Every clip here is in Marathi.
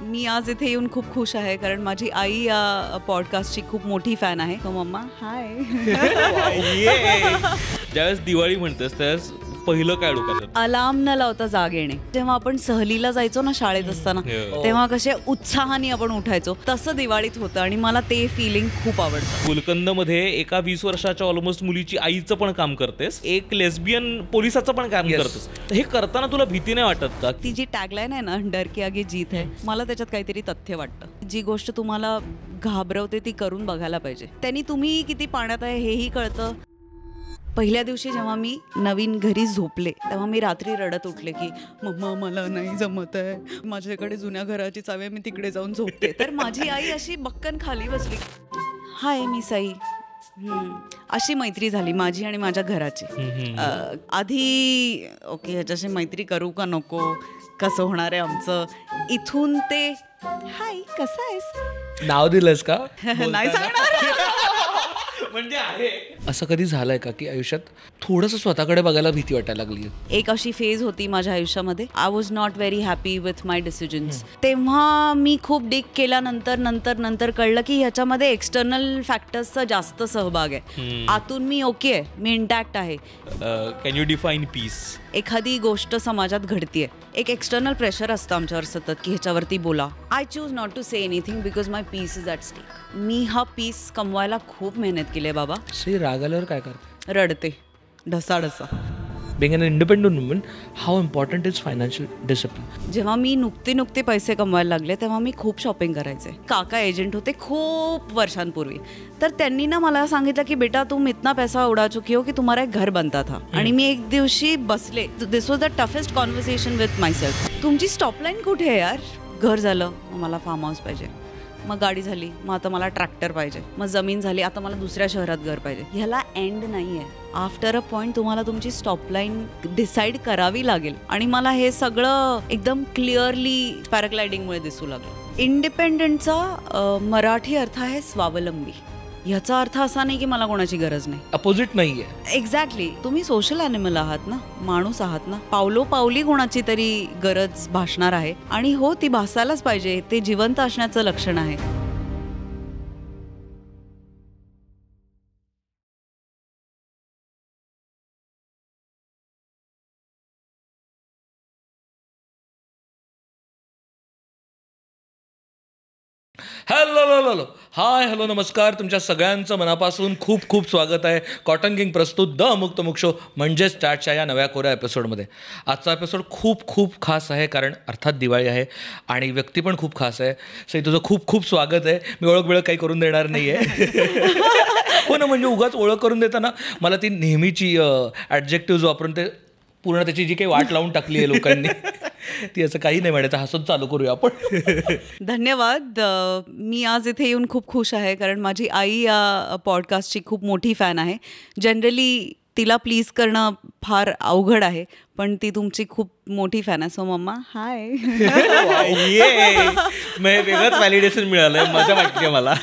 मी आज इथे येऊन खूप खुश आहे कारण माझी आई या पॉडकास्टची खूप मोठी फॅन आहे. तो मम्मा हाय. ज्यावेळेस दिवाळी म्हणतेस त्यावेळेस पहिलं काय डोक्यात? अलार्म न लावता जाग येणे. जेव्हा आपण सहलीला जायचो ना शाळेत असताना तेव्हा कसे उत्साहाने आपण उठायचो तसं दिवाळीत होतं आणि मला ते फिलिंग खूप आवडतं. गुलकंदमध्ये एका 20 वर्षाच्या ऑलमोस्ट मुलीची आईचं पण काम करतेस, एक लेस्बियन पोलिसाचं पण काम करतेस. हे करताना तुला भीती नाही वाटत का? ती जी टॅगलाईन आहे ना, डर के आगे जीत है, मला त्याच्यात काहीतरी तथ्य वाटतं. जी गोष्ट तुम्हाला घाबरवते ती करून बघायला पाहिजे. त्यांनी तुम्ही किती पाण्यात आहे हेही कळतं. पहिल्या दिवशी जेव्हा मी नवीन घरी झोपले तेव्हा मी रात्री रडत उठले की मम्मा मला नाही जमत आहे, माझ्याकडे जुन्या घराची चावी आहे, मी तिकडे जाऊन झोपते. तर माझी आई अशी बक्कन खाली बसली, हाय मी साई. अशी मैत्री झाली माझी आणि माझ्या घराची. आधी ओके ह्याच्याशी मैत्री करू का नको, कसं होणार आहे आमचं, इथून ते हाय कसं आहेस नाव दिलंस का नाही सांगणार. म्हणजे आहे असं कधी झालंय का की आयुष्यात थोडंसं स्वतःकडे बघायला भीती वाटायला लागली? एक अशी फेज होती माझ्या आयुष्यामध्ये, I was not very happy with my decisions. तेव्हा मी खूप डिग केल्यानंतर नंतर कळलं की ह्याच्यामध्ये एक्सटर्नल फॅक्टर्सचा जास्त सहभाग आहे. आतून मी ओके आहे, मी इंटॅक्ट आहे. Can you define peace? एखादी गोष्ट समाजात घडतीये, एक एक्सटर्नल प्रेशर असतं आमच्यावर सतत की ह्याच्यावरती बोला. I choose not to say anything because my peace is at stake. मी हा पीस कमवायला खूप मेहनत केली आहे बाबा. राग आल्यावर काय करते? रडते ढसाढसा. Being an independent woman, how important is financial discipline? जेव्हा मी नुकते पैसे कमवायला लागले तेव्हा मी खूप शॉपिंग करायचे. काका एजंट होते खूप वर्षांपूर्वी, तर त्यांनी ना मला सांगितलं की बेटा तुम इतना पैसा उडा चुकी हो की तुम्हारा एक घर बनता था. आणि मी एक दिवशी बसले, this was the toughest conversation with myself. तुमची स्टॉपलाईन कुठे आहे यार? घर झालं, मला फार्म हाऊस पाहिजे, मग गाडी झाली, मग आता मला ट्रॅक्टर पाहिजे, मग जमीन झाली, आता मला दुसऱ्या शहरात घर पाहिजे. ह्याला एंड नाही आहे. आफ्टर अ पॉईंट तुम्हाला तुमची स्टॉपलाईन डिसाईड करावी लागेल. आणि मला हे सगळं एकदम क्लिअरली पॅराग्लायडिंगमुळे दिसू लागलं. इंडिपेंडंटचा मराठी अर्थ आहे स्वावलंबी. ह्याचा अर्थ असा नाही की मला कोणाची गरज नाही, अपोजिट नाहीये. एक्झॅक्टली. तुम्ही सोशल ॲनिमल आहात ना, माणूस आहात ना. पावलोपावली कोणाची तरी गरज भासणार आहे आणि हो ती भासायलाच पाहिजे. ते जिवंत असण्याचं लक्षण आहे. हॅलो हाय हॅलो नमस्कार. तुमच्या सगळ्यांचं मनापासून खूप खूप स्वागत आहे कॉटन किंग प्रस्तुत द मुक्त मुक शो म्हणजेच स्टार्टच्या या नव्या कोऱ्या एपिसोडमध्ये. आजचा एपिसोड खूप खूप खास आहे कारण अर्थात दिवाळी आहे आणि व्यक्ती पण खूप खास आहे. सई तुझं खूप खूप स्वागत आहे. मी ओळख काही करून देणार नाही आहे. हो ना, म्हणजे उगाच ओळख करून देताना मला ती नेहमीची ॲडजेक्टिव्ह वापरून ते पूर्ण त्याची जी काही वाट लावून टाकली आहे लोकांनी ती असं काही नाही म्हणायचं, हसून चालू करूया आपण. धन्यवाद. मी आज इथे येऊन खूप खुश आहे कारण माझी आई या पॉडकास्टची खूप मोठी फॅन आहे. जनरली तिला प्लीज करणं फार अवघड आहे, पण ती तुमची खूप मोठी फॅन आहे. सो मम्मा हाय. वेगळंच व्हॅलिडेशन मिळालंय, मजा वाटते मला.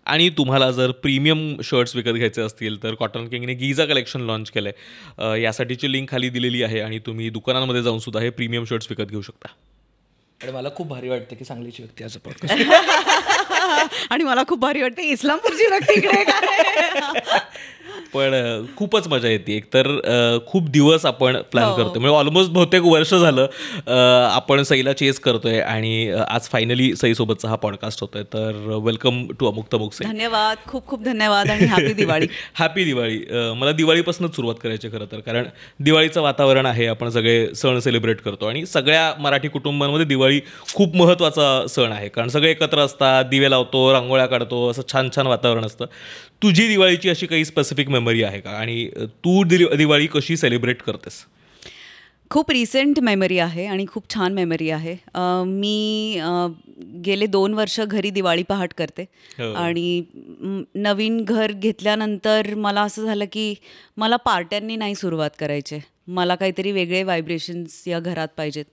आणि तुम्हाला जर प्रीमियम शर्ट्स विकत घ्यायचे असतील तर कॉटन किंगने गीजा कलेक्शन लॉन्च केलंय. यासाठीची लिंक खाली दिलेली आहे आणि तुम्ही दुकानांमध्ये जाऊन सुद्धा हे प्रीमियम शर्ट्स विकत घेऊ शकता. आणि मला खूप भारी वाटतं की सांगलीची व्यक्ती असं पॉडकास्ट आणि मला खूप भारी वाटते इस्लामपूरची व्यक्ती इकडे काय. पण खूपच मजा येते. एकतर खूप दिवस आपण प्लॅन करतोय, म्हणजे ऑलमोस्ट बहुतेक वर्ष झालं आपण सईला चेस करतोय आणि आज फायनली सईसोबतचा हा पॉडकास्ट होतोय. तर वेलकम टू अमुक्त मुक सई. धन्यवाद, खूप खूप धन्यवाद आणि हॅपी दिवाळी. हॅपी दिवाळी. मला दिवाळीपासूनच सुरुवात करायची खरं तर, कारण दिवाळीचं वातावरण आहे, आपण सगळे सण सेलिब्रेट करतो आणि सगळ्या मराठी कुटुंबांमध्ये दिवाळी खूप महत्त्वाचा सण आहे कारण सगळे एकत्र असतात, दिवे लावतो, रांगोळ्या काढतो, असं छान छान वातावरण असतं. तुझी दिवाळीची अशी काही स्पेसिफिक मेमरी आहे का आणि तू दिवाळी कशी सेलिब्रेट करतेस? खूप रिसेंट मेमरी आहे आणि खूप छान मेमरी आहे. मी गेले 2 वर्ष घरी दिवाळी पहाट करते आणि नवीन घर घेतल्यानंतर मला असं झालं की मला पार्ट्यांनी नाही सुरुवात करायची, मला काहीतरी वेगळे व्हायब्रेशन्स या घरात पाहिजेत.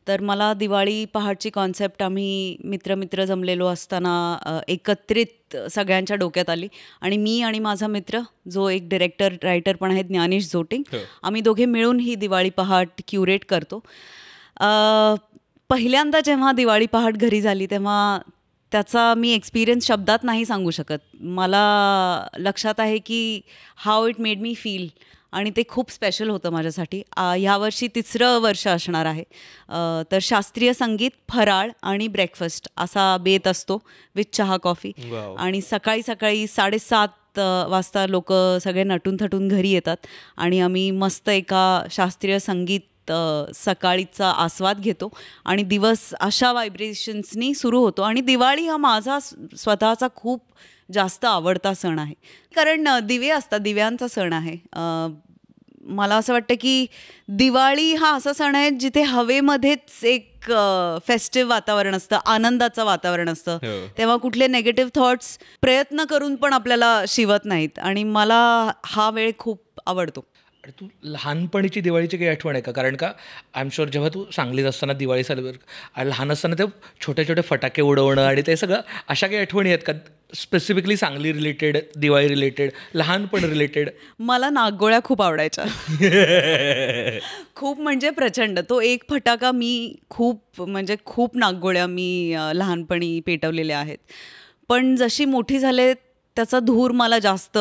तर मला दिवाळी पहाटची कॉन्सेप्ट आम्ही मित्र जमलेलो असताना एकत्रित सगळ्यांच्या डोक्यात आली आणि मी आणि माझा मित्र जो एक डिरेक्टर रायटर पण आहे ज्ञानेश जोटिंग, आम्ही दोघे मिळून ही दिवाळी पहाट क्युरेट करतो. पहिल्यांदा जेव्हा दिवाळी पहाट घरी झाली तेव्हा त्याचा मी एक्सपिरियन्स शब्दात नाही सांगू शकत. मला लक्षात आहे की how it made me feel आणि ते खूप स्पेशल होतं माझ्यासाठी. ह्यावर्षी 3रं वर्ष असणार आहे. तर शास्त्रीय संगीत, फराळ आणि ब्रेकफास्ट असा बेत असतो विथ चहा कॉफी. आणि सकाळी सकाळी 7:30 वाजता लोक सगळे नटून थटून घरी येतात आणि आम्ही मस्त एका शास्त्रीय संगीत सकाळीचा आस्वाद घेतो आणि दिवस अशा व्हायब्रेशन्सनी सुरू होतो. आणि दिवाळी हा माझा स्वतःचा खूप जास्त आवडता सण आहे, कारण दिवे असतात, दिव्यांचा सण आहे. मला असं वाटतं की दिवाळी हा असा सण आहे जिथे हवेमध्येच एक फेस्टिव्ह वातावरण असतं, आनंदाचं वातावरण असतं. तेव्हा कुठले नेगेटिव्ह थॉट्स प्रयत्न करून पण आपल्याला शिवत नाहीत आणि मला हा वेळ खूप आवडतो. तू लहानपणीची दिवाळीची काही आठवण आहे का? कारण का आय एम शुअर जेव्हा तू सांगलीत असताना दिवाळी सेलिब्रेट लहान असताना ते छोटे छोटे फटाके उडवणं आणि ते सगळं, अशा काही आठवणी आहेत का specifically Sangli related, Diwali related, लहानपण रिलेटेड? मला नागगोळ्या खूप आवडायच्या. खूप म्हणजे प्रचंड. तो एक फटाका मी खूप नागगोळ्या मी लहानपणी पेटवलेल्या आहेत. पण जशी मोठी झाले त्याचा धूर मला जास्त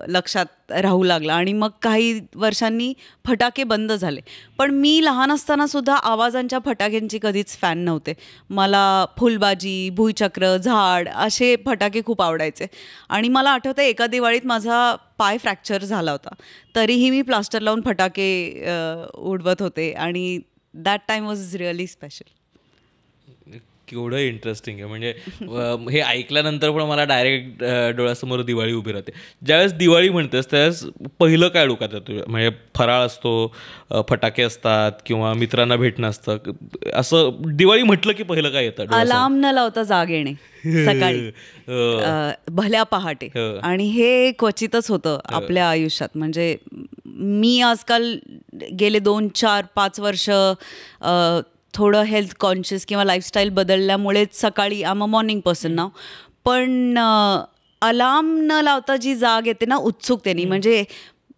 लक्षात राहू लागला आणि मग काही वर्षांनी फटाके बंद झाले. पण मी लहान असताना सुद्धा आवाजांच्या फटाक्यांची कधीच फॅन नव्हते. मला फुलबाजी, भुईचक्र, झाड असे फटाके खूप आवडायचे. आणि मला आठवतं एका दिवाळीत माझा पाय फ्रॅक्चर झाला होता, तरीही मी प्लास्टर लावून फटाके उडवत होते आणि that time was really special. केवढं इंटरेस्टिंग आहे. म्हणजे हे ऐकल्यानंतर पण मला डायरेक्ट डोळ्यासमोर दिवाळी उभी राहते. ज्यावेळेस दिवाळी म्हणतेस त्यावेळेस पहिलं काय डोक्यात येतं? म्हणजे फराळ असतो, फटाके असतात किंवा मित्रांना भेटणं असतं, असं दिवाळी म्हटलं की पहिलं काय येतं? अलार्म न लावता जाग येणे सकाळी भल्या पहाटे. आणि हे क्वचितच होतं आपल्या आयुष्यात. म्हणजे मी आजकाल गेले 2, 4, 5 वर्ष थोडं हेल्थ कॉन्शियस किंवा लाईफस्टाईल बदलल्यामुळेच सकाळी आम अ मॉर्निंग पर्सन नाव. पण अलार्म न लावता जी जाग येते ना उत्सुकतेने, म्हणजे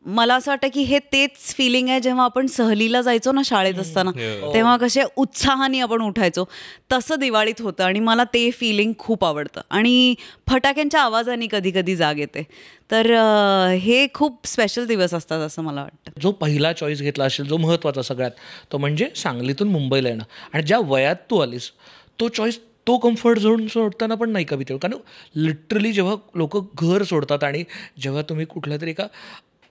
मला असं वाटतं की हे तेच फिलिंग आहे जेव्हा आपण सहलीला जायचो ना शाळेत असताना, तेव्हा कसे उत्साहाने आपण उठायचो, तसं दिवाळीत होतं. आणि मला ते फिलिंग खूप आवडतं. आणि फटाक्यांच्या आवाजाने कधी कधी जाग येते. तर हे खूप स्पेशल दिवस असतात असं मला वाटतं. जो पहिला चॉईस घेतला असेल, जो महत्त्वाचा सगळ्यात, तो म्हणजे सांगलीतून मुंबईला येणं. आणि ज्या वयात तू आलीस तो चॉईस, तो कम्फर्ट झोन सोडताना पण नाही का भीती? कारण लिटरली जेव्हा लोक घर सोडतात आणि जेव्हा तुम्ही कुठल्या तरी एका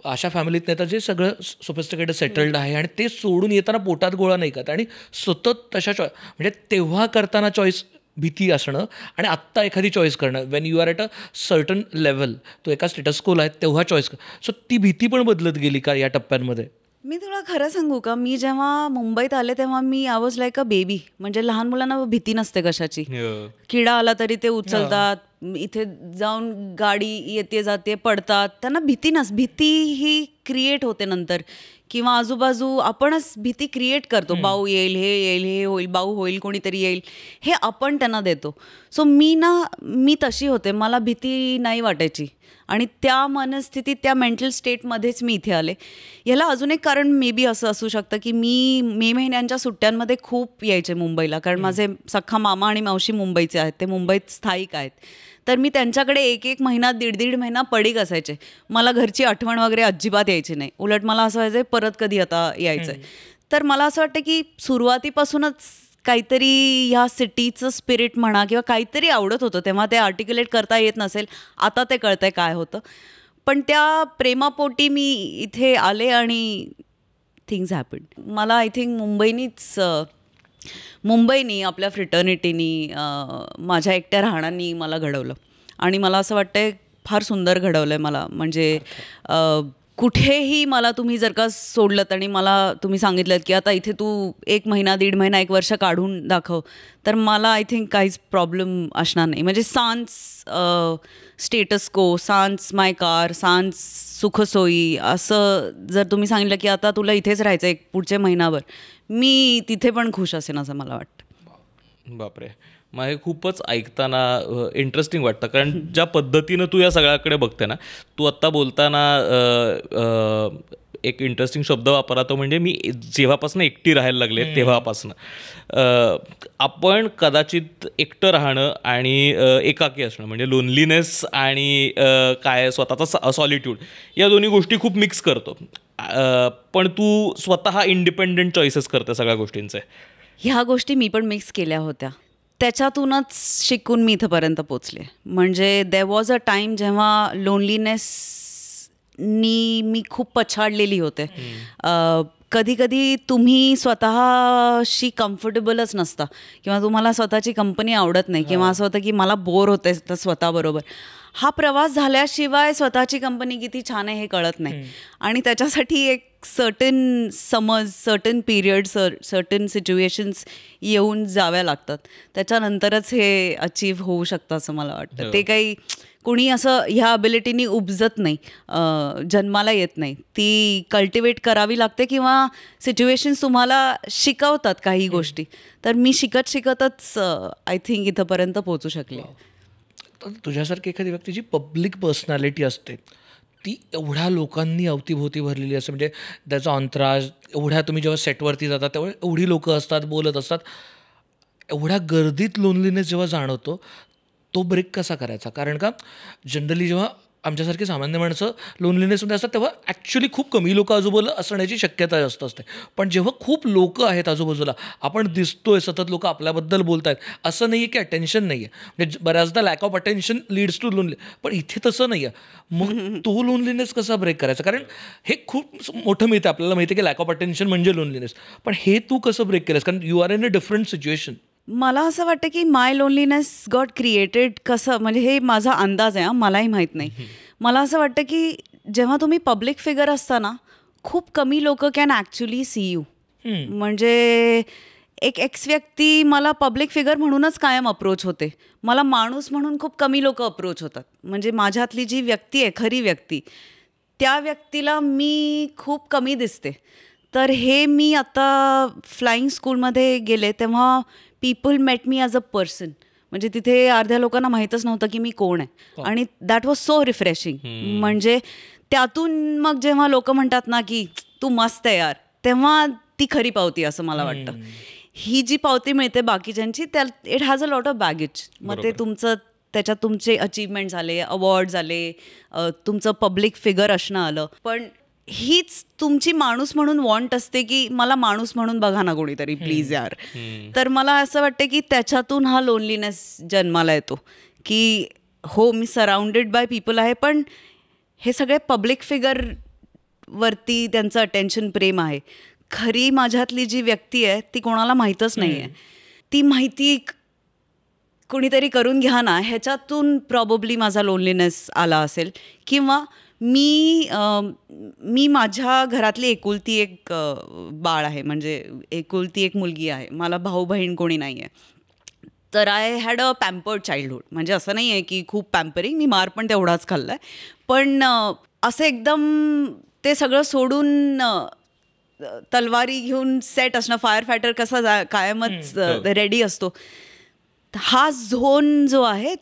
अशा फॅमिलीत नेतात जे सगळं सोफिस्टिकेटेड सेटल्ड आहे आणि ते सोडून येताना पोटात गोळा नाही का, आणि सतत तशा म्हणजे तेव्हा करताना चॉईस भीती असणं आणि आत्ता एखादी चॉईस करणं, when you are at a certain level, तो एका स्टेटस कोला आहे तेव्हा चॉईस कर. सो ती भीती पण बदलत गेली का या टप्प्यांमध्ये? मी तुला खरं सांगू का, मी जेव्हा मुंबईत आले तेव्हा मी I was like a baby. म्हणजे लहान मुलांना भीती नसते कशाची. किडा आला तरी ते उचलतात, इथे जाऊन गाडी येते जाते पडतात, त्यांना भीती ही क्रिएट होते नंतर, किंवा आजूबाजू आपणच भीती क्रिएट करतो. बाऊ येईल, हे येईल, हे होईल, बाऊ होईल, कोणीतरी येईल, हे आपण त्यांना देतो. सो मी तशी होते, मला भीती नाही वाटायची. आणि त्या मनस्थितीत, त्या मेंटल स्टेटमध्येच मी इथे आले. याला अजून एक कारण मे बी असं असू शकतं की मी मे महिन्यांच्या सुट्ट्यांमध्ये खूप यायचे मुंबईला, कारण माझे सख्खा मामा आणि मावशी मुंबईचे आहेत, ते मुंबईत स्थायिक आहेत. तर मी त्यांच्याकडे 1 महिना, 1.5 महिना पडीक असायचे. मला घरची आठवण वगैरे अजिबात यायची नाही. उलट मला असं व्हायचं परत कधी आता यायचं आहे. तर मला असं वाटतं की सुरुवातीपासूनच काहीतरी ह्या सिटीचं स्पिरिट म्हणा किंवा काहीतरी आवडत होतं. तेव्हा ते आर्टिक्युलेट करता येत नसेल, आता ते कळतंय काय होतं. पण त्या प्रेमापोटी मी इथे आले आणि थिंग्स हॅपन. मला आय थिंक मुंबईनी आपल्या फ्रेटर्निटीनी, माझ्या एकट्या राहण्यानी मला घडवलं. आणि मला असं वाटतंय फार सुंदर घडवलं आहे मला. म्हणजे कुठेही मला तुम्ही जर का सोडलं आणि मला तुम्ही सांगितलं की आता इथे तू 1 महिना, 1.5 महिना, 1 वर्ष काढून दाखव, तर मला आय थिंक काहीच प्रॉब्लेम असणार नाही. म्हणजे सांस स्टेटस को, सांस माय कार, सांस सुखसोयी, असं जर तुम्ही सांगितलं की आता तुला इथेच राहायचं आहे पुढचे महिनाभर, मी तिथे पण खुश असेन असं मला वाटतं. बापरे, मग हे खूपच ऐकताना इंटरेस्टिंग वाटतं. कारण ज्या पद्धतीनं तू या सगळ्याकडे बघते ना, तू आत्ता बोलताना एक इंटरेस्टिंग शब्द वापरा तो म्हणजे मी जेव्हापासून एकटी राहायला लागले तेव्हापासून आपण कदाचित एकटं राहणं आणि एकाकी असणं म्हणजे लोनलीनेस आणि काय स्वतःचा सॉलिट्यूड या दोन्ही गोष्टी खूप मिक्स करतो. पण तू स्वतः इंडिपेंडंट चॉईसेस करते सगळ्या गोष्टींचे. ह्या गोष्टी मी पण मिक्स केल्या होत्या, त्याच्यातूनच शिकून मी इथंपर्यंत पोचले. म्हणजे देअर वॉज अ टाईम जेव्हा लोनलीनेसनी मी खूप पछाडलेली होते. कधी कधी तुम्ही स्वतःशी कम्फर्टेबलच नसता किंवा तुम्हाला स्वतःची कंपनी आवडत नाही किंवा असं होतं की मला बोर होते तर स्वतःबरोबर. हा प्रवास झाल्याशिवाय स्वतःची कंपनी किती छान आहे हे कळत नाही. आणि त्याच्यासाठी एक सर्टन समज, सर्टन पिरियड, सर्टन सिच्युएशन्स येऊन जाव्या लागतात. त्याच्यानंतरच हे अचीव्ह होऊ शकतं असं मला वाटतं. ते काही कुणी असं ह्या अबिलिटीनी उपजत नाही, जन्माला येत नाही. ती कल्टिवेट करावी लागते किंवा सिच्युएशन्स तुम्हाला शिकवतात काही गोष्टी. तर मी शिकतच आय थिंक इथंपर्यंत पोहोचू शकले. तुझ्यासारखी एखादी व्यक्ती जी पब्लिक पर्सनॅलिटी असते ती एवढ्या लोकांनी अवतीभोवती भरलेली असते, म्हणजे त्याचा अंतराज एवढ्या, तुम्ही जेव्हा सेटवरती जाता तेव्हा एवढी लोकं असतात, बोलत असतात, एवढ्या गर्दीत लोनलीनेस जेव्हा जाणवतो तो ब्रेक कसा करायचा? कारण का जनरली जेव्हा आमच्यासारखी सामान्य माणसं लोनलीनेसमध्ये असतात तेव्हा ॲक्च्युली खूप कमी लोकं आजूबाजूला असण्याची शक्यता जास्त असते. पण जेव्हा खूप लोकं आहेत आजूबाजूला, आपण दिसतोय, सतत लोकं आपल्याबद्दल बोलत आहेत, असं नाही आहे की अटेन्शन नाही आहे. म्हणजे बऱ्याचदा lack of attention leads to lonely, पण इथे तसं नाही आहे. मग तो लोनलीनेस कसा ब्रेक करायचा? कारण हे खूप मोठं मिळतं, आपल्याला माहिती आहे की लॅक ऑफ अटेन्शन म्हणजे लोनलीनेस, पण हे तू कसं ब्रेक केलंस? कारण you are in a different situation. मला असं वाटतं की माय लोनलीनेस गॉट क्रिएटेड कसं, म्हणजे हे माझा अंदाज आहे, मलाही माहीत नाही. मला असं वाटतं की जेव्हा तुम्ही पब्लिक फिगर असता ना, खूप कमी लोक कॅन ॲक्च्युली सी यू. म्हणजे एक एक्स व्यक्ती मला पब्लिक फिगर म्हणूनच कायम अप्रोच होते, मला माणूस म्हणून खूप कमी लोक अप्रोच होतात. म्हणजे माझ्यातली जी व्यक्ती आहे, खरी व्यक्ती, त्या व्यक्तीला मी खूप कमी दिसते. तर हे मी आता फ्लाईंग स्कूलमध्ये गेले तेव्हा people met me as a person. म्हणजे तिथे अर्ध्या लोकांना माहीतच नव्हतं की मी कोण आहे. आणि दॅट वॉज सो रिफ्रेशिंग. म्हणजे त्यातून मग जेव्हा लोक म्हणतात ना की तू मस्त आहे यार, तेव्हा ती खरी पावती असं मला वाटतं. ही जी पावती मिळते बाकीच्यांची, त्या it has a lot of baggage. मग ते तुमचं, त्याच्यात तुमचे अचीवमेंट झाले, अवॉर्ड झाले, तुमचं पब्लिक फिगर असणं आलं, पण हीच तुमची माणूस म्हणून वॉन्ट असते की मला माणूस म्हणून बघा ना कोणीतरी प्लीज यार. तर मला असं वाटतं की त्याच्यातून हा लोनलीनेस जन्माला येतो की हो मी सराउंडेड बाय पीपल आहे, पण हे सगळे पब्लिक फिगरवरती त्यांचं अटेन्शन प्रेम आहे. खरी माझ्यातली जी व्यक्ती आहे ती कोणाला माहीतच नाही आहे. ती माहिती कोणीतरी करून घ्या ना, ह्याच्यातून प्रॉबब्ली माझा लोनलीनेस आला असेल. किंवा मी माझ्या घरातली एकुलती एक बाळ आहे, म्हणजे एकुलती एक मुलगी आहे, मला भाऊ बहीण कोणी नाही आहे. तर I had a pampered childhood. म्हणजे असं नाही आहे की खूप पॅम्परिंग, मी मार पण तेवढाच खाल्ला आहे, पण असं एकदम ते सगळं सोडून तलवारी घेऊन सेट असणं, फायर फायटर कसा कायमच रेडी असतो, हा झोन जो आहे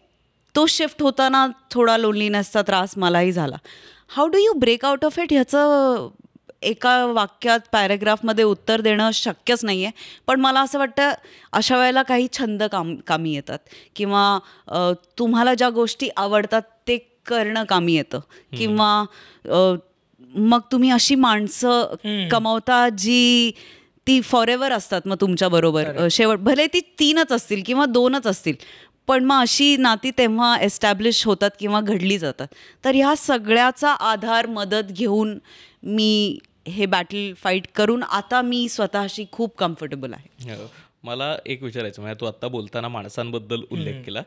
तो शिफ्ट होताना थोडा लोनलीनेसचा त्रास मलाही झाला. How do you break out of it ह्याचं एका वाक्यात, पॅरेग्राफमध्ये उत्तर देणं शक्यच नाही आहे. पण मला असं वाटतं अशा वेळेला काही छंद कामी येतात किंवा तुम्हाला ज्या गोष्टी आवडतात ते करणं कामी येतं. किंवा मग तुम्ही अशी माणसं कमावता जी ती फॉरेवर असतात मग तुमच्याबरोबर शेवट, भले ती 3च असतील किंवा 2च असतील, पण मग अशी नाती तेव्हा एस्टॅब्लिश होतात किंवा घडली जातात. तर ह्या सगळ्याचा आधार, मदत घेऊन मी हे बॅटल फाईट करून आता मी स्वतःशी खूप कम्फर्टेबल आहे. मला एक विचारायचं, म्हणजे तू आत्ता बोलताना माणसांबद्दल उल्लेख केला.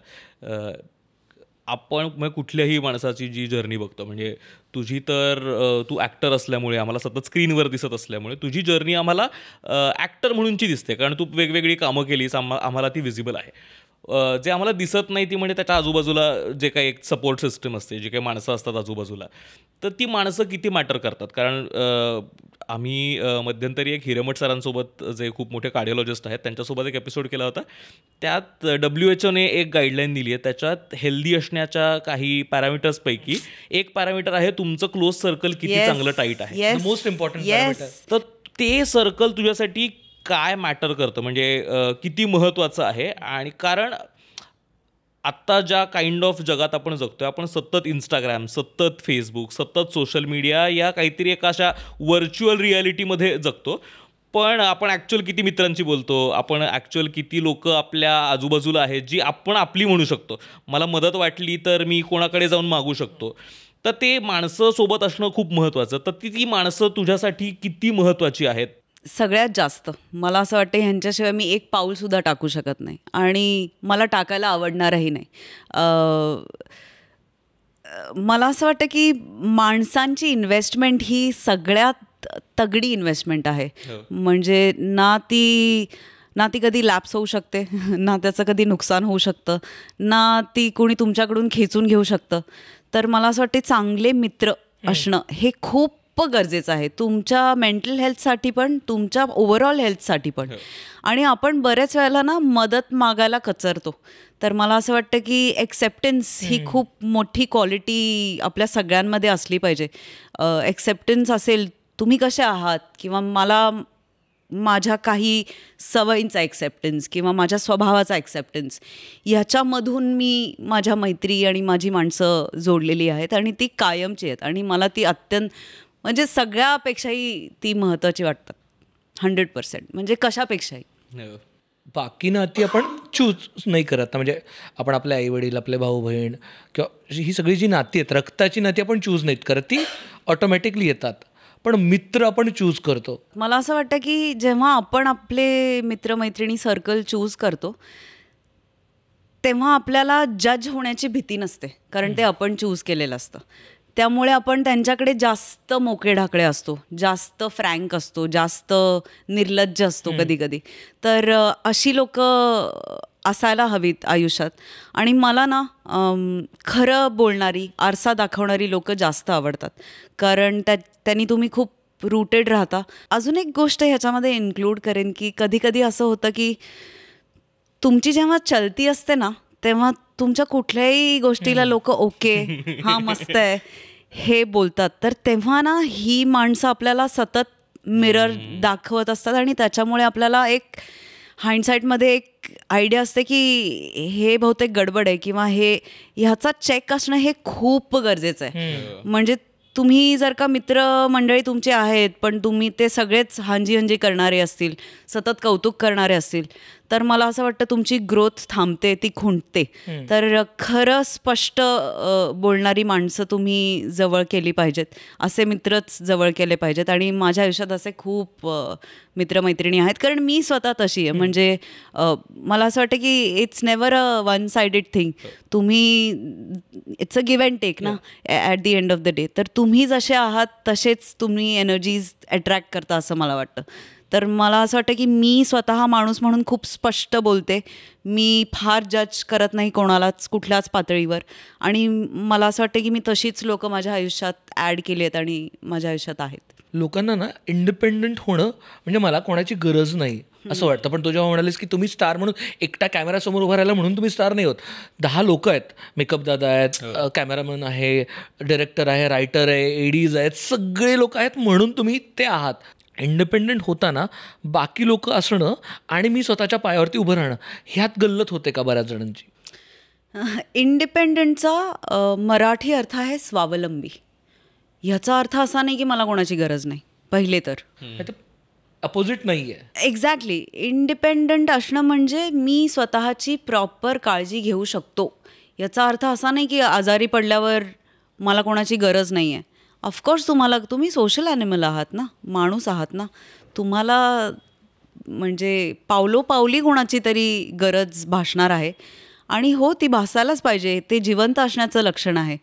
आपण मग कुठल्याही माणसाची जी जर्नी बघतो, म्हणजे तुझी तर तू ॲक्टर असल्यामुळे, आम्हाला सतत स्क्रीनवर दिसत असल्यामुळे तुझी जर्नी आम्हाला ॲक्टर म्हणूनची दिसते, कारण तू वेगवेगळी कामं केलीस, आम्हाला ती विजिबल आहे. जे आम्हाला दिसत नाही ती म्हणजे त्याच्या आजूबाजूला जे काही एक सपोर्ट सिस्टम असते, जे काही माणसं असतात आजूबाजूला, तर ती माणसं किती मॅटर करतात. कारण आम्ही मध्यंतरी एक हिरेमठ सरांसोबत, जे खूप मोठे कार्डिओलॉजिस्ट आहेत, त्यांच्यासोबत एक एपिसोड केला होता. त्यात WHO एक गाईडलाईन दिली आहे. त्याच्यात हेल्दी असण्याच्या काही पॅरामीटर्सपैकी एक पॅरामीटर आहे तुमचं क्लोज सर्कल किती चांगलं टाईट आहे. Most important. तर ते सर्कल तुझ्यासाठी काय मॅटर करतं, म्हणजे किती महत्त्वाचं आहे. आणि कारण आत्ता ज्या काइंड ऑफ जगात आपण जगतोय, आपण सतत इंस्टाग्राम, सतत फेसबुक, सतत सोशल मीडिया या काहीतरी एका अशा व्हर्च्युअल रियालिटीमध्ये जगतो. पण आपण ॲक्च्युअल किती मित्रांशी बोलतो, आपण ॲक्च्युअल किती लोक आपल्या आजूबाजूला आहेत जी आपण आपली म्हणू शकतो. मला मदत वाटली तर मी कोणाकडे जाऊन मागू शकतो. तर ते माणसं सोबत असणं खूप महत्त्वाचं. तर ती माणसं तुझ्यासाठी किती महत्त्वाची आहेत? सगळ्यात जास्त मला असं वाटतं ह्यांच्याशिवाय मी एक पाऊलसुद्धा टाकू शकत नाही आणि मला टाकायला आवडणारही नाही. मला असं वाटतं की माणसांची इन्व्हेस्टमेंट ही सगळ्यात तगडी इन्व्हेस्टमेंट आहे. म्हणजे ना ती कधी लॅप्स होऊ शकते, ना त्याचं कधी नुकसान होऊ शकतं, ना ती कोणी तुमच्याकडून खेचून घेऊ शकतं. तर मला असं वाटतं चांगले मित्र असणं हे खूप गरजेचं आहे, तुमच्या मेंटल हेल्थसाठी पण, तुमच्या ओव्हरऑल हेल्थसाठी पण. आणि आपण बऱ्याच वेळेला ना मदत मागायला कचरतो. तर मला असं वाटतं की एक्सेप्टन्स ही खूप मोठी क्वालिटी आपल्या सगळ्यांमध्ये असली पाहिजे. एक्सेप्टन्स असेल, तुम्ही कसे आहात, किंवा मला माझ्या काही सवयींचा एक्सेप्टन्स किंवा माझ्या स्वभावाचा एक्सेप्टन्स, ह्याच्यामधून मी माझ्या मैत्री आणि माझी माणसं जोडलेली आहेत आणि ती कायमची आहेत. आणि मला ती म्हणजे सगळ्यापेक्षाही ती महत्त्वाची वाटतात. 100%. म्हणजे कशापेक्षाही. बाकी नाती आपण चूज नाही करत. म्हणजे आपण आपले आईवडील, आपले भाऊ बहीण किंवा ही सगळी जी नाती आहेत, रक्ताची नाती आपण चूज नाहीत करत, ती ऑटोमॅटिकली येतात. पण मित्र आपण चूज करतो. मला असं वाटतं की जेव्हा आपण आपले मित्रमैत्रिणी सर्कल चूज करतो तेव्हा आपल्याला जज होण्याची भीती नसते, कारण ते आपण चूज केलेलं असतं. त्यामुळे आपण त्यांच्याकडे जास्त मोकळे ढाकळे असतो, जास्त फ्रँक असतो, जास्त निर्लज्ज असतो कधी कधी. तर अशी लोक असायला हवीत आयुष्यात. आणि मला ना खरं बोलणारी, आरसा दाखवणारी लोक जास्त आवडतात, कारण त्यांनी तुम्ही खूप रूटेड राहता. अजून एक गोष्ट ह्याच्यामध्ये इन्क्लूड करेन की कधी कधी असं होतं की तुमची जेव्हा चलती असते ना, तेव्हा तुमच्या कुठल्याही गोष्टीला लोक ओके, हां मस्त आहे हे बोलतात. तर तेव्हा ना ही माणसं आपल्याला सतत मिरर दाखवत असतात आणि त्याच्यामुळे आपल्याला एक हाइंडसाईटमध्ये एक आयडिया असते की हे बहुतेक गडबड आहे किंवा ह्याचा चेक असणं हे खूप गरजेचं आहे. म्हणजे तुम्ही जर का मित्रमंडळी तुमचे आहेत पण तुम्ही ते सगळेच हांजी हंजी करणारे असतील, सतत कौतुक करणारे असतील, तर मला असं वाटतं तुमची ग्रोथ थांबते, ती खुंटते. तर खरं स्पष्ट बोलणारी माणसं तुम्ही जवळ केली पाहिजेत, असे मित्रच जवळ केले पाहिजेत. आणि माझ्या आयुष्यात असे खूप मित्रमैत्रिणी आहेत, कारण मी स्वतः तशी आहे. म्हणजे मला असं वाटतं की it's never a one sided thing. तुम्ही it's a give and take ना at the end of the day. तर तुम्ही जसे आहात तसेच तुम्ही एनर्जीज अट्रॅक्ट करता असं मला वाटतं. तर मला असं वाटतं की मी स्वतः माणूस म्हणून खूप स्पष्ट बोलते. मी फार जज करत नाही कोणालाच, कुठल्याच पातळीवर. आणि मला असं वाटतं की मी तशीच लोकं माझ्या आयुष्यात ॲड केली आहेत आणि माझ्या आयुष्यात आहेत. लोकांना ना इंडिपेंडंट होणं म्हणजे मला कोणाची गरज नाही असं वाटतं. पण तू जेव्हा म्हणालीस की तुम्ही स्टार म्हणून एकटा कॅमेरासमोर उभा राहिला म्हणून तुम्ही स्टार नाही होत. 10 लोक आहेत, मेकअप दादा आहेत, कॅमेरामॅन आहे, डायरेक्टर आहे, रायटर आहे, एडीज आहेत, सगळे लोक आहेत म्हणून तुम्ही ते आहात. इंडिपेंडंट होताना बाकी लोक असणं आणि मी स्वतःच्या पायावरती उभं राहणं ह्यात गल्लत होते का बऱ्याच जणांची? इंडिपेंडंटचा मराठी अर्थ आहे स्वावलंबी. ह्याचा अर्थ असा नाही की मला कोणाची गरज नाही. पहिले तर अपोजिट नाही आहे. एक्झॅक्टली. इंडिपेंडंट असणं म्हणजे मी स्वतःची प्रॉपर काळजी घेऊ शकतो. याचा अर्थ असा नाही की आजारी पडल्यावर मला कोणाची गरज नाही आहे. ऑफकोर्स तुम्ही सोशल ॲनिमल आहात ना, माणूस आहात ना. तुम्हाला म्हणजे पावलोपावली कोणाची तरी गरज भासणार आहे. आणि हो, ती भासायलाच पाहिजे. ते जिवंत असण्याचं लक्षण आहे.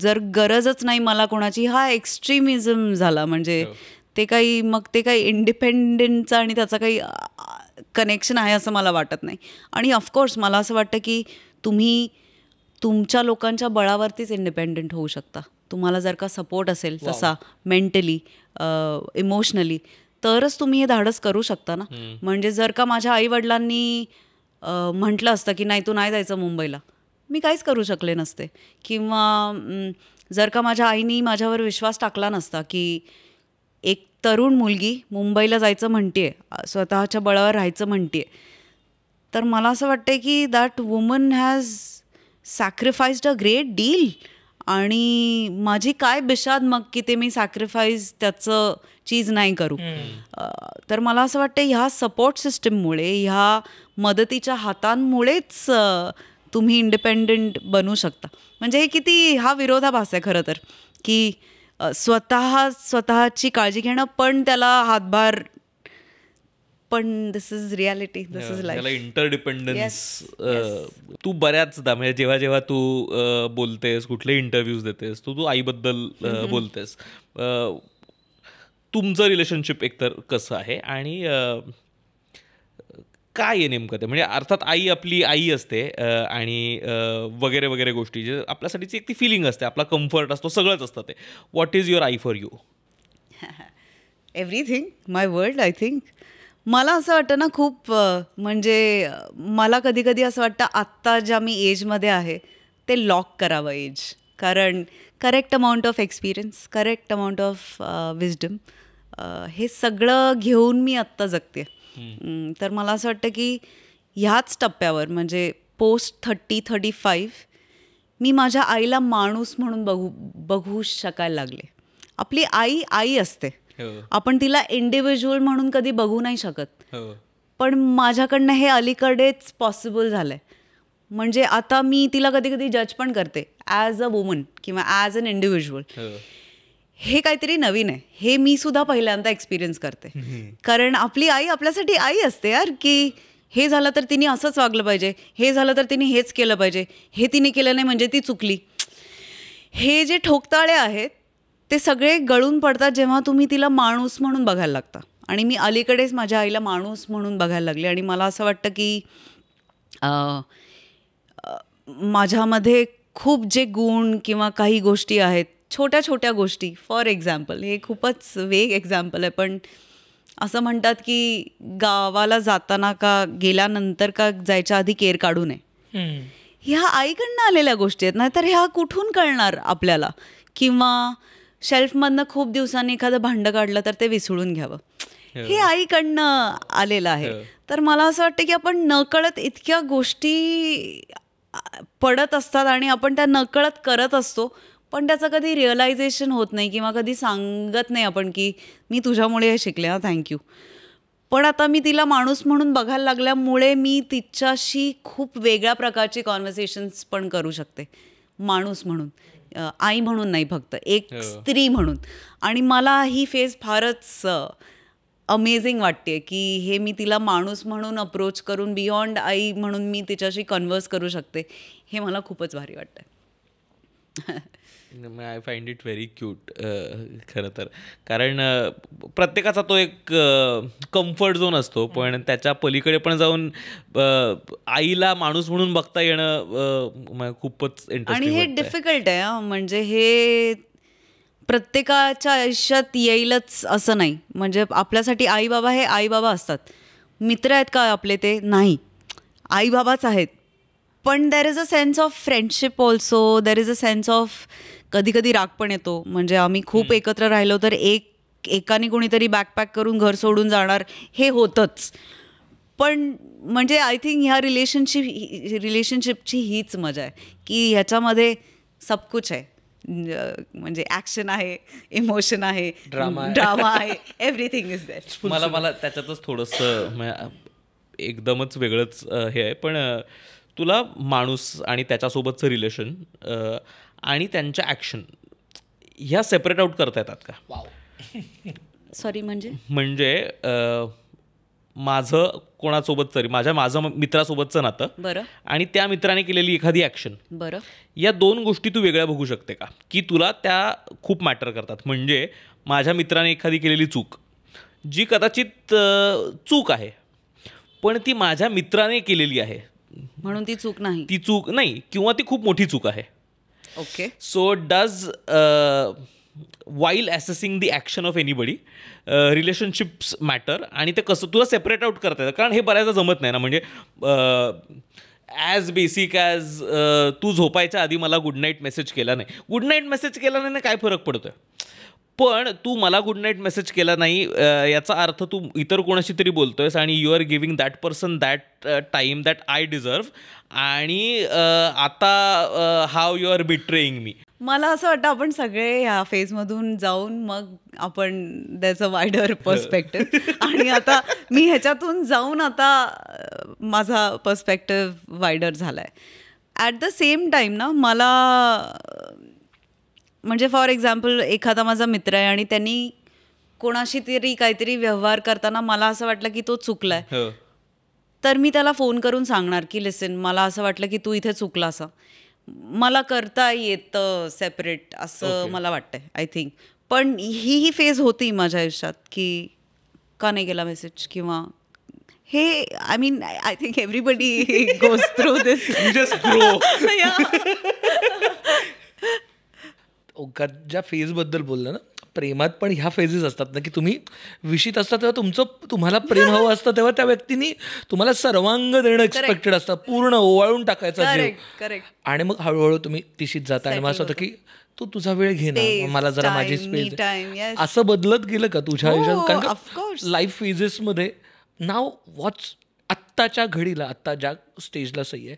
जर गरजच नाही मला कोणाची, हा एक्स्ट्रीमिझम झाला. म्हणजे ते काही इंडिपेंडन्सचा आणि त्याचा काही कनेक्शन आहे असं मला वाटत नाही. आणि ऑफकोर्स मला असं वाटतं की तुम्ही तुमच्या लोकांच्या बळावरतीच इंडिपेंडंट होऊ शकता. तुम्हाला जर का सपोर्ट असेल तसा मेंटली इमोशनली तरच तुम्ही हे धाडस करू शकता ना. म्हणजे जर का माझ्या आईवडिलांनी म्हटलं असतं की नाही तू नाही जायचं मुंबईला, मी काहीच करू शकले नसते. किंवा जर का माझ्या आईनी माझ्यावर विश्वास टाकला नसता की एक तरुण मुलगी मुंबईला जायचं म्हणते, स्वतःच्या बळावर राहायचं म्हणते, तर मला असं वाटतं की that woman has sacrificed a great deal. आणि माझी काय बिशाद मग की ते मी सॅक्रिफाईस त्याचं चीज नाही करू. तर मला असं वाटतं ह्या सपोर्ट सिस्टीममुळे, ह्या मदतीच्या हातांमुळेच तुम्ही इंडिपेंडंट बनू शकता. म्हणजे हे किती हा विरोधाभास आहे खरं तर, की स्वतःची काळजी घेणं पण त्याला हातभार, पण this is reality, this is life. Interdependence. तू बऱ्याचदा म्हणजे जेव्हा जेव्हा तू बोलतेस, कुठले इंटरव्ह्यूज देतेस, तू आईबद्दल बोलतेस. तुमचं रिलेशनशिप एकतर कसं आहे आणि काय आहे नेमकं ते? म्हणजे अर्थात आई आपली आई असते आणि वगैरे वगैरे गोष्टी जे आपल्यासाठीची एक ती फिलिंग असते, आपला कम्फर्ट असतो, सगळंच असतं ते. What is your I for you? Everything, my world. I think मला असं वाटतं ना खूप, म्हणजे मला कधी कधी असं वाटतं आत्ता ज्या मी एजमध्ये आहे ते लॉक करावं एज. कारण correct amount of experience, correct amount of wisdom, हे सगळं घेऊन मी आत्ता जगते. तर मला असं वाटतं की ह्याच टप्प्यावर म्हणजे पोस्ट 30-35 मी माझ्या आईला माणूस म्हणून बघू शकायला लागले. आपली आई आई असते, आपण तिला इंडिव्हिज्युअल म्हणून कधी बघू नाही शकत. पण माझ्याकडनं हे अलीकडेच पॉसिबल झालं आहे. म्हणजे आता मी तिला कधी कधी जज पण करते ॲज अ वुमन किंवा ॲज अन इंडिव्हिज्युअल. हे काहीतरी नवीन आहे, हे मी सुद्धा पहिल्यांदा एक्सपिरियन्स करते. कारण आपली आई आपल्यासाठी आई असते यार, की हे झालं तर तिने असंच वागलं पाहिजे, हे झालं तर तिने हेच केलं पाहिजे, हे तिने केलं नाही म्हणजे ती चुकली. हे जे ठोकताळे आहेत ते सगळे गळून पडतात जेव्हा तुम्ही तिला माणूस म्हणून बघायला लागता. आणि मी अलीकडेच माझ्या आईला माणूस म्हणून बघायला लागले. आणि मला असं वाटतं की माझ्यामध्ये खूप जे गुण किंवा काही गोष्टी आहेत, छोट्या छोट्या गोष्टी, फॉर एक्झाम्पल, हे खूपच वेग एक्झाम्पल आहे, पण असं म्हणतात की गावाला जाताना का गेल्यानंतर का जायच्या आधी केर काढू नये. ह्या आईकडनं आलेल्या गोष्टी आहेत, नाहीतर ह्या कुठून कळणार आपल्याला. किंवा शेल्फमधनं खूप दिवसांनी एखादं भांडं काढलं तर ते विसळून घ्यावं, हे आईकडनं आलेलं आहे. तर मला असं वाटतं की आपण नकळत इतक्या गोष्टी पडत असतात आणि आपण त्या नकळत करत असतो, पण त्याचं कधी रिअलायझेशन होत नाही किंवा कधी सांगत नाही आपण की मी तुझ्यामुळे हे शिकले ना, थँक्यू. पण आता मी तिला माणूस म्हणून बघायला लागल्यामुळे मी तिच्याशी खूप वेगळ्या प्रकारची कॉन्व्हर्सेशन्स पण करू शकते, माणूस म्हणून, आई म्हणून नाही, फक्त एक स्त्री म्हणून. आणि मला ही फेज फारच अमेझिंग वाटते की हे मी तिला माणूस म्हणून अप्रोच करून बियॉन्ड आई म्हणून मी तिच्याशी कन्व्हर्स करू शकते. हे मला खूपच भारी वाटतं. I find it very cute खरं तर. कारण प्रत्येकाचा तो एक कम्फर्ट झोन असतो, पण त्याच्या पलीकडे पण जाऊन आईला माणूस म्हणून बघता येणं खूपच इंटरेस्टिंग. आणि हे डिफिकल्ट आहे, म्हणजे हे प्रत्येकाच्या आयुष्यात येईलच असं नाही. म्हणजे आपल्यासाठी आई बाबा हे आई बाबा असतात. मित्र आहेत का आपले ते नाही, आई बाबाच आहेत. पण देर is a sense of friendship also, there is a sense of, कधी कधी राग पण येतो. म्हणजे आम्ही खूप एकत्र राहिलो तर एकाने कोणीतरी बॅकपॅक करून घर सोडून जाणार, हे होतंच. पण म्हणजे आय थिंक ह्या रिलेशनशिपची हीच मजा आहे की ह्याच्यामध्ये सब कुछ आहे. म्हणजे ॲक्शन आहे, इमोशन आहे, ड्रामा आहे, एव्हरीथिंग इज देअर. मला त्याच्यातच थोडंसं एकदमच वेगळंच हे आहे. पण तुला माणूस आणि त्याच्यासोबतचं रिलेशन आणि त्यांच्या ॲक्शन ह्या सेपरेट आउट करता येतात का? सॉरी, म्हणजे माझं कोणासोबत तरी माझं मित्रासोबतचं नातं, बरं, आणि त्या मित्राने केलेली एखादी ॲक्शन, बरं, या दोन गोष्टी तू वेगळ्या बघू शकते का, की तुला त्या खूप मॅटर करतात? म्हणजे माझ्या मित्राने एखादी केलेली चूक, जी कदाचित चूक आहे, पण ती माझ्या मित्राने केलेली आहे, म्हणून ती चूक नाही. ती चूक नाही किंवा ती खूप मोठी चूक आहे. Okay. So does while assessing the action of anybody relationships matter, आणि ते कसं तुला सेपरेट आउट करता येतं, कारण हे बऱ्याचदा जमत नाही ना. म्हणजे ॲज बेसिक ॲज तू झोपायच्या आधी मला गुड नाईट मेसेज केला नाही, गुड नाईट मेसेज केला नाही काय फरक पडतोय, पण तू मला गुड नाईट मेसेज केला नाही याचा अर्थ तू इतर कोणाशी तरी बोलतोयस आणि you are giving that person that time that I deserve, आणि आता हाव यू आर बिट्रेईंग मी. मला असं वाटतं आपण सगळे ह्या फेजमधून जाऊन मग आपण त्याचं वायडर पर्स्पेक्टिव्ह आणि आता मी ह्याच्यातून जाऊन आता माझा पर्स्पेक्टिव्ह वायडर झाला आहे. ॲट द सेम टाईम ना मला म्हणजे फॉर एक्झाम्पल एखादा माझा मित्र आहे आणि त्यांनी कोणाशी तरी काहीतरी व्यवहार करताना मला असं वाटलं की तो चुकला आहे, तर मी त्याला फोन करून सांगणार की लिसन, मला असं वाटलं की तू इथे चुकला, असं मला करता येतं सेपरेट, असं मला वाटतंय आय थिंक. पण ही फेज होती माझ्या आयुष्यात की का नाही केला मेसेज, किंवा हे I mean I think everybody goes through this. ज्या फेजबद्दल बोललं ना, प्रेमात पण ह्या फेजेस असतात ना की तुम्ही विषित असता तेव्हा तुम्हाला प्रेम हवं असतं, तेव्हा त्या व्यक्तीने तुम्हाला सर्वांग देणं एक्सपेक्टेड असतं, पूर्ण ओवाळून टाकायचा जीव, आणि मग हळूहळू तुम्ही तिशीत जाता आणि मला असं होतं की तू तुझा वेळ घे ना, मला जरा माझी स्पेस. असं बदलत गेलं का तुझ्या आयुष्यात? कारण लाईफ फेजेसमध्ये नाव वॉच आत्ताच्या घडीला, आत्ता ज्या स्टेजला सही आहे,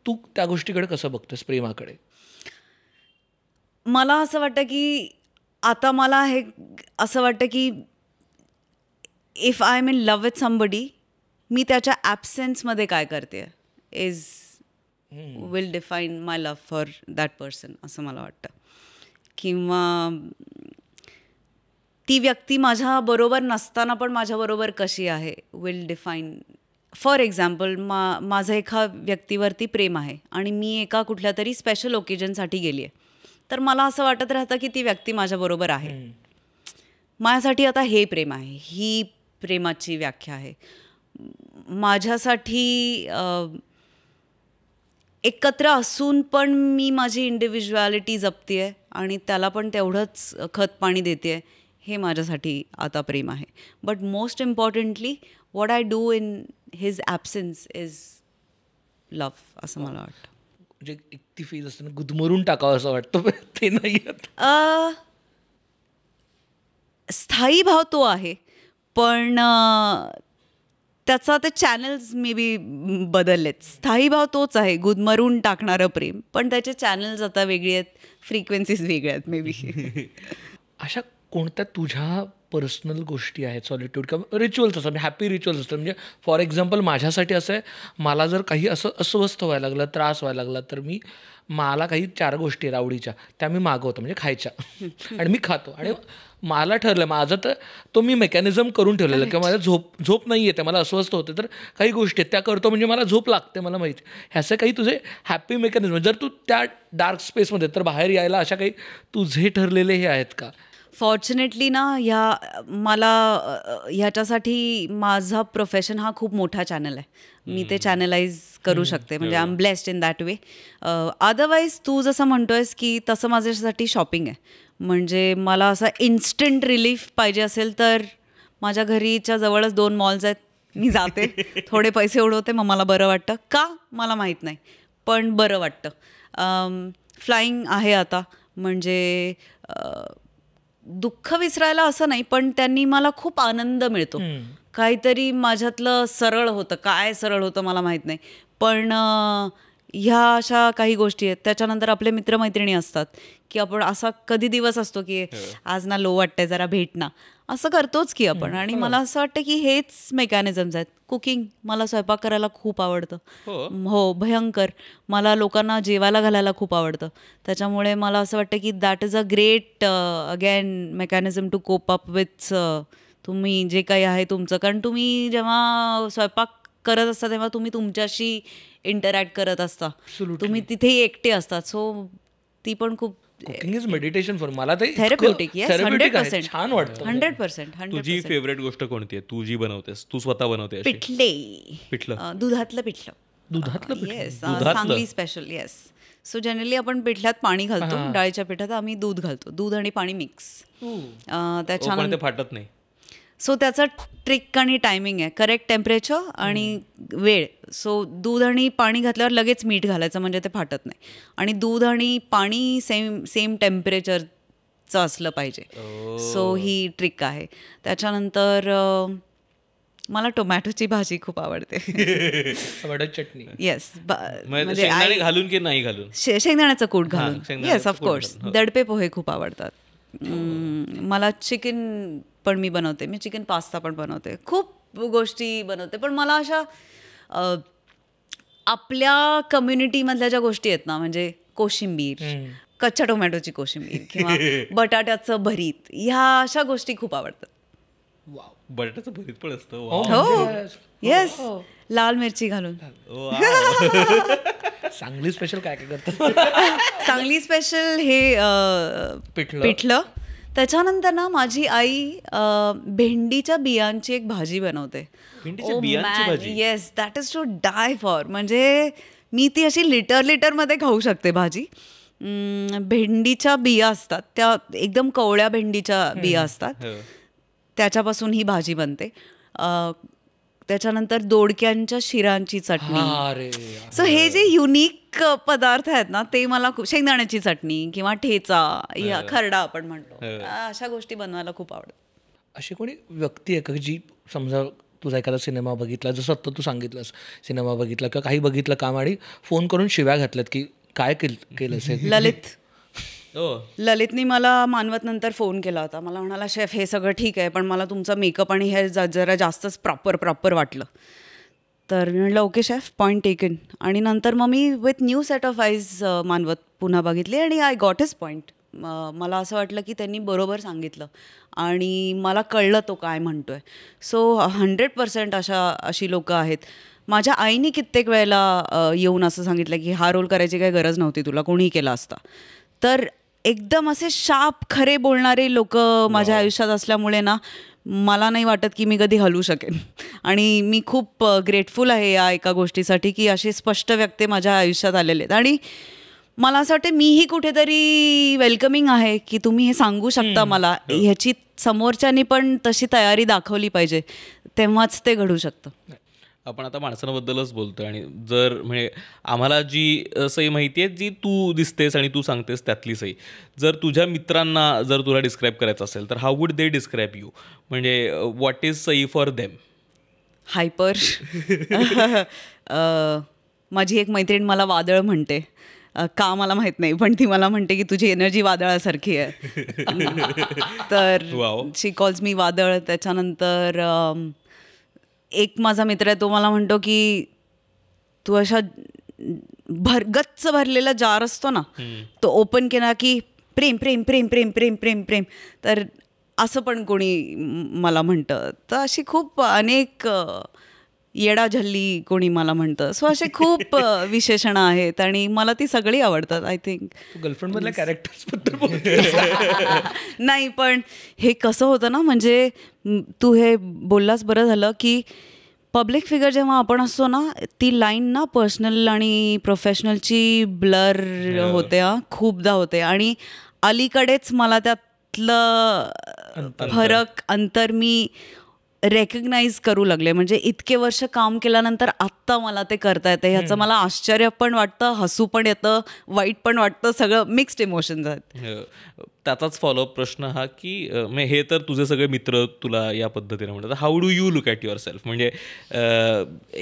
तू त्या गोष्टीकडे कसं बघतेस प्रेमाकडे? मला असं वाटतं की आता मला हे असं वाटतं की if I am in love with somebody, मी त्याच्या ॲब्सेन्समध्ये काय करते is will define my love for that person, असं मला वाटतं. किंवा ती व्यक्ती माझ्याबरोबर नसताना पण माझ्याबरोबर कशी आहे विल डिफाईन. फॉर एक्झाम्पल माझं एका व्यक्तीवरती प्रेम आहे आणि मी एका कुठल्या तरी स्पेशल ओकेजनसाठी गेली आहे, तर मला असं वाटत राहतं की ती व्यक्ती माझ्याबरोबर आहे. माझ्यासाठी आता हे प्रेम आहे, ही प्रेमाची व्याख्या आहे. माझ्यासाठी एकत्र असून पण मी माझी इंडिव्हिज्युअलिटी जपते आहे आणि त्याला पण तेवढंच खत पाणी देते आहे, हे माझ्यासाठी आता प्रेम आहे. But most importantly what I do in his absence is love, असं मला वाटतं. म्हणजे एक ती फेज असते ना, गुदमरून टाकावं असं वाटतं, ते नाही. स्थायी भाव तो आहे, पण त्याचा ते चॅनल्स मे बी बदललेत. स्थायी भाव तोच आहे, गुदमरून टाकणारं प्रेम, पण त्याचे चॅनल्स आता वेगळे आहेत, फ्रिक्वेन्सीज वेगळ्या आहेत मे बी. अशा कोणत्या तुझ्या पर्सनल गोष्टी आहेत सॉलिट्यूड किंवा रिच्युअल्स असतात, हॅपी रिच्युअल्स असतात? म्हणजे फॉर एक्झाम्पल माझ्यासाठी असं आहे, मला जर काही असं अस्वस्थ व्हायला लागलं, त्रास व्हायला लागला, तर मला काही 4 गोष्टी आहेत आवडीच्या, त्या मी मागवतो, म्हणजे खायच्या, आणि मी खातो. आणि मला ठरलं, माझं तर तो मी मेकॅनिझम करून ठेवलेलं किंवा माझ्या झोप नाही येते, मला अस्वस्थ होते, तर काही गोष्टी आहेत त्या करतो, म्हणजे मला झोप लागते, मला माहिती. ह्याचे काही तुझे हॅपी मेकॅनिझम, जर तू त्या डार्क स्पेसमध्ये तर बाहेर यायला अशा काही तुझे ठरलेले हे आहेत का? फॉर्च्युनेटली ना, मला ह्याच्यासाठी माझा प्रोफेशन हा खूप मोठा चॅनल आहे, मी ते चॅनलाइज करू शकते, म्हणजे I am blessed in that way. Otherwise तू जसं म्हणतोयस की तसं माझ्यासाठी शॉपिंग आहे. म्हणजे मला असं इन्स्टंट रिलीफ पाहिजे असेल तर माझ्या घरीच्या जवळच 2 मॉल्स आहेत, मी जाते, थोडे पैसे उडवते, मग मला बरं वाटतं. का मला माहीत नाही, पण बरं वाटतं. फ्लाईंग आहे आता, म्हणजे दुःख विसरायला असं नाही, पण त्यांनी मला खूप आनंद मिळतो. काहीतरी माझ्यातलं सरळ होतं, काय सरळ होतं मला माहीत नाही, पण ह्या अशा काही गोष्टी आहेत. त्याच्यानंतर आपले मित्रमैत्रिणी असतात की आपण असा कधी दिवस असतो की आज ना लो वाटतंय, जरा भेट ना, असं करतोच की आपण. आणि मला असं वाटतं की हेच मेकॅनिझम्स आहेत. कुकिंग, मला स्वयंपाक करायला खूप आवडतं, हो भयंकर. मला लोकांना जेवायला घालायला खूप आवडतं, त्याच्यामुळे मला असं वाटतं की that is a great again mechanism to cope up with तुम्ही जे काही आहे तुमचं. कारण तुम्ही जेव्हा स्वयंपाक करत असता तेव्हा तुम्ही तुमच्याशी इंटरॅक्ट करत असता, तुम्ही तिथेही एकटे असतात. सो ती पण खूप कुकिंग इज मेडिटेशन फॉर मला ते थेरप्युटिक. येस, 100%. छान वाटतं. 100%. तुझी फेवरेट गोष्ट कोणती आहे, तू जी बनवतेस, तू स्वतः बनवते अशी? पिठलं, दुधातलं पिठलं. दुधातलं yes, Sangli special. Yes. So generally आपण पिठल्यात पाणी घालतो, डाळीच्या पिठात आम्ही दूध घालतो, दूध आणि पाणी मिक्स. पण ते फाटत नाही. सो त्याचा ट्रिक आणि टायमिंग आहे, करेक्ट टेम्परेचर आणि वेळ. सो दूध आणि पाणी घातल्यावर लगेच मीठ घालायचं म्हणजे ते फाटत नाही. आणि दूध आणि पाणी सेम टेम्परेचरचं असलं पाहिजे. सो ही ट्रिक आहे. त्याच्यानंतर मला टोमॅटोची भाजी खूप आवडते. टोमॅटो चटणी. येस, म्हणजे घालून की नाही घालून? शेंगदाण्याचं कूट घालून. Yes, of course. दडपे पोहे खूप आवडतात मला. चिकन पण मी बनवते, मी चिकन पास्ता पण बनवते, खूप गोष्टी बनवते. पण मला अशा आपल्या कम्युनिटीमधल्या ज्या गोष्टी आहेत ना, म्हणजे कोशिंबीर, कच्च्या टोमॅटोची कोशिंबीर किंवा बटाट्याचं भरीत, ह्या अशा गोष्टी खूप आवडतात. बटाट्याचं भरीत पण असतं? हो, येस, लाल मिरची घालून. सांगली स्पेशल काय काय करतात? सांगली स्पेशल हे पिठलं. त्याच्यानंतर ना माझी आई भेंडीच्या बियांची एक भाजी बनवते. Yes, that is to die for. म्हणजे मी ती अशी लिटरमध्ये खाऊ शकते भाजी. भेंडीच्या बिया असतात त्या, एकदम कवळ्या भेंडीच्या बिया असतात, त्याच्यापासून ही भाजी बनते. त्याच्यानंतर दोडक्यांच्या शिरांची चटणी. सो हे जे युनिक पदार्थ आहेत ना, ते मला खूप, शेंगदाण्याची चटणी किंवा ठेचा या खरडा आपण म्हणतो, अशा गोष्टी बनवायला खूप आवडतात. अशी कोणी व्यक्ती आहे का जी, समजा तुझा एखादा सिनेमा बघितला, जसं आता तू सांगितलंस, सिनेमा बघितला किंवा काही बघितलं काम आणि फोन करून शिव्या घातल्यात की काय केलं असेल? ललितनी मला मानवत नंतर फोन केला होता. मला म्हणाला, शेफ हे सगळं ठीक आहे, पण मला तुमचा मेकअप आणि हे जरा जास्तच प्रॉपर वाटलं. तर मी म्हटलं ओके शेफ, पॉईंट टेकन. आणि नंतर मग me with new set of eyes Manwat पुन्हा बघितली आणि आय गॉट हिज पॉईंट. मला असं वाटलं की त्यांनी बरोबर सांगितलं आणि मला कळलं तो काय म्हणतोय. सो 100% अशी लोकं आहेत. माझ्या आईने कित्येक वेळेला येऊन असं सांगितलं की हा रोल करायची काही गरज नव्हती, तुला कोणीही केला असता. तर एकदम असे शार्प खरे बोलणारे लोक माझ्या आयुष्यात असल्यामुळे ना, मला नाही वाटत की मी कधी हलू शकेन. आणि मी खूप ग्रेटफुल आहे या एका गोष्टीसाठी की असे स्पष्ट व्यक्ती माझ्या आयुष्यात आलेले आहेत. आणि मला असं वाटतं मीही कुठेतरी वेलकमिंग आहे की तुम्ही हे सांगू शकता मला, ह्याची समोरच्यानी पण तशी तयारी दाखवली पाहिजे, तेव्हाच ते घडू शकतं. आपण आता माणसांबद्दलच बोलतोय आणि जर म्हणजे आम्हाला जी सई माहिती आहे, जी तू दिसतेस आणि तू सांगतेस त्यातली सई, जर तुझ्या मित्रांना जर तुला डिस्क्राईब करायचं असेल तर how would they describe you? म्हणजे what is Sai for them? Hyper. माझी एक मैत्रीण मला वादळ म्हणते. का मला माहीत नाही, पण ती मला म्हणते की तुझी एनर्जी वादळासारखी आहे. तर शी कॉल्स मी वादळ. त्याच्यानंतर एक माझा मित्र आहे, तो मला म्हणतो की तू अशा गच्च भरलेला जार असतो ना, तो ओपन केला की प्रेम प्रेम प्रेम प्रेम प्रेम प्रेम प्रेम. तर असं पण कोणी मला म्हणतं. तर अशी खूप अनेक येडा झल्ली कोणी मला म्हणतं. सो असे खूप विशेषणं आहेत आणि मला ती सगळी आवडतात. आय थिंक गर्लफ्रेंडमधल्या कॅरेक्टर्सबद्दल नाही, पण हे कसं होतं ना, म्हणजे तू हे बोललास बरं झालं की पब्लिक फिगर जेव्हा आपण असतो ना, ती लाईन ना पर्सनल आणि प्रोफेशनलची ब्लर होते, खूपदा होते. आणि अलीकडेच मला त्यातलं फरक, अंतर मी रेकग्नाइज करू लागले. म्हणजे इतके वर्ष काम केल्यानंतर आत्ता मला ते करता येतं. ह्याचं मला आश्चर्य पण वाटतं, हसू पण येतं, वाईट पण वाटतं, सगळं मिक्स्ड इमोशन्स आहेत. त्याचाच फॉलोअप प्रश्न हा की हे तर तुझे सगळे मित्र तुला या पद्धतीने म्हणतात, how do you look at yourself? म्हणजे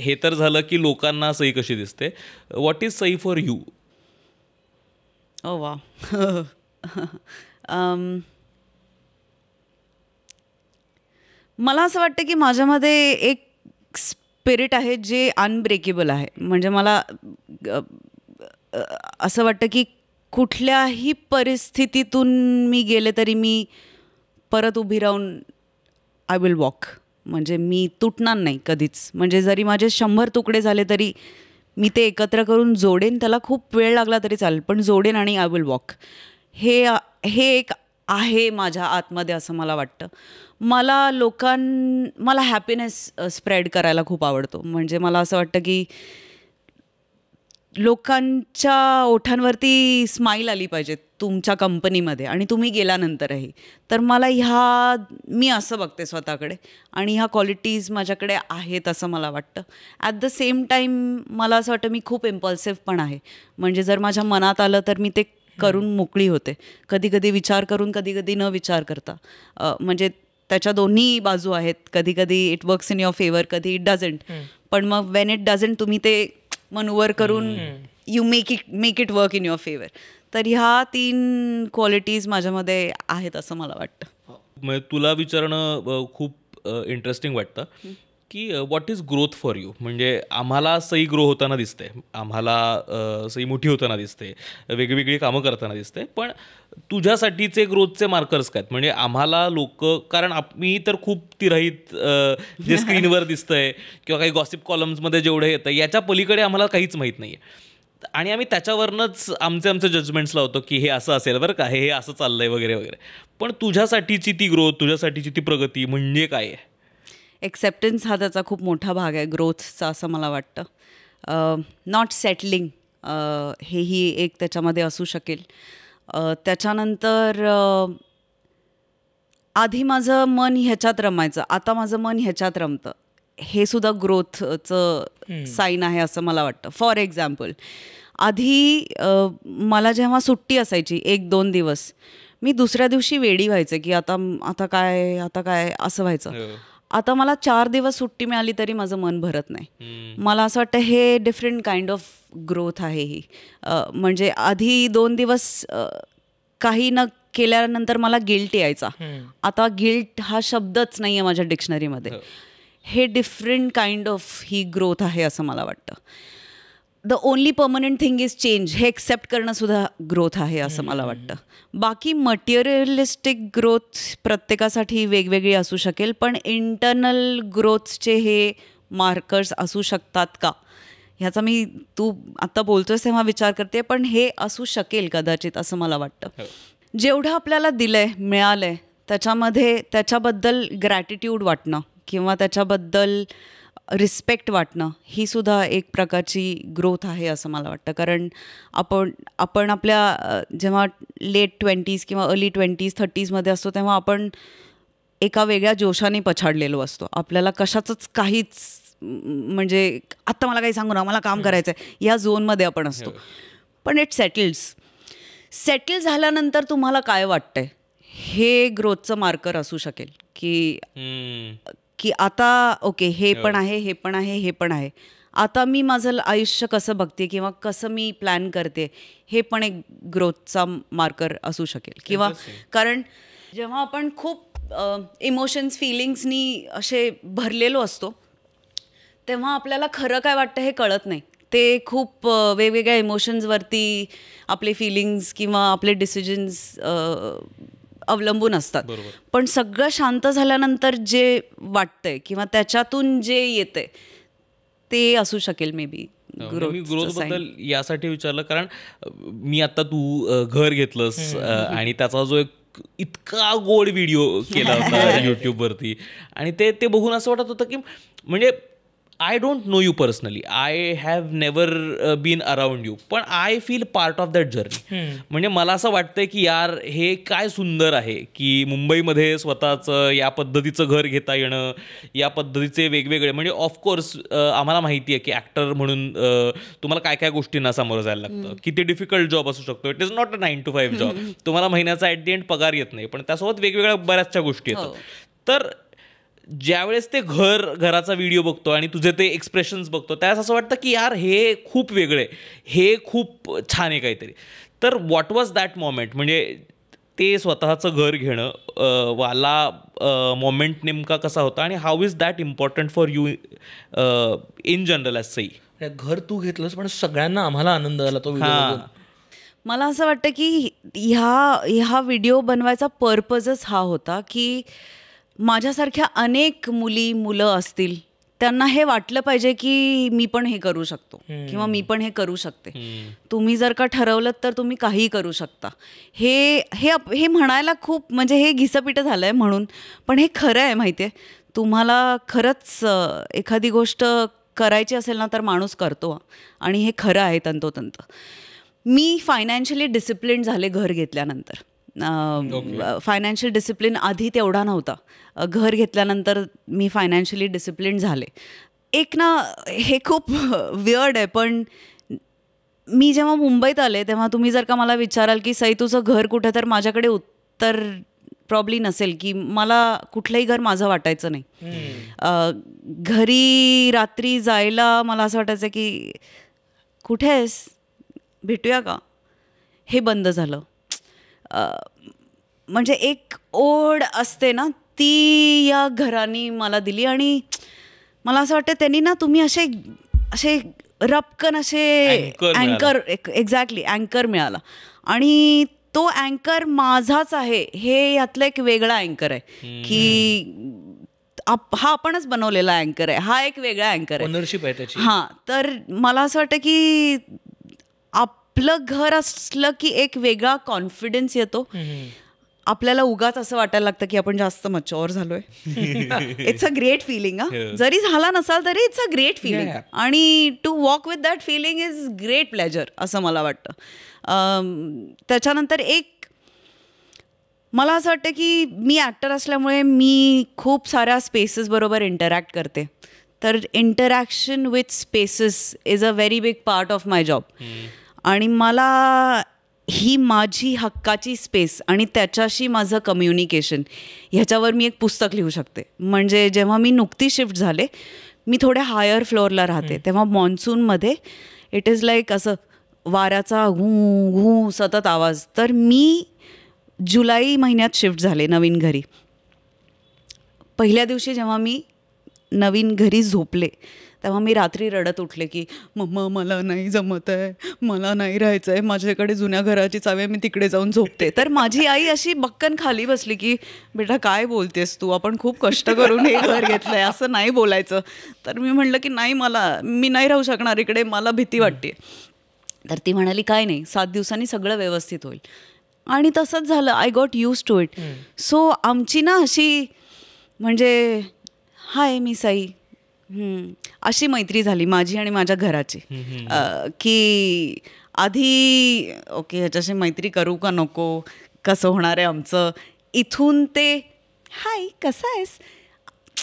हे तर झालं की लोकांना सई कशी दिसते, what is Sai for you? ओ वा. मला असं वाटतं की माझ्यामध्ये एक स्पिरिट आहे जे अनब्रेकेबल आहे. म्हणजे मला असं वाटतं की कुठल्याही परिस्थितीतून मी गेले तरी मी परत उभी राहून आय विल वॉक. म्हणजे मी तुटणार नाही कधीच. म्हणजे जरी माझे 100 तुकडे झाले तरी मी ते एकत्र करून जोडेन. त्याला खूप वेळ लागला तरी चालेल, पण जोडेन आणि आय विल वॉक. हे एक आहे माझ्या आतमध्ये असं मला वाटतं. मला हॅपीनेस स्प्रेड करायला खूप आवडतो. म्हणजे मला असं वाटतं की लोकांच्या ओठांवरती स्माईल आली पाहिजे तुमच्या कंपनीमध्ये आणि तुम्ही गेल्यानंतरही. तर मी असं बघते स्वतःकडे आणि ह्या क्वालिटीज माझ्याकडे आहेत असं मला वाटतं. ॲट द सेम टाईम मला असं वाटतं मी खूप इम्पल्सिव्ह पण आहे. म्हणजे जर माझ्या मनात आलं तर मी ते करून मोकळी होते. कधी कधी विचार करून, कधी कधी न विचार करता. म्हणजे त्याच्या दोन्ही बाजू आहेत. कधी कधी it works in your favour, कधी इट डझंट. पण मग वेन इट डझंट तुम्ही ते मनवर करून you make it work in your favour. तर ह्या 3 क्वालिटीज माझ्यामध्ये आहेत असं मला वाटतं. म्हणजे तुला विचारणं खूप इंटरेस्टिंग वाटतं की what is growth for you. म्हणजे आम्हाला सई ग्रो होताना दिसते, आम्हाला सई मोठी होताना दिसते, वेगवेगळी कामं करताना दिसते, पण तुझ्यासाठीचे ग्रोथचे मार्कर्स काय? म्हणजे आम्हाला लोक, कारण मी तर खूप तिराहीत जे स्क्रीनवर दिसतंय किंवा काही गॉसिप कॉलम्समध्ये जेवढं येतं याच्या पलीकडे आम्हाला काहीच माहीत नाही आहे. आणि आम्ही त्याच्यावरनंच आमचे जजमेंट्स लावतो की हे असं असेल बरं का, हे असं चाललंय वगैरे वगैरे. पण तुझ्यासाठीची ती ग्रोथ, तुझ्यासाठीची ती प्रगती म्हणजे काय आहे? एक्सेप्टन्स हा त्याचा खूप मोठा भाग आहे ग्रोथचा असं मला वाटतं. नॉट सेटलिंग हेही एक त्याच्यामध्ये असू शकेल. त्याच्यानंतर आधी माझं मन ह्याच्यात रमायचं, आता माझं मन ह्याच्यात रमतं. हे सुद्धा ग्रोथचं साईन आहे असं मला वाटतं. फॉर एक्झाम्पल, आधी मला जेव्हा सुट्टी असायची 1-2 दिवस, मी दुसऱ्या दिवशी वेडी व्हायचे की आता काय असं व्हायचं. आता मला 4 दिवस सुट्टी मिळाली तरी माझं मन भरत नाही. मला असं वाटतं हे डिफरंट काइंड ऑफ ग्रोथ आहे ही. म्हणजे आधी 2 दिवस काही न केल्यानंतर मला गिल्ट यायचा. आता गिल्ट हा शब्दच नाही आहे माझ्या डिक्शनरीमध्ये. हे different kind of he growth आहे असं मला वाटतं. The only permanent thing is change, हे एक्सेप्ट करणं सुद्धा ग्रोथ आहे असं मला वाटतं. बाकी मटेरियलिस्टिक ग्रोथ प्रत्येकासाठी वेगवेगळी असू शकेल, पण इंटरनल ग्रोथचे हे मार्कर्स असू शकतात का ह्याचा तू आत्ता बोलतोयस तेव्हा विचार करते. पण हे असू शकेल कदाचित असं मला वाटतं. जेवढं आपल्याला दिलंय, मिळालंय, त्याच्याबद्दल ग्रॅटिट्यूड वाटणं किंवा त्याच्याबद्दल रिस्पेक्ट वाटणं ही सुद्धा एक प्रकारची ग्रोथ आहे असं मला वाटतं. कारण आपण आपल्या जेव्हा लेट 20s किंवा अर्ली 20s 30s असतो तेव्हा आपण एका वेगळ्या जोशाने पछाडलेलो असतो. आपल्याला कशाचंच काहीच, म्हणजे आत्ता मला काही सांगू ना, मला काम करायचं आहे, या झोनमध्ये आपण असतो. पण इट सेटल झाल्यानंतर तुम्हाला काय वाटतंय हे ग्रोथचं मार्कर असू शकेल की आता ओके, हे पण आहे, हे पण आहे, हे पण आहे. आता मी माझं आयुष्य कसं बघते किंवा कसं मी प्लॅन करते हे पण एक ग्रोथचा मार्कर असू शकेल. किंवा कारण जेव्हा आपण खूप इमोशन्स, फिलिंग्सनी असे भरलेलो असतो तेव्हा आपल्याला खरं काय वाटतं हे कळत नाही. ते खूप वेगवेगळ्या इमोशन्सवरती आपले फिलिंग्स किंवा आपले डिसिजन्स अवलंबून असतात. पण सगळं शांत झाल्यानंतर जे वाटतंय किंवा त्याच्यातून जे येतंय ते असू शकेल मे बी ग्रोथ बद्दल यासाठी विचारलं कारण मी आता तू घर घेतलंस आणि त्याचा जो एक इतका गोड व्हिडिओ केला होता यूट्यूबवरती आणि ते बघून असं वाटत होतं की म्हणजे I don't know you personally, I have never been around you, पण I feel part of that journey. म्हणजे मला असं वाटतंय की यार हे काय सुंदर आहे की मुंबईमध्ये स्वतःचं या पद्धतीचं घर घेता येणं, या पद्धतीचे वेगवेगळे, म्हणजे ऑफकोर्स आम्हाला माहिती आहे की ॲक्टर म्हणून तुम्हाला काय काय गोष्टींना सामोरं जायला लागतं, किती डिफिकल्ट जॉब असू शकतो. It is not a 9 to 5 job. तुम्हाला महिन्याचा ॲट दी एंड पगार येत नाही, पण त्यासोबत वेगवेगळ्या बऱ्याचशा गोष्टी येतात. तर ज्यावेळेस ते घराचा व्हिडिओ बघतो आणि तुझे ते एक्सप्रेशन्स बघतो त्यावेळेस असं वाटतं की यार हे खूप वेगळे, हे खूप छान आहे काहीतरी. तर व्हॉट वॉज दॅट मोमेंट, म्हणजे ते स्वतःचं घर घेणं वाला मोमेंट नेमका कसा होता आणि how is that important for you in general as Sai? घर तू घेतलंस पण सगळ्यांना आम्हाला आनंद आला तो व्हिडिओ. मला असं वाटतं की ह्या व्हिडिओ बनवायचा पर्पजच हा होता की माझ्यासारख्या अनेक मुलं असतील त्यांना हे वाटलं पाहिजे की मी पण हे करू शकतो किंवा मी पण हे करू शकते. तुम्ही जर का ठरवलं तर तुम्ही काहीही करू शकता. हे हे हे म्हणायला खूप म्हणजे हे घिसपिटं झालं आहे म्हणून, पण हे खरं आहे माहिती आहे. तुम्हाला खरंच एखादी गोष्ट करायची असेल ना तर माणूस करतो आणि हे खरं आहे तंतोतंत. मी फायनान्शियली डिसिप्लिन झाले घर घेतल्यानंतर. फायनान्शियल डिसिप्लिन आधी तेवढा नव्हता. घर घेतल्यानंतर मी फायनान्शियली डिसिप्लिन झाले. एक ना हे खूप वियर्ड आहे, पण मी जेव्हा मुंबईत आले तेव्हा तुम्ही जर का मला विचाराल की सई तुझं घर कुठे, तर माझ्याकडे उत्तर प्रॉब्ली नसेल की मला कुठलंही घर माझं वाटायचं नाही. घरी रात्री जायला मला असं वाटायचं की कुठे आहेस, भेटूया का, हे बंद झालं. म्हणजे एक ओढ असते ना ती या घराने मला दिली आणि मला असं वाटतं त्यांनी ना तुम्ही असे असे रपकन असे अँकर एक्झॅक्टली अँकर मिळाला आणि तो अँकर माझाच आहे हे यातलं एक वेगळा अँकर आहे की हा आपणच बनवलेला अँकर आहे, हा एक वेगळा अँकर आहे, ओनरशिप आहे त्याची. हां, तर मला असं वाटतं की आपलं घर असलं की एक वेगळा कॉन्फिडन्स येतो. आपल्याला उगाच असं वाटायला लागतं की आपण जास्त मच्युअर झालोय. It's a great feeling. जरी झाला नसाल तरी इट्स अ ग्रेट फिलिंग आणि to walk with that feeling is great pleasure असं मला वाटतं. त्याच्यानंतर एक मला असं वाटतं की मी ॲक्टर असल्यामुळे मी खूप साऱ्या स्पेसेस बरोबर इंटरॅक्ट करते. तर interaction with spaces is a very big part of my job. आणि मला ही माझी हक्काची स्पेस आणि त्याच्याशी माझं कम्युनिकेशन ह्याच्यावर मी एक पुस्तक लिहू शकते. म्हणजे जेव्हा मी नुकती शिफ्ट झाले, मी थोड्या हायर फ्लोअरला राहते, तेव्हा मॉन्सूनमध्ये इट इज लाईक असं वाऱ्याचा घू घू सतत आवाज. तर मी जुलै महिन्यात शिफ्ट झाले नवीन घरी. पहिल्या दिवशी जेव्हा मी नवीन घरी झोपले तेव्हा मी रात्री रडत उठले की मम्मा मला नाही जमत आहे, मला नाही राहायचं आहे, माझ्याकडे जुन्या घराची चावी, मी तिकडे जाऊन झोपते. तर माझी आई अशी बक्कन खाली बसली की बेटा काय बोलतेस तू, आपण खूप कष्ट करून हे घर घेतलं आहे, असं नाही बोलायचं. तर मी म्हटलं की नाही, मी नाही राहू शकणार इकडे, मला भीती वाटते. तर ती म्हणाली काय नाही, 7 दिवसांनी सगळं व्यवस्थित होईल. आणि तसंच झालं. I got use to it. So आमची ना अशी म्हणजे हाय मी सई अशी मैत्री झाली माझी आणि माझ्या घराची की आधी ओके ह्याच्याशी मैत्री करू का नको, कसं होणार आहे आमचं, इथून ते हाय कसं आहेस,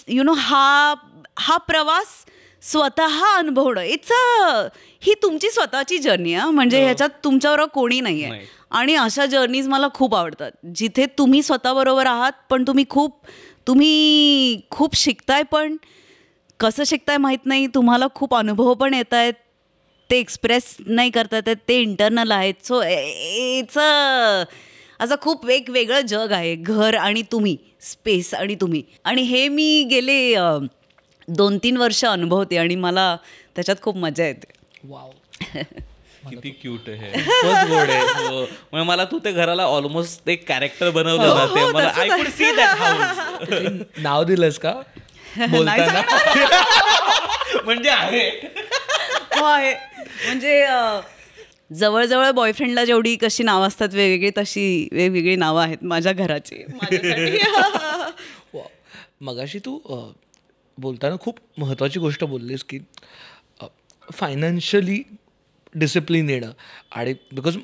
यु नो हा प्रवास स्वतः अनुभवणं. ही तुमची स्वतःची जर्नी आहे. म्हणजे ह्याच्यात तुमच्याबरोबर कोणी नाही आहे. आणि अशा जर्नीज मला खूप आवडतात जिथे तुम्ही स्वतःबरोबर आहात पण तुम्ही खूप शिकताय, पण कसं शिकताय माहीत नाही, तुम्हाला खूप अनुभव पण येत आहेत, ते एक्सप्रेस नाही करता येत, ते इंटरनल आहेत. सो इट्स असं खूप वेगवेगळं जग आहे घर आणि तुम्ही, स्पेस आणि तुम्ही. आणि हे मी गेले 2-3 वर्ष अनुभवते आणि मला त्याच्यात खूप मजा येते. वाव, किती क्यूट आहे. म्हणजे मला तू ते घराला ऑलमोस्ट एक कॅरेक्टर बनवलं ना, ते मला I could see that house. नाव दिलंस का बोलताना? म्हणजे आहे म्हणजे जवळजवळ बॉयफ्रेंडला जेवढी कशी नावं असतात वेगवेगळी, तशी वेगवेगळी नावं आहेत माझ्या घराची माझ्यासाठी. मगाशी तू बोलताना खूप महत्त्वाची गोष्ट बोललीस की फायनान्शियली डिसिप्लिन येणं. आणि बिकॉज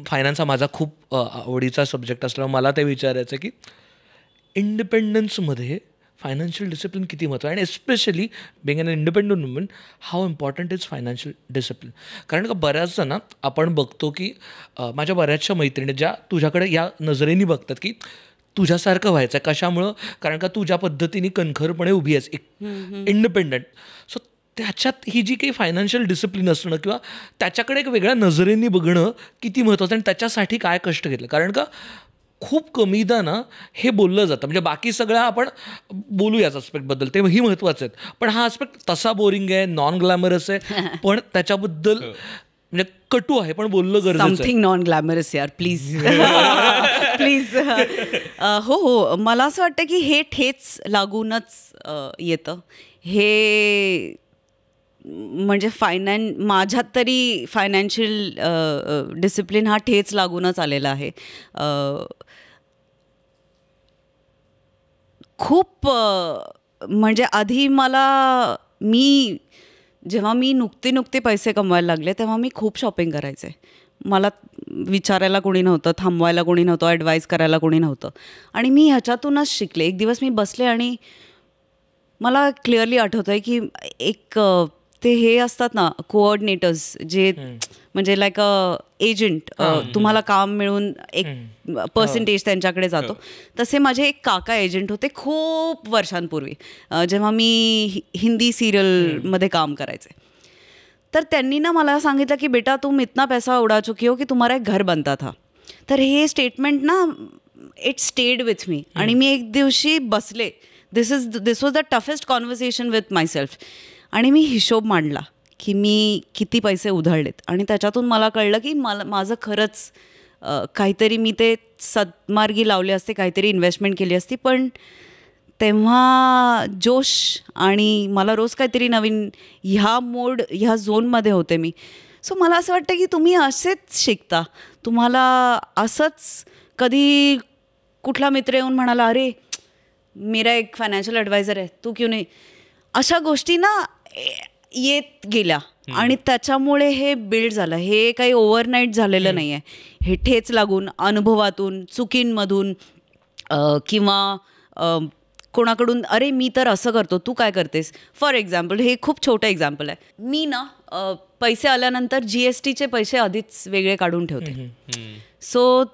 फायनान्स हा माझा खूप आवडीचा सब्जेक्ट असल्यामुळे मला ते विचारायचं की इंडिपेंडन्समध्ये फायनान्शियल डिसिप्लिन किती महत्त्व आहे, आणि especially being an independent woman how important is financial discipline. कारण का बऱ्याचदा ना आपण बघतो की माझ्या बऱ्याचशा मैत्रिणी ज्या तुझ्याकडे या नजरेने बघतात की तुझ्यासारखं व्हायचं आहे. कशामुळं? कारण का तू ज्या पद्धतीने कणखरपणे उभी आहेस, एक इंडिपेंडंट. सो त्याच्यात ही जी काही फायनान्शियल डिसिप्लिन असणं किंवा त्याच्याकडे एक वेगळ्या नजरेने बघणं किती महत्त्वाचं, आणि त्याच्यासाठी काय कष्ट घेतलं. कारण का खूप कमीदा ना हे बोललं जातं. म्हणजे बाकी सगळं आपण बोलू याच आस्पेक्टबद्दल, ते ही महत्त्वाचं आहेत, पण हा आस्पेक्ट तसा बोरिंग आहे, नॉन ग्लॅमरस आहे, पण त्याच्याबद्दल म्हणजे कटू आहे, पण बोललं गरजेचं आहे. समथिंग नॉन ग्लॅमरस यार प्लीज प्लीज. हो, मला असं वाटतं की हे ठेच लागूनच येतं. हे म्हणजे माझ्यात तरी फायनान्शियल डिसिप्लिन हा ठेच लागूनच आलेला आहे. खूप म्हणजे आधी जेव्हा मी नुकते पैसे कमवायला लागले तेव्हा मी खूप शॉपिंग करायचे. मला विचारायला कोणी नव्हतं, थांबवायला कोणी नव्हतं, ॲडवाईस करायला कोणी नव्हतं. आणि मी ह्याच्यातूनच शिकले. एक दिवस मी बसले आणि मला क्लिअरली आठवतं आहे की एक ते हे असतात ना कोऑर्डिनेटर्स, जे म्हणजे लाईक एजंट, तुम्हाला काम मिळून एक पर्सेंटेज त्यांच्याकडे जातो. तसे माझे एक काका एजंट होते खूप वर्षांपूर्वी, जेव्हा मी हिंदी सिरियलमध्ये काम करायचे. तर त्यांनी ना मला सांगितलं की बेटा तुम इतना पैसा उडा चुकी हो की तुम्हारा एक घर बनता था. तर हे स्टेटमेंट ना इट स्टेड विथ मी. आणि मी एक दिवशी बसले, this was the toughest conversation with myself. आणि मी हिशोब मांडला की मी किती पैसे उधळलेत. आणि त्याच्यातून मला कळलं की माझं खरंच काहीतरी मी ते सद्मार्गी लावले असते, काहीतरी इन्व्हेस्टमेंट केली असती. पण तेव्हा जोश आणि मला रोज काहीतरी नवीन ह्या झोनमध्ये होते मी. सो मला असं वाटतं की तुम्ही असेच शिकता. तुम्हाला असंच कधी कुठला मित्र येऊन म्हणाला, अरे मेरा एक फायनान्शियल ॲडवायझर आहे, तू क्यों नाही, अशा गोष्टी ना येत गेल्या. आणि त्याच्यामुळे हे बिल्ड झालं. हे काही ओव्हरनाईट झालेलं नाही आहे. हे ठेच लागून, अनुभवातून, चुकींमधून, किंवा कोणाकडून अरे मी तर असं करतो, तू काय करतेस. फॉर एक्झाम्पल, हे खूप छोटं एक्झाम्पल आहे. मी ना पैसे आल्यानंतर GSTचे पैसे आधीच वेगळे काढून ठेवते. सो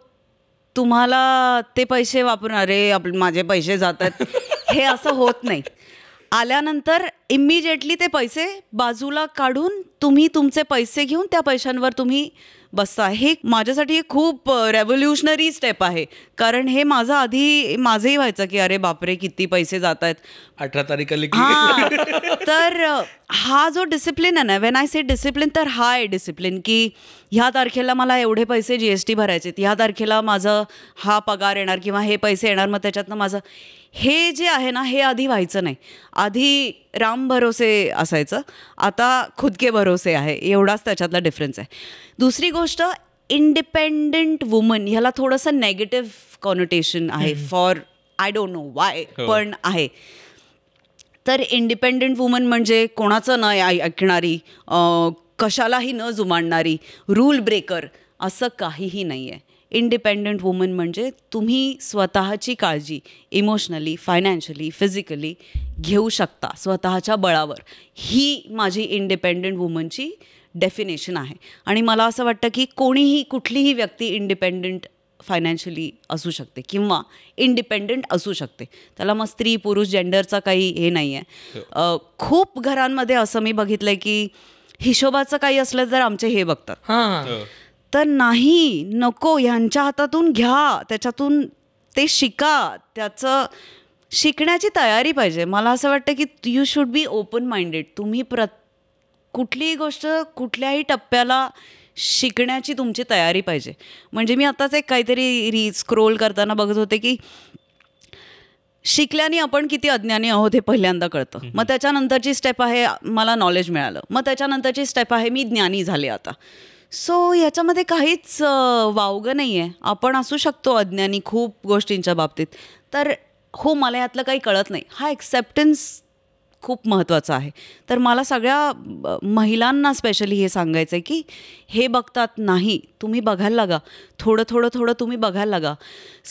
तुम्हाला ते पैसे वापरून अरे माझे पैसे जातात हे असं होत नाही. आल्यानंतर इमिजिएटली ते पैसे बाजूला काढून तुम्ही तुमचे पैसे घेऊन त्या पैशांवर तुम्ही बसता. हे माझ्यासाठी खूप रेव्होल्युशनरी स्टेप आहे. कारण हे माझंही व्हायचं की अरे बापरे किती पैसे जात आहेत 18 तारीख. तर हा जो डिसिप्लिन आहे ना, वेन आय से डिसिप्लिन, तर हा आहे डिसिप्लिन की ह्या तारखेला मला एवढे पैसे GST भरायचे, ह्या तारखेला माझं हा पगार येणार किंवा हे पैसे येणार, मग त्याच्यातनं माझं हे जे आहे ना हे आधी व्हायचं नाही. आधी राम भरोसे असायचं, आता खुद के भरोसे आहे. एवढाच त्याच्यातला डिफरन्स आहे. दुसरी गोष्ट, इंडिपेंडंट वुमन ह्याला थोडंसं नेगेटिव्ह कॉनोटेशन आहे. For I don't no Y, पण आहे. तर इंडिपेंडंट वुमन म्हणजे कोणाचं न ऐकणारी, कशालाही न जुमानणारी, रूल ब्रेकर, असं काहीही नाही आहे. इंडिपेंडंट वुमन म्हणजे तुम्ही स्वतःची काळजी इमोशनली, फायनान्शियली, फिजिकली घेऊ शकता स्वतःच्या बळावर. ही माझी इंडिपेंडंट वुमनची डेफिनेशन आहे. आणि मला असं वाटतं की कुठलीही व्यक्ती इंडिपेंडंट फायनान्शियली असू शकते किंवा इंडिपेंडंट असू शकते. त्याला मग स्त्री पुरुष जेंडरचा काही हे नाही आहे. खूप घरांमध्ये असं मी बघितलं आहे की हिशोबाचं काही असलं तर आमचे हे बघतात. तर नाही, नको, ह्यांच्या हातातून घ्या, त्याच्यातून ते शिका, त्याचं शिकण्याची तयारी पाहिजे. मला असं वाटतं की you should be open minded. तुम्ही कुठलीही गोष्ट कुठल्याही टप्प्याला शिकण्याची तुमची तयारी पाहिजे. म्हणजे मी आताच एक काहीतरी स्क्रोल करताना बघत होते की शिकल्याने आपण किती अज्ञानी आहोत हे पहिल्यांदा कळतं. मग त्याच्यानंतरची स्टेप आहे मला नॉलेज मिळालं, मग त्याच्यानंतरची स्टेप आहे मी ज्ञानी झाले आता. सो ह्याच्यामध्ये काहीच वावगं नाही आहे. आपण असू शकतो अज्ञानी खूप गोष्टींच्या बाबतीत. तर हो, मला यातलं काही कळत नाही, हा एक्सेप्टन्स खूप महत्त्वाचा आहे. तर मला सगळ्या महिलांना स्पेशली हे सांगायचं आहे की हे बघतात नाही, तुम्ही बघायला लागा, थोडं तुम्ही बघायला लागा.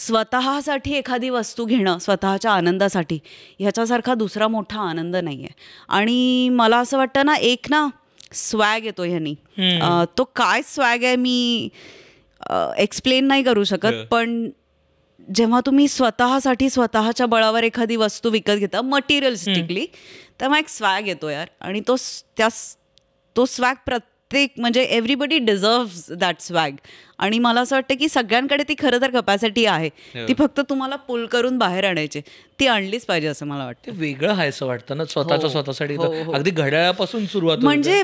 स्वतःसाठी एखादी वस्तू घेणं स्वतःच्या आनंदासाठी, ह्याच्यासारखा दुसरा मोठा आनंद नाही आहे. आणि मला असं वाटतं ना, एक ना स्वॅग येतो ह्यानी. तो काय स्वॅग आहे मी एक्सप्लेन नाही करू शकत, पण जेव्हा तुम्ही स्वतःसाठी स्वतःच्या बळावर एखादी वस्तू विकत घेता मटेरियलिस्टिकली, तेव्हा एक स्वॅग येतो यार. आणि तो स्वॅग प्रत्येक म्हणजे एव्हरीबडी डिझर्व्स दॅट स्वॅग. आणि मला असं वाटतं की सगळ्यांकडे ती खरं तर कपॅसिटी आहे, ती फक्त तुम्हाला पुल करून बाहेर आणायची, ती आणलीच पाहिजे असं मला वाटतं. वेगळं आहे असं वाटतं ना स्वतःसाठी. अगदी घड्याळापासून सुरुवात. म्हणजे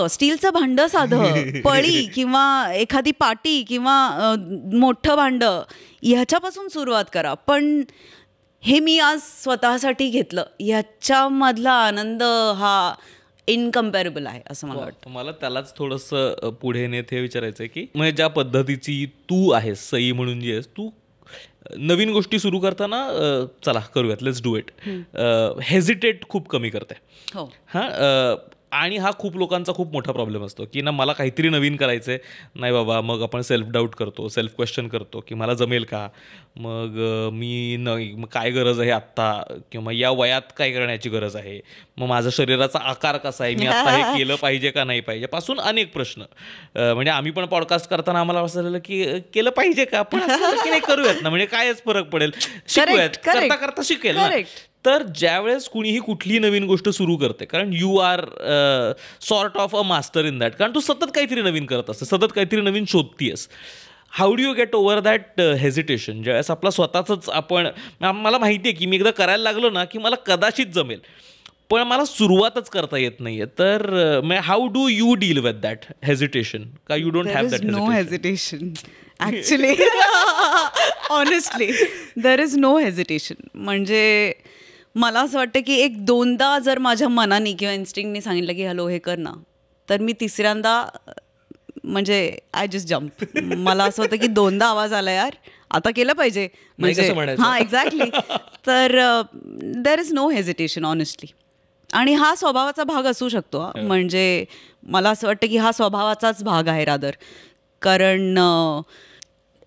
स्टीलचं भांडं साधं, पळी किंवा एखादी पाटी किंवा मोठं भांडं, ह्याच्यापासून सुरुवात करा. पण हे मी आज स्वतःसाठी घेतलं, ह्याच्यामधला आनंद हा इनकम्पॅरेबल आहे असं मला वाटतं. मला त्यालाच थोडंसं पुढे नेत हे विचारायचं आहे की म्हणजे ज्या पद्धतीची तू आहेस, सई म्हणून जी आहेस, तू नवीन गोष्टी सुरू करताना चला करूयात, लेट्स डू इट, हेजिटेट खूप कमी करते. हो. हां, आणि हा खूप लोकांचा खूप मोठा प्रॉब्लेम असतो की ना मला काहीतरी नवीन करायचं आहे, नाही बाबा, मग आपण सेल्फ डाऊट करतो, सेल्फ क्वेश्चन करतो की मला जमेल का, मग मग काय गरज आहे आत्ता, किंवा या वयात काय करण्याची गरज आहे, मग माझा शरीराचा आकार कसा आहे, मी आता हे केलं पाहिजे का नाही पाहिजे, पासून अनेक प्रश्न. म्हणजे आम्ही पण पॉडकास्ट करताना आम्हाला असं झालं की केलं पाहिजे का, पण की नाही करूयात ना, म्हणजे कायच फरक पडेल, शिकूयात, करता करता शिकेल ना. तर ज्यावेळेस कुणीही कुठली नवीन गोष्ट सुरू करते, कारण you are sort of a master in that, कारण तू सतत काहीतरी नवीन करत असते, सतत काहीतरी नवीन शोधतीयस. How do you get over that hesitation, ज्यावेळेस आपला स्वतःच मला माहिती आहे की मी एकदा करायला लागलो ना की मला कदाचित जमेल, पण मला सुरुवातच करता येत नाहीये, तर how do you deal with that hesitation, का you don't have that no hesitation actually. Honestly there is no hesitation. म्हणजे मला असं वाटतं की एक दोनदा जर माझ्या मनाने किंवा इन्स्टिंक्टने सांगितलं की हॅलो हे कर ना, तर मी तिसऱ्यांदा म्हणजे आय जस्ट जम्प. मला असं होतं की दोनदा आवाज आला यार, आता केलं पाहिजे, म्हणजे हां एक्झॅक्टली. तर there is no hesitation honestly. आणि हा स्वभावाचा भाग असू शकतो. म्हणजे मला असं वाटतं की हा स्वभावाचाच भाग आहे रादर, कारण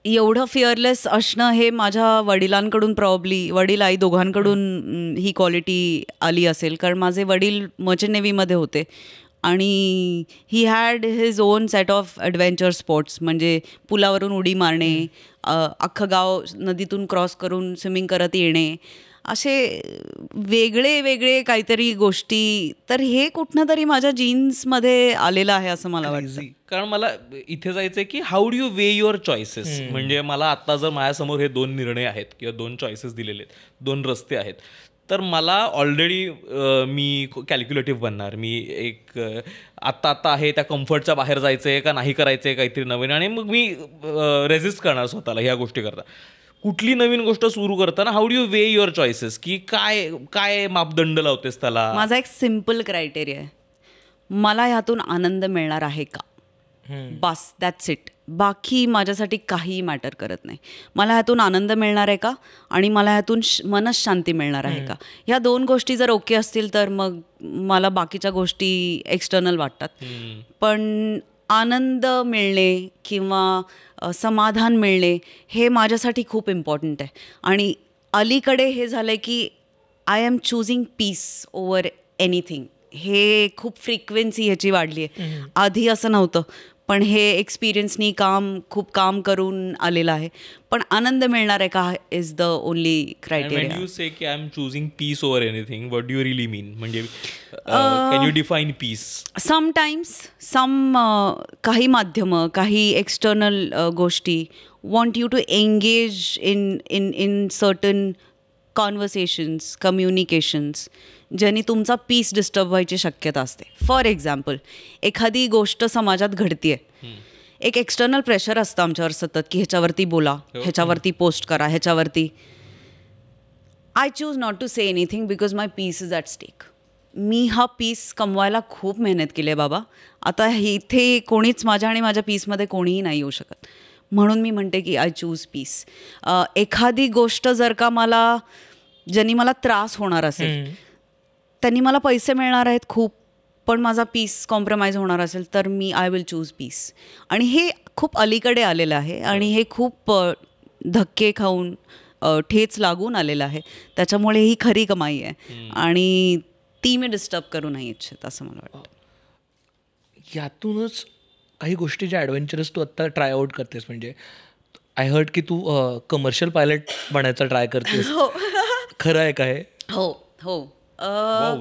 एवढं फिअरलेस असणं हे माझ्या वडिलांकडून, प्रॉब्ली वडील आई दोघांकडून ही क्वालिटी आली असेल, कारण माझे वडील मर्चंट नेव्हीमध्ये होते आणि he had his on set of adventure sports. म्हणजे पुलावरून उडी मारणे, अख्खं गाव नदीतून क्रॉस करून स्विमिंग करत येणे, असे वेगळे वेगळे काहीतरी गोष्टी. तर हे कुठनं तरी माझ्या जीन्समध्ये आलेलं आहे असं मला वाटतं. कारण मला इथे जायचं आहे की how do you way your choices. म्हणजे मला आत्ता जर माझ्यासमोर हे 2 निर्णय आहेत किंवा 2 चॉईसेस दिलेले आहेत, 2 रस्ते आहेत, तर मला ऑलरेडी मी कॅल्क्युलेटिव्ह बनणार. मी एक आत्ता आहे त्या कम्फर्टच्या बाहेर जायचं आहे का नाही करायचं आहे काहीतरी नवीन, आणि मग मी रेजिस्ट करणार स्वतःला ह्या गोष्टी करता. कुठली नवीन गोष्ट सुरू करताना how do you way your choices, की काय काय मापदंड लावतेस त्याला? माझा एक सिम्पल क्रायटेरिया आहे, मला ह्यातून आनंद मिळणार आहे का, बस, दॅट्स इट. बाकी माझ्यासाठी काही मॅटर करत नाही. मला ह्यातून आनंद मिळणार आहे का, आणि मला ह्यातून मनशांती मिळणार आहे का. ह्या 2 गोष्टी जर ओके असतील तर मग मला बाकीच्या गोष्टी एक्सटर्नल वाटतात. पण आनंद मिळणे किंवा समाधान मिळणे हे माझ्यासाठी खूप इम्पॉर्टंट आहे. आणि अलीकडे हे झालं आहे की I am choosing peace over anything. हे खूप फ्रिक्वेन्सी ह्याची वाढली आहे. आधी असं नव्हतं, पण हे एक्सपिरियन्सनी खूप काम करून आलेलं आहे. पण आनंद मिळणार आहे का is the only criteria. You say की I am choosing peace over anything, what do you really mean? म्हणजे can you define peace? Sometimes काही माध्यमं, काही एक्सटर्नल गोष्टी want you to engage in certain conversations, communications, ज्यांनी तुमचा पीस डिस्टर्ब व्हायची शक्यता असते. फॉर एक्झाम्पल, एखादी गोष्ट समाजात घडतीये, एक एक्सटर्नल प्रेशर असतं आमच्यावर सतत की ह्याच्यावरती बोला, ह्याच्यावरती पोस्ट करा, ह्याच्यावरती. I choose not to say anything because my peace is at stake. मी हा पीस कमवायला खूप मेहनत केली आहे बाबा. आता इथे कोणीच माझ्या आणि माझ्या पीसमध्ये कोणीही नाही येऊ शकत. म्हणून मी म्हणते की आय चूज पीस. एखादी गोष्ट जर का ज्यांनी मला त्रास होणार असेल, त्यांनी मला पैसे मिळणार आहेत खूप, पण माझा पीस कॉम्प्रोमाइज होणार असेल, तर मी आय विल चूज पीस. आणि हे खूप अलीकडे आलेलं आहे आणि हे खूप धक्के खाऊन, ठेच लागून आलेलं आहे. त्याच्यामुळे ही खरी कमाई आहे आणि ती मी डिस्टर्ब करू नाही इच्छित असं मला वाटतं. यातूनच काही गोष्टी ज्या ॲडव्हेंचरस तू आत्ता ट्राय आउट करतेस, म्हणजे आय हर्ड की तू कमर्शियल पायलट बनायचा ट्राय करतेस. खरं आहे काय? हो हो.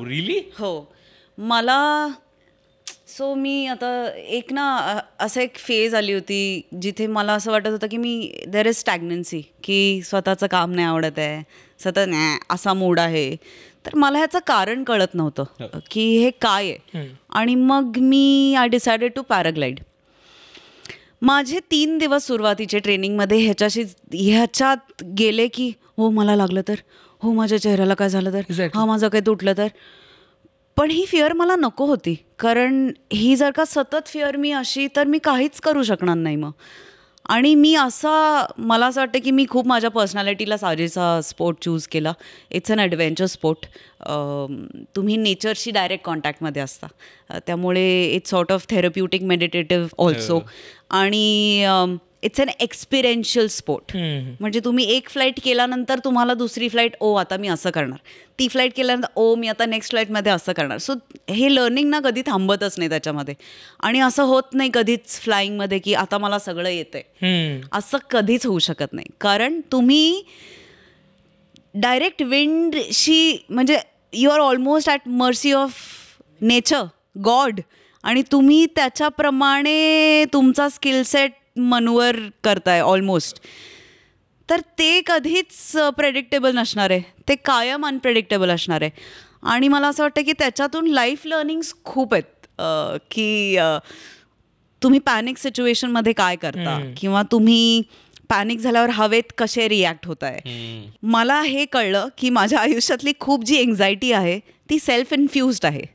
रिली? हो. मला मी आता असं एक फेज आली होती जिथे मला असं वाटत होतं की देर इज स्टॅग्नन्सी, की स्वतःचं काम नाही आवडत आहे, सतत असा मूड आहे. तर मला ह्याचं कारण कळत नव्हतं की हे काय आहे. आणि मग आय डिसायडेड टू पॅराग्लाईड. माझे 3 दिवस सुरुवातीचे ट्रेनिंगमध्ये ह्याच्यात गेले की हो मला लागलं तर, हो माझ्या चेहऱ्याला काय झालं तर, Exactly. हा माझं काय तुटलं तर. पण ही फिअर मला नको होती, कारण ही जर का सतत फिअर मी अशी, तर मी काहीच करू शकणार नाही मग. आणि मी मला असं वाटतं की मी खूप माझ्या पर्सनॅलिटीला साजेसा स्पोर्ट चूज केला. It's an adventure sport. तुम्ही नेचरशी डायरेक्ट कॉन्टॅक्टमध्ये असता, त्यामुळे it's sort of therapeutic meditative also. आणि इट्स अन एक्सपिरियन्शियल स्पोर्ट. म्हणजे तुम्ही एक फ्लाईट केल्यानंतर तुम्हाला दुसरी फ्लाईट, आता मी असं करणार. ती फ्लाईट केल्यानंतर मी आता नेक्स्ट फ्लाईटमध्ये असं करणार. सो हे लर्निंग ना कधी थांबतच नाही त्याच्यामध्ये. आणि असं होत नाही कधीच फ्लाईंगमध्ये की आता मला सगळं येतंय, असं कधीच होऊ शकत नाही. कारण तुम्ही डायरेक्ट विंडशी, म्हणजे you are almost at mercy of nature, God, आणि तुम्ही त्याच्याप्रमाणे तुमचा स्किलसेट मनवर करताय ऑलमोस्ट. तर ते कधीच प्रेडिक्टेबल नसणार आहे, ते कायम अनप्रेडिक्टेबल असणार आहे. आणि मला असं वाटतं की त्याच्यातून लाईफ लर्निंग्स खूप आहेत, की तुम्ही पॅनिक सिच्युएशनमध्ये काय करता, किंवा तुम्ही पॅनिक झाल्यावर हवेत कसे रिॲक्ट होत आहे. मला हे कळलं की माझ्या आयुष्यातली खूप जी एन्झायटी आहे ती सेल्फ इन्फ्युज्ड आहे.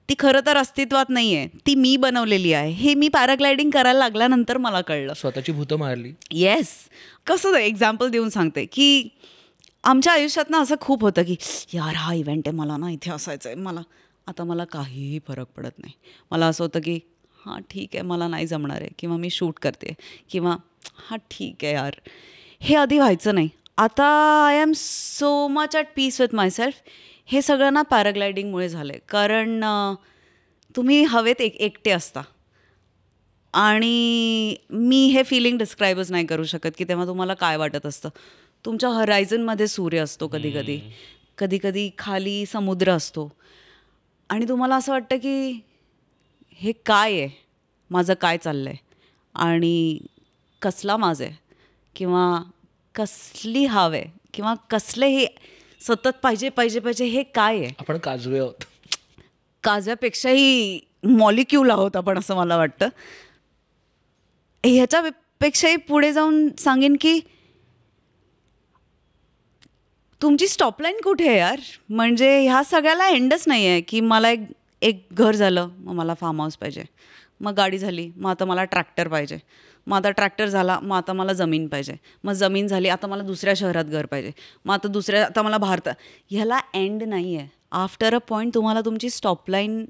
ती खरं तर अस्तित्वात नाही आहे, ती मी बनवलेली आहे. हे मी पॅराग्लायडिंग करायला लागल्यानंतर मला कळलं. स्वतःची भूतं मारली. येस. कसं एक्झाम्पल देऊन सांगते की आमच्या आयुष्यात ना असं खूप होतं की यार हा इव्हेंट आहे, मला ना इथे असायचं आहे, आता मला काहीही फरक पडत नाही. मला असं होतं की हां ठीक आहे, मला नाही जमणार आहे, किंवा मी शूट करते, किंवा हां ठीक आहे यार. हे आधी व्हायचं नाही. आता I am so much at peace with myself. हे सगळं ना पॅराग्लायडिंगमुळे झालं आहे. कारण तुम्ही हवेत एकटे असता, आणि मी हे फिलिंग डिस्क्राईबच नाही करू शकत की तेव्हा तुम्हाला काय वाटत असतं. तुमच्या हरायझनमध्ये सूर्य असतो कधी कधी, कधी कधी खाली समुद्र असतो, आणि तुम्हाला असं वाटतं की हे काय आहे, माझं काय चाललं आहे, आणि कसला माझं आहे, किंवा कसली हव आहे, किंवा कसले हे सतत पाहिजे पाहिजे पाहिजे, हे काय आहे. आपण काजवे आहोत. काजव्यापेक्षाही मॉलिक्यूल आहोत आपण, असं मला वाटतं. ह्याच्यापेक्षाही पुढे जाऊन सांगेन की तुमची स्टॉपलाईन कुठे आहे यार. म्हणजे ह्या सगळ्याला एंडच नाही आहे की मला एक घर झालं, मग मला फार्म हाऊस पाहिजे, मग गाडी झाली, मग आता मला ट्रॅक्टर पाहिजे, मग आता ट्रॅक्टर झाला, मग आता मला जमीन पाहिजे, मग जमीन झाली, आता मला दुसऱ्या शहरात घर पाहिजे, मग आता मला भारतात. ह्याला एंड नाही आहे. आफ्टर अ पॉईंट तुम्हाला तुमची स्टॉपलाईन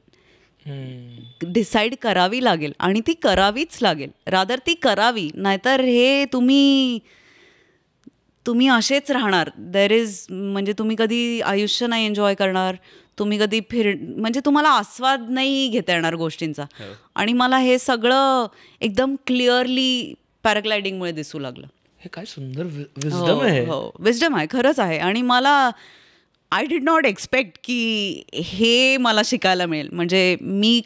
डिसाईड करावी लागेल, आणि ती करावीच लागेल. रादर ती करावी, नाहीतर हे तुम्ही असेच राहणार. म्हणजे तुम्ही कधी आयुष्य नाही एन्जॉय करणार, तुम्ही कधी म्हणजे तुम्हाला आस्वाद नाही घेता येणार गोष्टींचा. आणि मला हे सगळं एकदम क्लिअरली पॅराग्लायडिंगमुळे दिसू लागलं. हे काय सुंदर विजडम आहे. हो, विजडम आहे, खरंच आहे. आणि मला आय डिड नॉट एक्सपेक्ट की हे मला शिकायला मिळेल. म्हणजे मी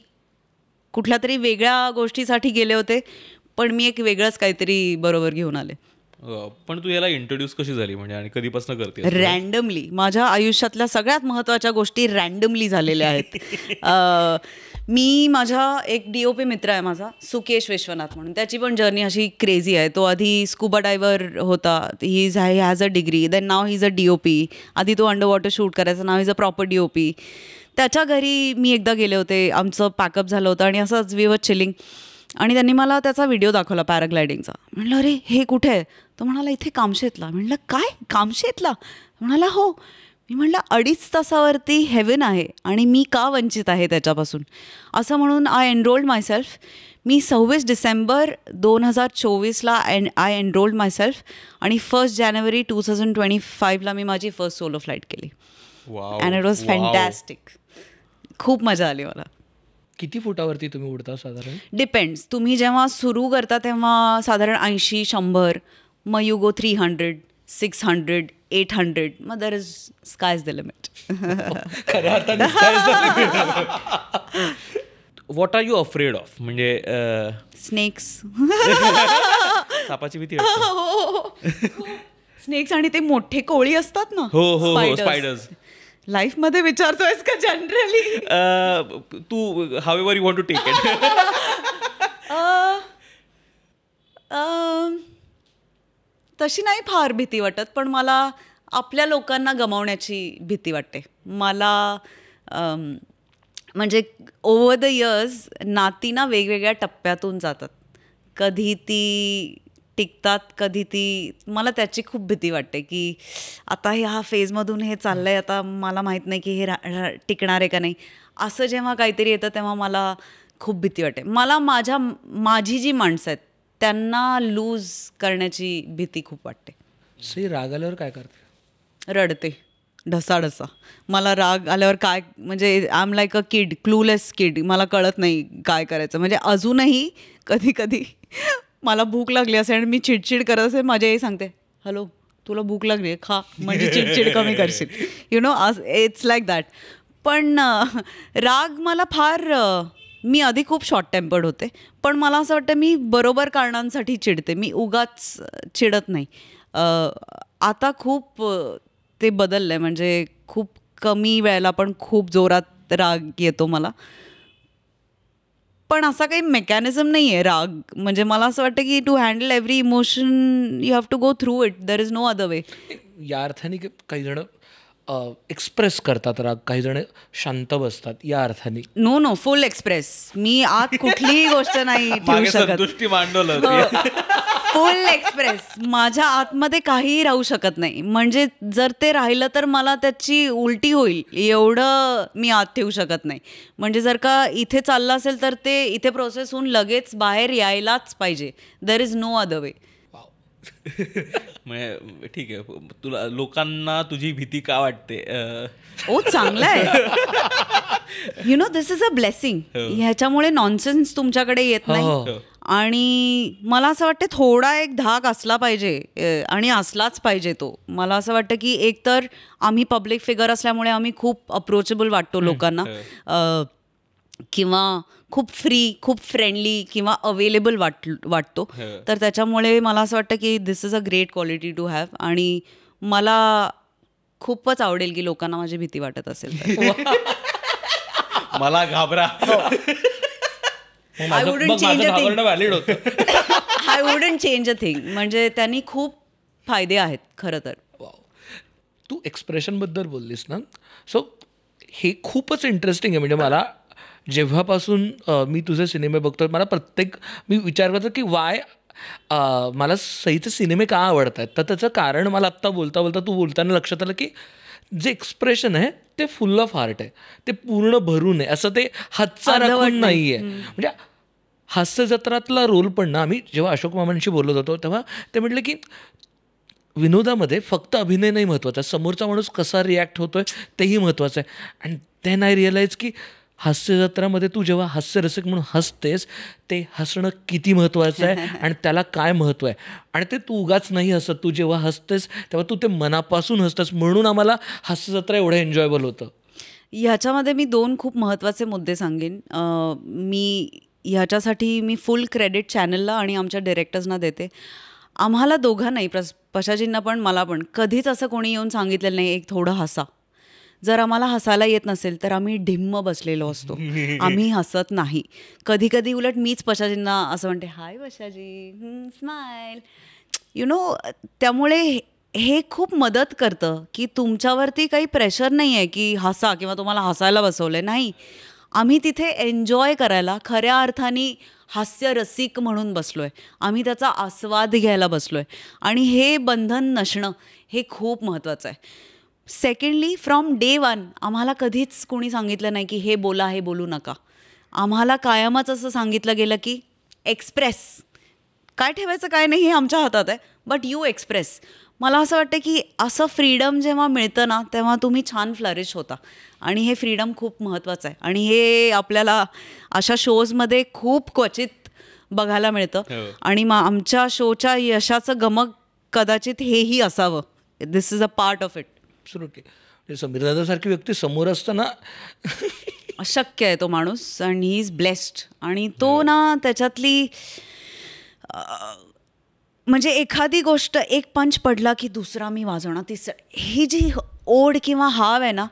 कुठल्या तरी वेगळ्या गोष्टीसाठी गेले होते, पण मी एक वेगळंच काहीतरी बरोबर घेऊन आले. पण तू याला इंट्रोड्यूस कशी झाली, म्हणजे आणि कधीपासून करते? रँडमली. माझ्या आयुष्यातल्या सगळ्यात महत्त्वाच्या गोष्टी रँडमली झालेल्या आहेत. माझा एक DOP मित्र आहे माझा, सुकेश विश्वनाथ म्हणून. त्याची पण जर्नी अशी क्रेझी आहे. तो आधी स्कुबा डायव्हर होता, he has a degree, then now he is a DOP. आधी तो अंडर वॉटर शूट करायचा, now is a proper DOP. त्याच्या घरी मी एकदा गेले होते, आमचं पॅकअप झालं होतं, आणि असंच वी वर चिलिंग, आणि त्यांनी मला त्याचा व्हिडिओ दाखवला पॅराग्लायडिंगचा. म्हटलं अरे हे कुठे आहे? तो म्हणाला इथे कामशेतला. म्हटलं काय कामशेतला? म्हणाला हो. मी म्हटलं 2.5 तासावरती हेवन आहे, आणि मी का वंचित आहे त्याच्यापासून. असं म्हणून आय एनरोल्ड माय सेल्फ. मी 26 डिसेंबर 2024ला आय एनरोल्ड माय सेल्फ, आणि 1 जानेवारी 2025ला मी माझी फर्स्ट सोलो फ्लाईट केली. And it was fantastic. खूप मजा आली मला. किती फुटावरती तुम्ही उडता साधारण? डिपेंड्स. तुम्ही जेव्हा सुरू करता तेव्हा साधारण 80-100, मग यू गो 300, 600, 800, मग there is sky is the limit. खऱ्या अर्थाने what are you afraid of? म्हणजे स्नेक्स. सापाची भीती? स्नेक्स आणि ते मोठे कोळी असतात ना. हो, स्पायडर्स. लाईफमध्ये विचारतोयस का जनरली? तू however you want to take it. तशी नाही फार भीती वाटत, पण मला आपल्या लोकांना गमावण्याची भीती वाटते मला. म्हणजे ओव्हर द इयर्स नाती ना वेगवेगळ्या टप्प्यातून जातात. कधी ती टिकतात, कधी ती, मला त्याची खूप भीती वाटते की आता ह्या फेजमधून हे चाललंय, आता मला माहीत नाही की हे टिकणार आहे का नाही. असं जेव्हा काहीतरी येतं तेव्हा मला खूप भीती वाटते. मला माझी जी माणसं आहेत त्यांना लूज करण्याची भीती खूप वाटते. सी राग आल्यावर काय करते? रडते ढसाढसा. मला राग आल्यावर काय, म्हणजे I am like a kid, clueless kid. मला कळत नाही काय करायचं. म्हणजे अजूनही कधी कधी मला भूक लागली असेल आणि मी चिडचिड करत असेल, माझी आई सांगते हॅलो तुला भूक लागली आहे खा, म्हणजे चिडचिड कमी करशील. You know, it's like that. पण राग मला फार, मी आधी खूप शॉर्ट टेम्पर्ड होते, पण मला असं वाटतं मी बरोबर कारणांसाठी चिडते, मी उगाच चिडत नाही. आता खूप ते बदललं आहे. म्हणजे खूप कमी वेळेला पण खूप जोरात राग येतो मला. पण असा काही मेकॅनिझम नाही आहे राग. म्हणजे मला असं वाटतं की to handle every emotion you have to go through it. There is no other way. या अर्थाने काही जण एक्सप्रेस करतात राग, काही जण शांत बसतात, या अर्थाने? No no, full express. मी आत कुठलीही गोष्ट नाही ठेवू शकत. संतुष्टी मांडवलं, फुल एक्सप्रेस. माझ्या आतमध्ये काहीही राहू शकत नाही. म्हणजे जर ते राहिलं तर मला त्याची उलटी होईल एवढं मी आत ठेवू शकत नाही. म्हणजे जर का इथे चाललं असेल तर ते इथे प्रोसेस होऊन लगेच बाहेर यायलाच पाहिजे. There is no other way. म्हणजे ठीक आहे, तुला लोकांना तुझी भीती का वाटते? ओ चांगलं आहे. You know, this is a blessing. ह्याच्यामुळे नॉनसेन्स तुमच्याकडे येत नाही. आणि मला असं वाटतं थोडा एक धाक असला पाहिजे, आणि असलाच पाहिजे तो. मला असं वाटतं की एकतर आम्ही पब्लिक फिगर असल्यामुळे आम्ही खूप अप्रोचेबल वाटतो लोकांना, किंवा खूप फ्री, खूप फ्रेंडली किंवा अवेलेबल वाटतो. तर त्याच्यामुळे मला असं वाटतं की this is a great quality to have. आणि मला खूपच आवडेल की लोकांना माझी भीती वाटत असेल तर. मला घाबरा. I wouldn't change a thing. Valid होतं. I wouldn't change a thing. म्हणजे त्यांनी खूप फायदे आहेत खरं तर. तू एक्सप्रेशनबद्दल बोललीस ना, सो हे खूपच इंटरेस्टिंग आहे. म्हणजे मला जेव्हापासून मी तुझे सिनेमे बघतो, मला मी विचार करतो की मला सईचे सिनेमे का आवडत आहेत. तर त्याचं कारण मला आत्ता बोलता तू बोलताना लक्षात आलं की जे एक्सप्रेशन आहे ते फुल ऑफ हार्ट आहे, ते पूर्ण भरून आहे, असं ते हातचा राखून नाही आहे. म्हणजे हास्य जत्रातला रोल पण ना, आम्ही जेव्हा अशोक मामांशी बोलत होतो तेव्हा ते म्हटलं की विनोदामध्ये फक्त अभिनय नाही महत्त्वाचा, समोरचा माणूस कसा रिॲक्ट होतोय तेही महत्त्वाचं आहे. अँड देन आय रिअलाइज की हास्य जत्रामध्ये तू जेव्हा हास्यरसिक म्हणून हसतेस, ते हसणं किती महत्त्वाचं आहे आणि त्याला काय महत्त्व आहे. आणि ते तू उगाच नाही हसत, तू जेव्हा हसतेस तेव्हा तू ते मनापासून हसतेस, म्हणून आम्हाला हास्य जत्रा एवढं एन्जॉयबल होतं. ह्याच्यामध्ये मी 2 खूप महत्त्वाचे मुद्दे सांगेन. ह्याच्यासाठी मी फुल क्रेडिट चॅनलला आणि आमच्या डिरेक्टर्सना देते. आम्हाला दोघांनाही, पशाजींना पण मला पण, कधीच असं कोणी येऊन सांगितलेलं नाही एक थोडं हसा. जर आम्हाला हसायला येत नसेल तर आम्ही ढिम्म बसलेलो असतो, आम्ही हसत नाही. कधी कधी उलट मीच पशाजींना असं म्हणते, हाय पशाजी, स्माईल. यु नो, त्यामुळे हे खूप मदत करतं की तुमच्यावरती काही प्रेशर नाही आहे की हसा किंवा तुम्हाला हसायला बसवलं आहे. नाही, आम्ही तिथे एन्जॉय करायला खऱ्या अर्थाने हास्यरसिक म्हणून बसलो आहे. आम्ही त्याचा आस्वाद घ्यायला बसलो आहे. आणि हे बंधन नसणं हे खूप महत्त्वाचं आहे. सेकंडली, फ्रॉम डे 1 आम्हाला कधीच कोणी सांगितलं नाही की हे बोला, हे बोलू नका. आम्हाला कायमच असं सांगितलं गेलं की एक्सप्रेस, काय ठेवायचं काय नाही हे आमच्या हातात आहे, बट यू एक्सप्रेस. मला असं वाटतं की असं फ्रीडम जेव्हा मिळतं ना तेव्हा तुम्ही छान फ्लरिश होता. आणि हे फ्रीडम खूप महत्त्वाचं आहे. आणि हे आपल्याला अशा शोजमध्ये खूप क्वचित बघायला मिळतं. आणि आमच्या शोच्या यशाचं गमक कदाचित हेही असावं. This is a part of it. Absolutely. Sameer दादासारखी व्यक्ती समोर असताना अशक्य आहे तो माणूस. And he is blessed. आणि तो ना त्याच्यातली म्हणजे एखादी गोष्ट, एक पंच पडला की दुसरा मी वाजवणार, ही जी ओढ किंवा हाव आहे ना,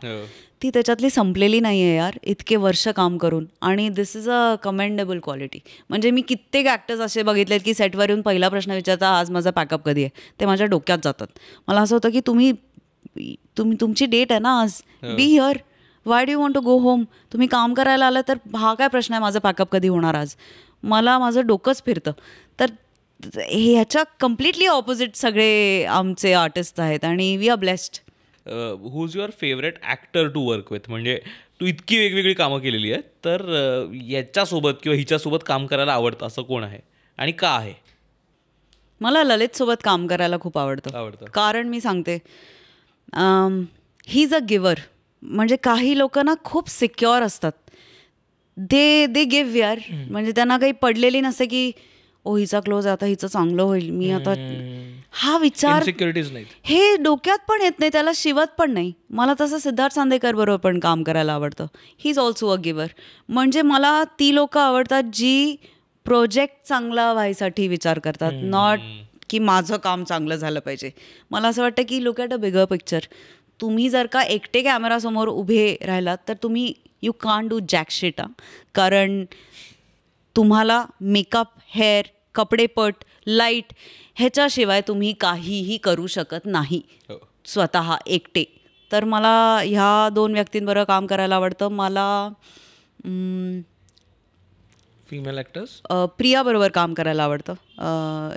ती त्याच्यातली संपलेली नाही आहे यार, इतके वर्ष काम करून. आणि दिस इज अ कमेंडेबल क्वालिटी. म्हणजे मी कित्येक ॲक्टर्स असे बघितलेत की सेटवर येऊन पहिला प्रश्न विचारता, आज माझा पॅकअप कधी आहे, ते माझ्या डोक्यात जातात. मला असं होतं की तुम्ही तुमची डेट आहे ना आज, be here, why do you want to go home? तुम्ही काम करायला आलं तर हा काय प्रश्न आहे माझं पॅकअप कधी होणार आज? मला माझं डोकंच फिरतं. तर ह्याच्या कम्प्लिटली ऑपोजिट सगळे आमचे आर्टिस्ट आहेत आणि we are blessed. Who is your favourite actor to work with? म्हणजे तू इतकी वेगवेगळी कामं केलेली आहेत, तर याच्यासोबत किंवा हिच्यासोबत काम करायला आवडतं असं कोण आहे आणि का आहे? मला ललितसोबत काम करायला खूप आवडतं. कारण मी सांगते, ही इज अ गिव्हर. म्हणजे काही लोक ना खूप सिक्युअर असतात, दे गिव्ह यार. म्हणजे त्यांना काही पडलेली नसते की ओ हिचा क्लोज आहे, आता हिचं चांगलं होईल, मी आता, हा विचार हे डोक्यात पण येत नाही, त्याला शिवत पण नाही. मला तसं सिद्धार्थ चांदेकर बरोबर पण काम करायला आवडतं. He is also a giver. म्हणजे मला ती लोक आवडतात जी प्रोजेक्ट चांगला व्हायसाठी विचार करतात, नॉट की माझं काम चांगलं झालं पाहिजे. मला असं वाटतं की look at a bigger picture. तुम्ही जर का एकटे कॅमेरासमोर उभे राहिलात तर तुम्ही you can't do jack shit. कारण तुम्हाला मेकअप, हेअर, कपडेपट, लाईट ह्याच्याशिवाय तुम्ही काहीही करू शकत नाही स्वतः एकटे. तर मला ह्या 2 व्यक्तींबरोबर काम करायला आवडतं. मला फिमेल ॲक्टर्स प्रियाबरोबर काम करायला आवडतं.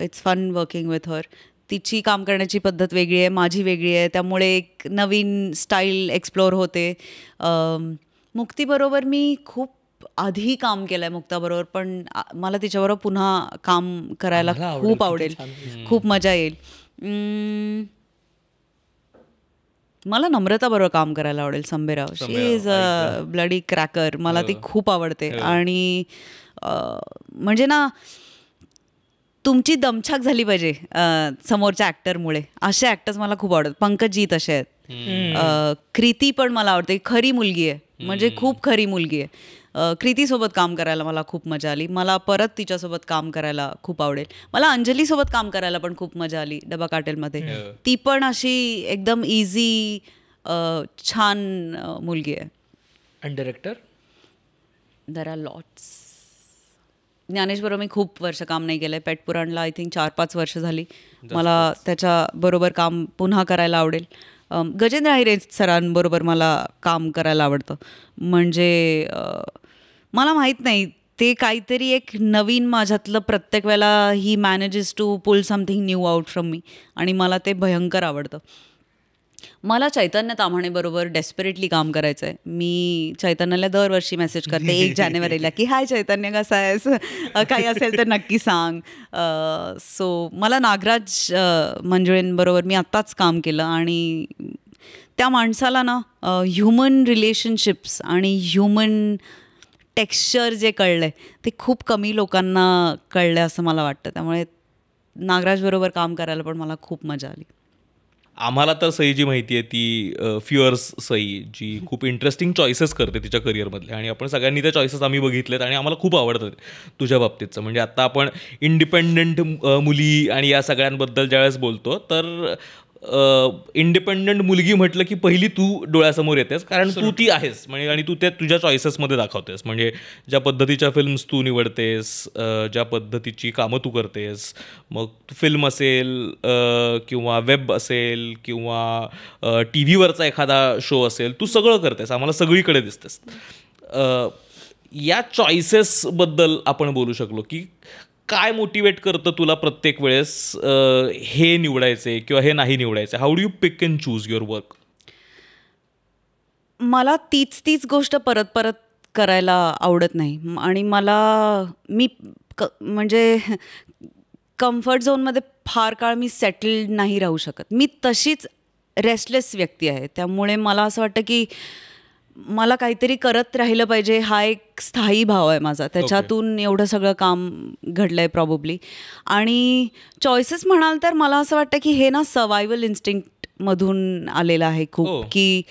It's fun working with her. तिची काम करण्याची पद्धत वेगळी आहे, माझी वेगळी आहे, त्यामुळे एक नवीन स्टाईल एक्सप्लोअर होते. मुक्तीबरोबर मी खूप आधी काम केलं आहे मुक्ताबरोबर, पण मला तिच्याबरोबर पुन्हा काम करायला खूप आवडेल, खूप मजा येईल. मला नम्रताबरोबर काम करायला आवडेल. संबेराव, शी इज अ ब्लडी क्रॅकर. मला ती खूप आवडते. आणि म्हणजे ना तुमची दमछाक झाली पाहिजे समोरच्या ॲक्टरमुळे. असे ॲक्टर्स मला खूप आवडतात. पंकजीत असे आहेत. कृती पण मला आवडते, खरी मुलगी आहे, म्हणजे खूप खरी मुलगी आहे. कृतीसोबत काम करायला मला खूप मजा आली. मला परत तिच्यासोबत काम करायला खूप आवडेल. मला अंजलीसोबत काम करायला पण खूप मजा आली डबा काटेलमध्ये. ती पण अशी एकदम इझी छान मुलगी आहे. आणि डायरेक्टर देर आर लॉट्स. ज्ञानेशबरोबर मी खूप वर्ष काम नाही केलं आहे. पेटपुराणला आय थिंक 4-5 वर्ष झाली. मला त्याच्याबरोबर काम पुन्हा करायला आवडेल. गजेंद्र अहिरे सरांबरोबर मला काम करायला आवडतं. म्हणजे मला माहीत नाही, ते काहीतरी एक नवीन माझ्यातलं प्रत्येक वेळेला he manages to pull something new out from me, आणि मला ते भयंकर आवडतं. मला चैतन्य ताम्हाणेबरोबर डेस्परेटली काम करायचं आहे. मी चैतन्याला दरवर्षी मेसेज करते 1 जानेवारीला की हाय चैतन्य, कसा आहेस, काही असेल तर नक्की सांग. सो मला नागराज मंजुळेंबरोबर मी आत्ताच काम केलं, आणि त्या माणसाला ना ह्युमन रिलेशनशिप्स आणि ह्युमन टेक्स्चर जे कळलं आहे ते खूप कमी लोकांना कळलं आहे असं मला वाटतं. त्यामुळे नागराजबरोबर काम करायला पण मला खूप मजा आली. आम्हाला तर सईची माहिती आहे, ती फिअर्स सई, जी खूप इंटरेस्टिंग चॉईसेस करते तिच्या करिअरमधले, आणि आपण सगळ्यांनी त्या चॉईसेस आम्ही बघितलेत आणि आम्हाला खूप आवडतात तुझ्या बाबतीतचं. म्हणजे आत्ता आपण इंडिपेंडंट मुली आणि या सगळ्यांबद्दल ज्यावेळेस बोलतो, तर इंडिपेंडंट मुलगी म्हटलं की पहिली तू डोळ्यासमोर येतेस, कारण तू ती आहेस. म्हणजे आणि तू त्या तुझ्या चॉईसेसमध्ये दाखवतेस. म्हणजे ज्या पद्धतीच्या फिल्म्स तू निवडतेस, ज्या पद्धतीची कामं तू करतेस, मग फिल्म असेल किंवा वेब असेल किंवा टी व्हीवरचा एखादा शो असेल, तू सगळं करतेस, आम्हाला सगळीकडे दिसतेस. या चॉईसेसबद्दल आपण बोलू शकलो की काय मोटिवेट करतं तुला प्रत्येक वेळेस हे निवडायचे किंवा हे नाही निवडायचे? How do you pick and choose your work? मला तीच गोष्ट परत परत करायला आवडत नाही, आणि मी म्हणजे कम्फर्ट झोनमध्ये फार काळ मी सेटल्ड नाही राहू शकत. मी तशीच रेस्टलेस व्यक्ती आहे. त्यामुळे मला असं वाटतं की मला काहीतरी करत राहिलं पाहिजे, हा एक स्थायी भाव आहे माझा. त्याच्यातून एवढं सगळं काम घडलं आहे प्रॉबेबली. आणि चॉईसेस म्हणाल तर मला असं वाटतं की हे ना सर्वायवल इन्स्टिंक्टमधून आलेलं आहे खूप. की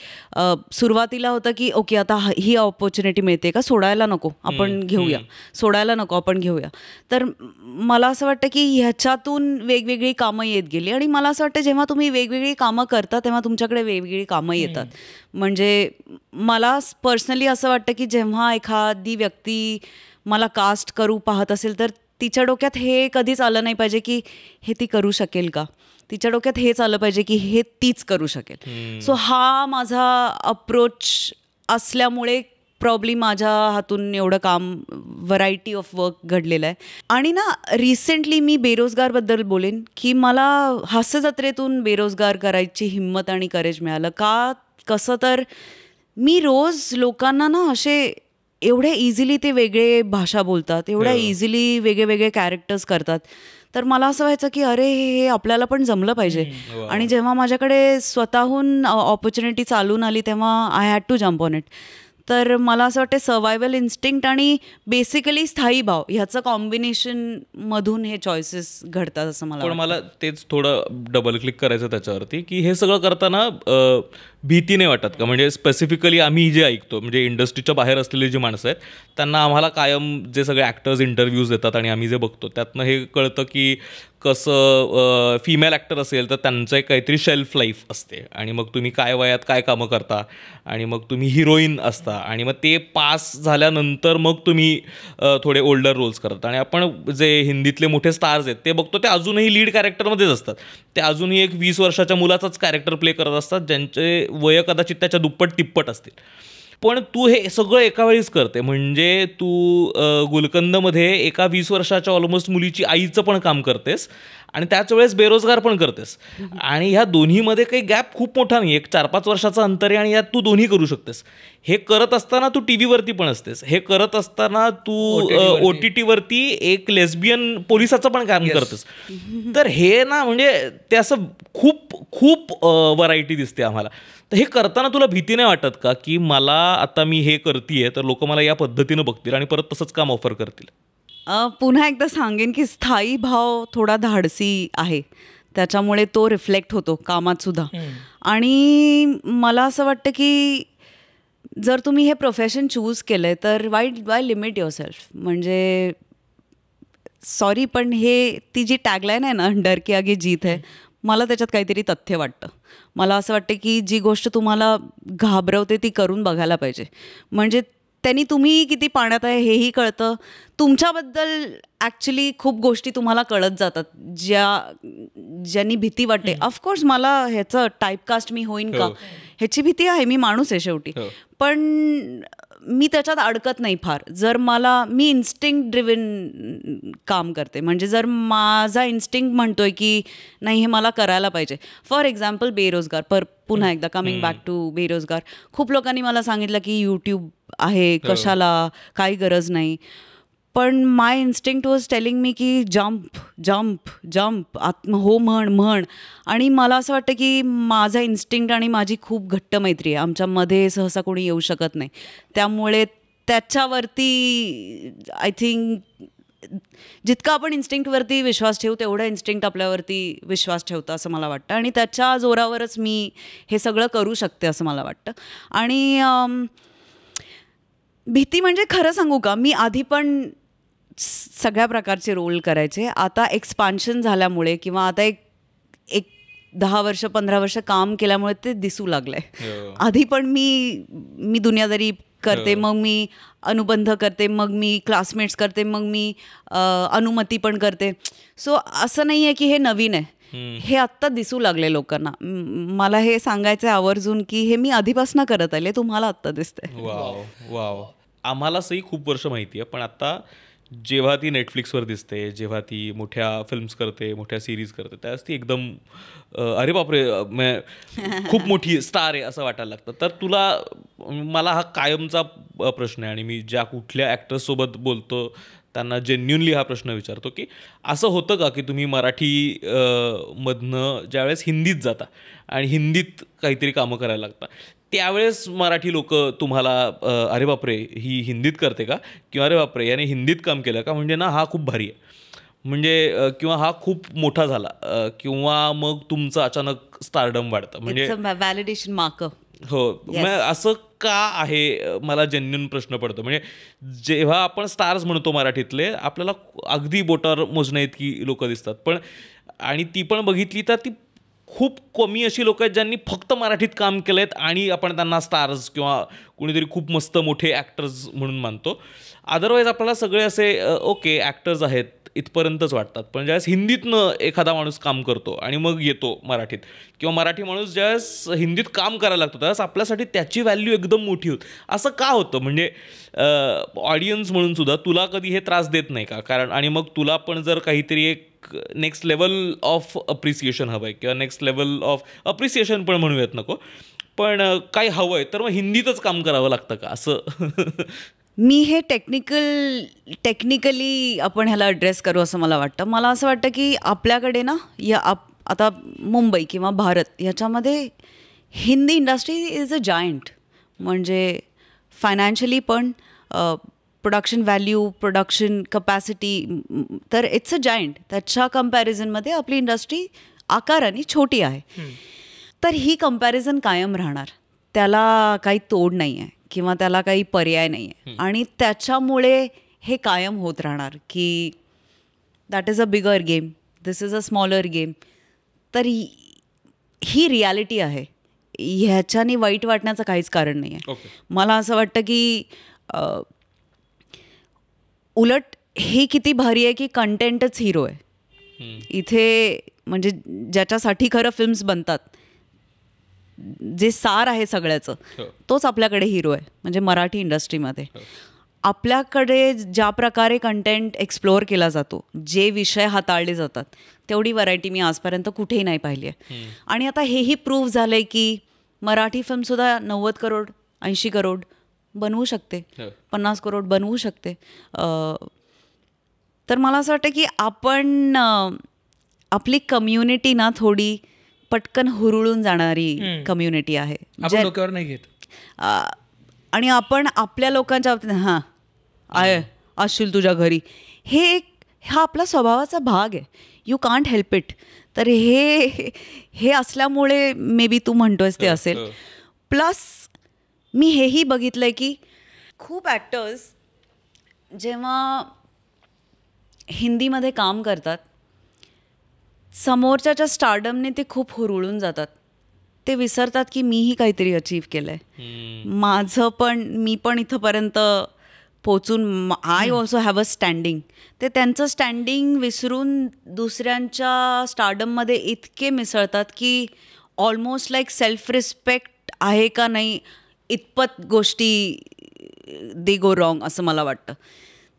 सुरुवातीला होतं की ओके आता ही ऑपॉर्च्युनिटी मिळते का, सोडायला नको आपण घेऊया, सोडायला नको आपण घेऊया. तर मला असं वाटतं की ह्याच्यातून वेगवेगळी कामं येत गेली, आणि मला असं वाटतं जेव्हा तुम्ही वेगवेगळी कामं करता तेव्हा तुमच्याकडे वेगवेगळी कामं येतात. म्हणजे मला पर्सनली असं वाटतं की जेव्हा एखादी व्यक्ती मला कास्ट करू पाहत असेल तर तिच्या डोक्यात हे कधीच आलं नाही पाहिजे की हे ती करू शकेल का, तिच्या डोक्यात हेच आलं पाहिजे की हे तीच करू शकेल. सो हा माझा अप्रोच असल्यामुळे प्रॉब्ली माझ्या हातून एवढं काम, व्हरायटी ऑफ वर्क घडलेलं आहे. आणि ना रिसेंटली मी बेरोजगारबद्दल बोलेन की मला हास्य जत्रेतून बेरोजगार करायची हिंमत आणि करेज मिळालं का. कसं तर मी रोज लोकांना ना असे एवढे इझिली ते वेगळे भाषा बोलतात, एवढ्या इझिली वेगळे वेगळे कॅरेक्टर्स करतात. तर मला असं व्हायचं की अरे हे आपल्याला पण जमलं पाहिजे. आणि जेव्हा माझ्याकडे स्वतःहून ऑपॉर्च्युनिटी चालून आली तेव्हा I had to jump on it. तर मला असं वाटतं सर्वायवल इन्स्टिंक्ट आणि बेसिकली स्थायी भाव ह्याचं कॉम्बिनेशनमधून हे चॉईसेस घडतात असं मला पण मला तेच थोडं डबल क्लिक करायचं त्याच्यावरती की हे सगळं करताना भीती नाही वाटत का. म्हणजे स्पेसिफिकली आम्ही जे ऐकतो म्हणजे इंडस्ट्रीच्या बाहेर असलेली जी माणसं आहेत त्यांना आम्हाला कायम जे सगळे ॲक्टर्स इंटरव्ह्यूज देतात आणि आम्ही जे बघतो त्यातनं हे कळतं की कसं फिमेल ॲक्टर असेल तर त्यांचं एक काहीतरी शेल्फ लाईफ असते आणि मग तुम्ही काय वयात काय कामं करता आणि मग तुम्ही हिरोईन असता आणि मग ते पास झाल्यानंतर मग तुम्ही थोडे ओल्डर रोल्स करता. आणि आपण जे हिंदीतले मोठे स्टार्स आहेत ते बघतो ते अजूनही लीड कॅरेक्टरमध्येच असतात. ते अजूनही एक 20 वर्षाच्या मुलाचाच कॅरेक्टर प्ले करत असतात ज्यांचे वय कदाचित त्याच्या दुप्पट तिप्पट असतील. पण तू हे सगळं एका वेळीच करते. म्हणजे तू गुलकंदमध्ये एका 20 वर्षाच्या ऑलमोस्ट मुलीची आईचं पण काम करतेस आणि त्याच वेळेस बेरोजगार पण करतेस. आणि ह्या दोन्हीमध्ये काही गॅप खूप मोठा नाही, एक 4-5 वर्षाचं अंतर आहे आणि यात तू दोन्ही करू शकतेस. हे करत असताना तू टी व्हीवरती पण असतेस, हे करत असताना तू OTT वरती एक लेस्बियन पोलिसाचं पण काम करतेस. तर हे ना म्हणजे ते असं खूप खूप व्हरायटी दिसते आम्हाला. तर हे करताना तुला भीती नाही वाटत का की मला आता मी हे करतीये तर लोक मला या पद्धतीनं बघतील आणि परत तसंच काम ऑफर करतील? पुन्हा एकदा सांगेन की स्थायी भाव थोडा धाडसी आहे, त्याच्यामुळे तो रिफ्लेक्ट होतो कामात सुद्धा. आणि मला असं वाटतं की जर तुम्ही हे प्रोफेशन चूज केलंय तर वाय लिमिट युअर सेल्फ. म्हणजे सॉरी पण हे ती जी टॅगलाईन आहे ना, डर के आगे जीत है, मला त्याच्यात काहीतरी तथ्य वाटतं. मला असं वाटतं की जी गोष्ट तुम्हाला घाबरवते ती करून बघायला पाहिजे. म्हणजे त्यांनी तुम्ही किती पाण्यात आहे हेही कळतं. तुमच्याबद्दल ॲक्च्युली खूप गोष्टी तुम्हाला कळत जातात ज्यांनी भीती वाटते. ऑफकोर्स मला ह्याचं टाईपकास्ट मी होईन का ह्याची भीती आहे, मी माणूस आहे शेवटी. पण मी त्याच्यात अडकत नाही फार. जर मी इन्स्टिंक्ट ड्रिव्हन काम करते. म्हणजे जर माझा इन्स्टिंक्ट म्हणतोय की नाही हे मला करायला पाहिजे. फॉर एक्झाम्पल बेरोजगार, पुन्हा एकदा कमिंग बॅक टू बेरोजगार, खूप लोकांनी मला सांगितलं की यूट्यूब आहे, कशाला, काही गरज नाही. पण माय इन्स्टिंक्ट वॉज टेलिंग मी की जम्प जम्प जम्प, हो म्हण. आणि मला असं वाटतं की माझा इन्स्टिंक्ट आणि माझी खूप घट्ट मैत्री आहे, आमच्यामध्ये सहसा कोणी येऊ शकत नाही. त्यामुळे त्याच्यावरती आय थिंक जितका आपण इन्स्टिंक्टवरती विश्वास ठेवू तेवढा इन्स्टिंक्ट आपल्यावरती विश्वास ठेवतं असं मला वाटतं. आणि त्याच्या जोरावरच मी हे सगळं करू शकते असं मला वाटतं. आणि भीती म्हणजे खरं सांगू का, मी आधी पण सगळ्या प्रकारचे रोल करायचे. आता एक्सपान्शन झाल्यामुळे किंवा आता एक 10 वर्ष 15 वर्ष काम केल्यामुळे ते दिसू लागलंय. आधी पण मी दुनियादारी करते, मग मी अनुबंध करते, मग मी क्लासमेट्स करते, मग मी अनुमती पण करते. सो असं नाही आहे की हे नवीन आहे, हे आत्ता दिसू लागले लोकांना. मला हे सांगायचं आहे आवर्जून की हे मी आधीपासून करत आले, तुम्हाला आत्ता दिसतंय. Wow wow. आम्हाला सही खूप वर्ष माहिती आहे, पण आता जेव्हा ती नेटफ्लिक्सवर दिसते, जेव्हा ती मोठ्या फिल्म्स करते, मोठ्या सिरीज करते, त्यावेळेस ती एकदम अरे बापरे खूप मोठी स्टार आहे असं वाटायला लागतं. तर मला हा कायमचा प्रश्न आहे आणि मी ज्या कुठल्या ॲक्टर्ससोबत बोलतो त्यांना जेन्युनली हा प्रश्न विचारतो की असं होतं का की तुम्ही मराठी मधनं ज्यावेळेस हिंदीत जाता आणि हिंदीत काहीतरी कामं करायला लागता त्यावेळेस मराठी लोक तुम्हाला अरे बापरे ही हिंदीत करते का, किंवा अरे बापरे याने हिंदीत काम केलं का, म्हणजे ना हा खूप भारी आहे, म्हणजे किंवा हा खूप मोठा झाला, किंवा मग तुमचं अचानक स्टारडम वाढतं, म्हणजे व्हॅलिडेशन मार्कर. हो, असं का आहे मला जेन्युइन प्रश्न पडतो. म्हणजे जेव्हा आपण स्टार्स म्हणतो मराठीतले आपल्याला अगदी बोटावर मोजण्या इतकी लोक दिसतात, पण आणि ती पण बघितली तर ती खूप कमी अशी लोक आहेत ज्यांनी फक्त मराठीत काम केलं आहेत आणि आपण त्यांना स्टार्स किंवा कोणीतरी खूप मस्त मोठे ॲक्टर्स म्हणून मानतो. अदरवाईज आपल्याला सगळे असे ओके ॲक्टर्स आहेत, इथपर्यंतच वाटतात. पण ज्यावेळेस हिंदीतनं एखादा माणूस काम करतो आणि मग येतो मराठीत, किंवा मराठी माणूस ज्यावेळेस हिंदीत काम करायला लागतो त्यावेळेस आपल्यासाठी त्याची व्हॅल्यू एकदम मोठी होते. असं का होतं? म्हणजे ऑडियन्स म्हणून सुद्धा तुला कधी हे त्रास देत नाही का? कारण आणि मग तुला पण जर काहीतरी एक नेक्स्ट लेवल ऑफ अप्रिसिएशन हवं आहे किंवा नेक्स्ट लेवल ऑफ अप्रिसिएशन पण म्हणूयात नको, पण काही हवं आहे तर मग हिंदीतच काम करावं लागतं का असं? मी हे टेक्निकली आपण ह्याला ॲड्रेस करू असं मला वाटतं. मला असं वाटतं की आपल्याकडे ना आता मुंबई किंवा भारत ह्याच्यामध्ये Hindi industry is a giant. म्हणजे फायनान्शियली पण, प्रोडक्शन व्हॅल्यू, प्रोडक्शन कपॅसिटी, तर इट्स अ जायंट. त्याच्या कम्पॅरिझनमध्ये आपली इंडस्ट्री आकाराने छोटी आहे. तर ही कम्पॅरिझन कायम राहणार, त्याला काही तोड नाही आहे किंवा त्याला काही पर्याय नाही आहे. आणि त्याच्यामुळे हे कायम होत राहणार की that is a bigger game, this is a smaller game. तर ही रियालिटी आहे, ह्याच्याने वाईट वाटण्याचं काहीच कारण नाही आहे. मला असं वाटतं की उलट हे किती भारी आहे की कंटेंटच हिरो आहे इथे. म्हणजे ज्याच्यासाठी खरं फिल्म्स बनतात, जे सार आहे सगळ्याचं, तोच आपल्याकडे हिरो आहे. म्हणजे मराठी इंडस्ट्रीमध्ये आपल्याकडे ज्या प्रकारे कंटेंट एक्सप्लोअर केला जातो, जे विषय हाताळले जातात, तेवढी व्हरायटी मी आजपर्यंत कुठेही नाही पाहिली आहे. आणि आता हेही प्रूव्ह झालं आहे की मराठी फिल्मसुद्धा 90 करोड 80 करोड बनवू शकते, 50 करोड बनवू शकते. तर मला असं वाटतं की आपण आपली कम्युनिटी ना थोडी पटकन हुरळून जाणारी कम्युनिटी आहे, डोक्यावर नाही घेत. आणि आपण आपल्या लोकांच्या बाबतीत हां आहे असशील तुझ्या घरी, हा आपला स्वभावाचा भाग आहे. You can't help it. तर हे असल्यामुळे मे बी तू म्हणतोयस ते असेल. प्लस मी हेही बघितलं आहे की खूप ॲक्टर्स जेव्हा हिंदीमध्ये काम करतात, समोरच्याच्या स्टारडमने ते खूप हुरळून जातात. ते विसरतात की मीही काहीतरी अचीव्ह केलं आहे, मी पण इथंपर्यंत पोचून I also have a standing. ते त्यांचं स्टँडिंग विसरून दुसऱ्यांच्या स्टारडममध्ये इतके मिसळतात की ऑलमोस्ट लाईक सेल्फ रिस्पेक्ट आहे का नाही इतपत गोष्टी दे गो रॉंग असं मला वाटतं.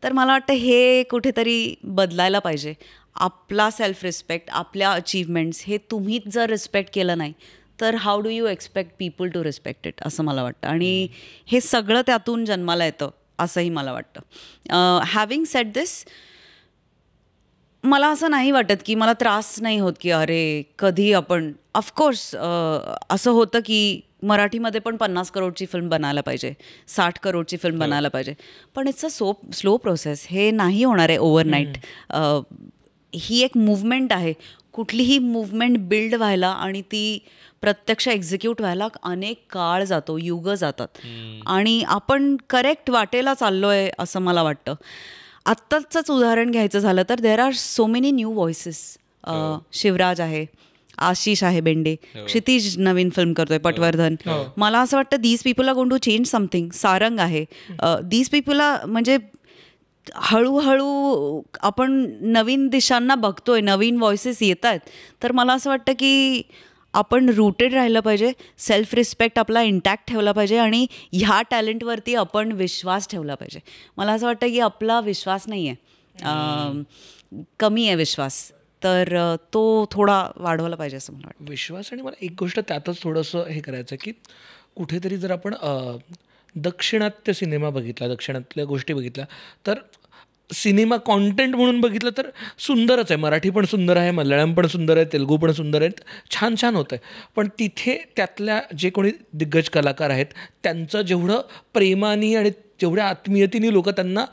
तर मला वाटतं हे कुठेतरी बदलायला पाहिजे. आपला सेल्फ रिस्पेक्ट, आपल्या अचीवमेंट्स हे तुम्हीच जर रिस्पेक्ट केलं नाही तर how do you expect people to respect it असं मला वाटतं. आणि हे सगळं त्यातून जन्माला येतं असंही मला वाटतं. हॅविंग सेड दिस, मला असं नाही वाटत की मला त्रास नाही होत की अरे कधी आपण, ऑफकोर्स असं होतं की मराठीमध्ये पण 50 करोडची फिल्म बनायला पाहिजे, 60 करोडची फिल्म बनायला पाहिजे, पण इट्स अ स्लो प्रोसेस. हे नाही होणार आहे ओव्हरनाईट. ही एक मूव्हमेंट आहे. कुठलीही मूव्हमेंट बिल्ड व्हायला आणि ती प्रत्यक्ष एक्झिक्यूट व्हायला अनेक काळ जातो, युग जातात. आणि आपण करेक्ट वाटेला चाललो आहे असं मला वाटतं. आत्ताचंच उदाहरण घ्यायचं झालं तर there are so many new voices. Shivraj आहे, आशिष आहे बेंडे, क्षितिज नवीन फिल्म करतोय, पटवर्धन. मला असं वाटतं these people are going to change something. Sarang आहे. दीज पीपल म्हणजे हळूहळू आपण नवीन दिशांना बघतोय, नवीन व्हॉइसेस येत आहेत. तर मला असं वाटतं की आपण रूटेड राहिलं पाहिजे, सेल्फ रिस्पेक्ट आपला इंटॅक्ट ठेवला पाहिजे आणि ह्या टॅलेंटवरती आपण विश्वास ठेवला पाहिजे. मला असं वाटतं की आपला विश्वास नाही आहे, कमी आहे विश्वास, तर तो थोडा वाढवला पाहिजे असं मला वाटतं. विश्वास. आणि मला एक गोष्ट त्यातच थोडंसं हे करायचं की कुठेतरी जर आपण दक्षिणात्य सिनेमा बघितला, दक्षिणातल्या गोष्टी बघितल्या, तर सिनेमा कॉन्टेंट म्हणून बघितलं तर सुंदरच आहे. मराठी पण सुंदर आहे, मल्याळम पण सुंदर आहे, तेलुगू पण सुंदर आहेत, छान छान होतं आहे. पण तिथे त्यातल्या जे कोणी दिग्गज कलाकार आहेत त्यांचं जेवढं प्रेमाने आणि जेवढ्या आत्मीयतेने लोक त्यांना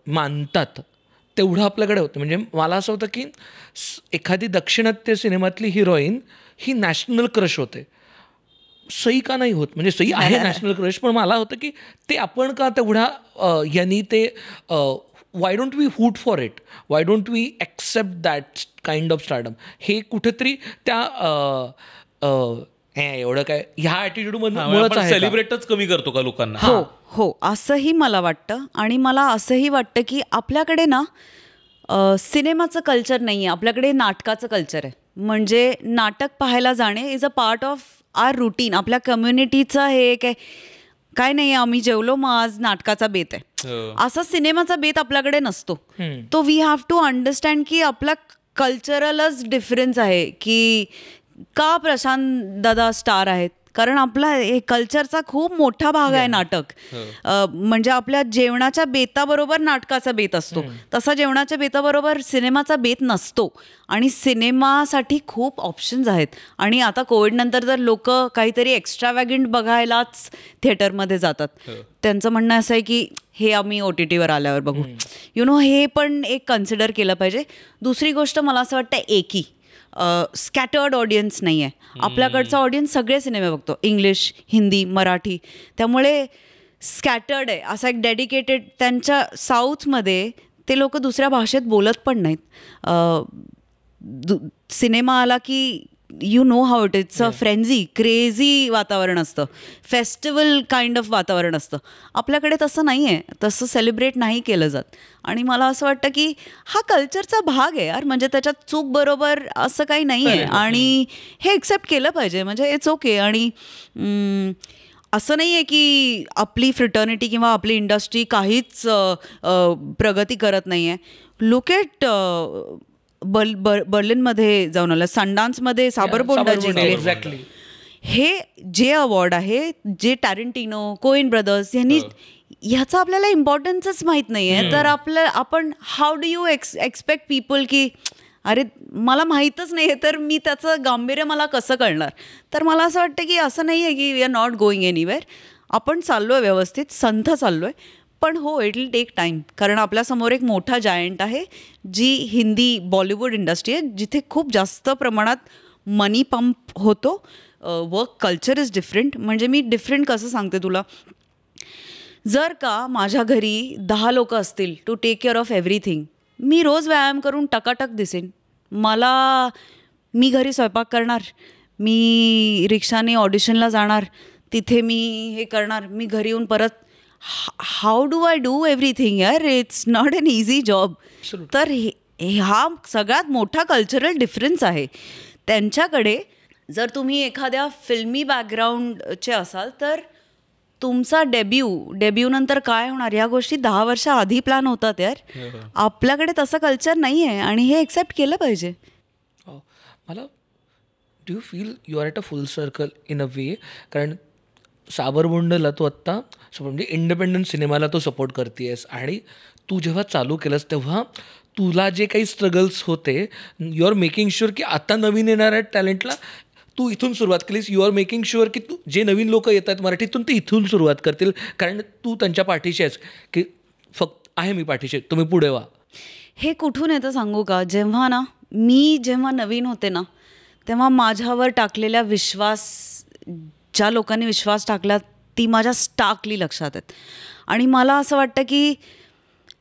मानतात तेवढं आपल्याकडे होतं. म्हणजे मला असं होतं की एखादी दक्षिणात्य सिनेमातली हिरोईन ही नॅशनल क्रश होते. सई का नाही होत? म्हणजे सई आहे नॅशनल क्रश, पण मला होतं की ते आपण का तेवढ्या यांनी ते why don't we hoot for it, why don't we accept that kind of stardom. हे कुठेतरी त्या एवढं काय ह्या ॲटिट्यूडमधून सेलिब्रेटच कमी करतो का लोकांना? हो, असंही मला वाटतं. आणि मला असंही वाटतं की आपल्याकडे ना सिनेमाचं कल्चर नाही आहे आपल्याकडे, नाटकाचं कल्चर आहे. म्हणजे नाटक पाहायला जाणे is a part of our routine. आपल्या कम्युनिटीचं हे एक आहे, काय नाही आम्ही जेवलो मग आज नाटकाचा बेत आहे, असा सिनेमाचा बेत आपल्याकडे नसतो. तो वी हॅव टू अंडरस्टँड की आपला कल्चरलच डिफरन्स आहे. की का प्रशांत दादा स्टार आहेत, कारण आपला हे कल्चरचा खूप मोठा भाग आहे नाटक. म्हणजे आपल्या जेवणाच्या बेताबरोबर नाटकाचा बेत असतो, तसा जेवणाच्या बेताबरोबर सिनेमाचा बेत नसतो. आणि सिनेमासाठी खूप ऑप्शन्स आहेत. आणि आता कोविडनंतर तर लोक काहीतरी एक्स्ट्रावॅगंट बघायलाच थिएटरमध्ये जातात. त्यांचं म्हणणं असं आहे की हे आम्ही OTTवर आल्यावर बघू. हे पण एक कन्सिडर केलं पाहिजे. दुसरी गोष्ट मला असं वाटतं एकी स्कॅटर्ड ऑडियन्स नाही आहे आपल्याकडचा. ऑडियन्स सगळे सिनेमे बघतो, इंग्लिश, हिंदी, मराठी. त्यामुळे स्कॅटर्ड आहे. असा एक डेडिकेटेड, त्यांच्या साऊथमध्ये ते लोक दुसऱ्या भाषेत बोलत पण नाहीत. सिनेमा आला की how it it's a frenzy, crazy वातावरण असतं, फेस्टिवल काइंड ऑफ वातावरण असतं. आपल्याकडे तसं नाही आहे, तसं सेलिब्रेट नाही केलं जात. आणि मला असं वाटतं की हा कल्चरचा भाग आहे यार, म्हणजे त्याच्यात चूक बरोबर असं काही नाही आहे. आणि हे एक्सेप्ट केलं पाहिजे, म्हणजे इट्स ओके. आणि असं नाही आहे की आपली फ्रेटर्निटी किंवा आपली इंडस्ट्री काहीच प्रगती करत नाही आहे. लुक एट बर्लिनमध्ये जाऊन आलं, संडान्समध्ये साबरबोंडा जिंकले. एक्झॅक्टली. हे जे अवॉर्ड आहे, जे टॅरेंटिनो, कोएन ब्रदर्स यांनी, ह्याचा आपल्याला इम्पॉर्टन्सच माहीत नाही आहे. तर आपण how do you expect people की अरे मला माहीतच नाही आहे तर मी त्याचं गांभीर्य मला कसं कळणार. तर मला असं वाटतं की असं नाही आहे की we are not going anywhere. आपण चाललो आहे व्यवस्थित, संथ चाललो आहे. पण हो, इट विल टेक टाईम, कारण आपल्यासमोर एक मोठा जायंट आहे जी हिंदी बॉलिवूड इंडस्ट्री आहे, जिथे खूप जास्त प्रमाणात मनी पंप होतो. Work culture is different. म्हणजे मी डिफरंट कसं सांगते तुला, जर का माझ्या घरी 10 लोक असतील to take care of everything, मी रोज व्यायाम करून टकाटक दिसेन. मी घरी स्वयंपाक करणार, मी रिक्षाने ऑडिशनला जाणार, तिथे मी हे करणार, मी घरी येऊन परत how do I do everything यार. It's not an easy job. तर हा सगळ्यात मोठा कल्चरल डिफरन्स आहे. त्यांच्याकडे जर तुम्ही एखाद्या फिल्मी बॅकग्राऊंडचे असाल तर तुमचा डेब्यू नंतर काय होणार या गोष्टी 10 वर्ष आधी प्लॅन होतात यार. आपल्याकडे तसं कल्चर नाही आहे आणि हे एक्सेप्ट केलं पाहिजे. मला do you feel you are at a full circle in a way, कारण साबरबोंडला तू आत्ता म्हणजे इंडिपेंडंट सिनेमाला तू सपोर्ट करतेस, आणि तू जेव्हा चालू केलंस तेव्हा तुला जे काही स्ट्रगल्स होते, यू आर मेकिंग शुअर की आता नवीन येणाऱ्या टॅलेंटला तू इथून सुरुवात केलीस. यू आर मेकिंग शुअर की तू जे नवीन लोक येत आहेत मराठीतून ते इथून सुरुवात करतील, कारण तू त्यांच्या पाठीशी आहेस की फक्त आहे मी पाठीशी, तुम्ही पुढे व्हा. हे कुठून येतं सांगू का, जेव्हा नवीन होते ना, तेव्हा माझ्यावर टाकलेल्या ज्या लोकांनी विश्वास टाकला ती माझ्या स्टार्कली लक्षात आहेत. आणि मला असं वाटतं की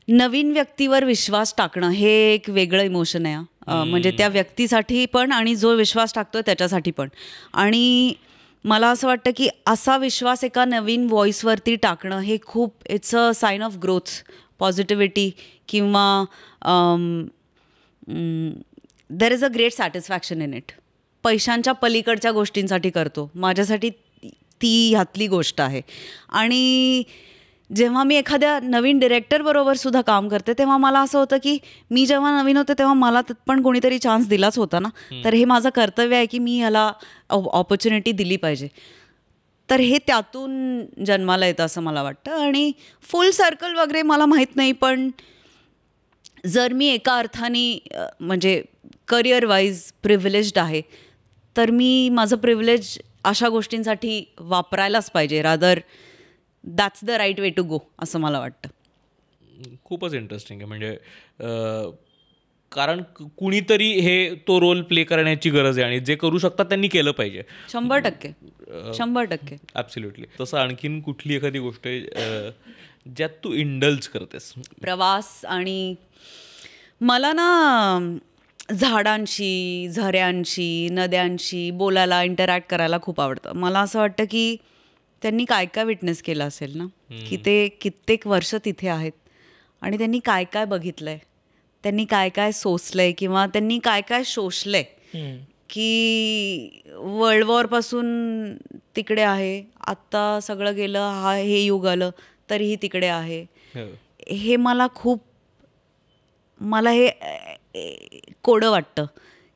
नवीन व्यक्तीवर विश्वास टाकणं हे एक वेगळं इमोशन आहे. म्हणजे त्या व्यक्तीसाठी पण आणि जो विश्वास टाकतोय त्याच्यासाठी पण. आणि मला असं वाटतं की असा विश्वास एका नवीन व्हॉईसवरती टाकणं हे खूप, it's a sign of growth, positivity, किंवा there is a great satisfaction in it. पैशांच्या पलीकडच्या गोष्टींसाठी करतो, माझ्यासाठी ती ह्यातली गोष्ट आहे. आणि जेव्हा मी एखाद्या नवीन डिरेक्टरबरोबर सुद्धा काम करते तेव्हा मला असं होतं की मी जेव्हा नवीन होते तेव्हा मला पण कोणीतरी चान्स दिलाच होता ना, तर हे माझं कर्तव्य आहे की मी ह्याला ऑपॉर्च्युनिटी दिली पाहिजे. तर हे त्यातून जन्माला येतं असं मला वाटतं. आणि फुल सर्कल वगैरे मला माहीत नाही, पण जर मी एका अर्थाने म्हणजे करिअर वाईज प्रिव्हिलेज्ड आहे तर मी माझं प्रिव्हिलेज अशा गोष्टींसाठी वापरायलाच पाहिजे. Rather that's the right way to go असं मला वाटतं. खूपच इंटरेस्टिंग आहे. म्हणजे कारण कुणीतरी हे तो रोल प्ले करण्याची गरज आहे आणि जे करू शकतात त्यांनी केलं पाहिजे. 100% ॲब्सोल्युटली. तसं आणखीन कुठली एखादी गोष्ट आहे ज्यात तू इंडल्ज करतेस? प्रवास. आणि मला ना झाडांशी, झऱ्यांशी, नद्यांशी बोलायला, इंटरॅक्ट करायला खूप आवडतं. मला असं वाटतं की त्यांनी काय काय विटनेस केलं असेल ना, की ते कित्येक वर्ष तिथे आहेत आणि त्यांनी काय काय बघितलं आहे, त्यांनी काय काय सोसलंय किंवा त्यांनी काय काय शोषलंय, की वर्ल्ड वॉरपासून तिकडे आहे, आत्ता सगळं गेलं, हे युग आलं तरीही तिकडे आहे. हे मला हे कोडं वाटतं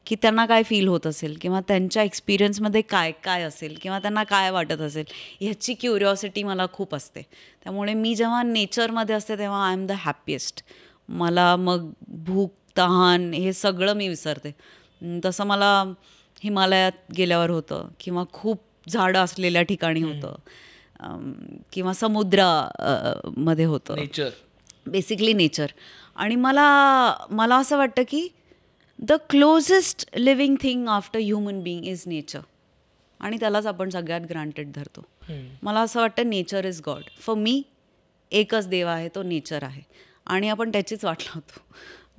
की त्यांना काय फील होत असेल किंवा त्यांच्या एक्सपिरियन्समध्ये काय काय असेल किंवा त्यांना काय वाटत असेल, ह्याची क्युरिओसिटी मला खूप असते. त्यामुळे मी जेव्हा नेचरमध्ये असते तेव्हा आय एम द हॅपीएस्ट. मला मग भूक, तहान हे सगळं मी विसरते. तसं मला हिमालयात गेल्यावर होतं किंवा खूप झाडं असलेल्या ठिकाणी होतं किंवा समुद्रामध्ये होतं. Nature, basically nature. आणि मला असं वाटतं की the closest living thing after human being is nature, आणि त्यालाच आपण सगळ्यात ग्रांटेड धरतो. मला असं वाटतं nature is God. For me एकच देव आहे, तो नेचर आहे, आणि आपण त्याचीच वाट लावतो.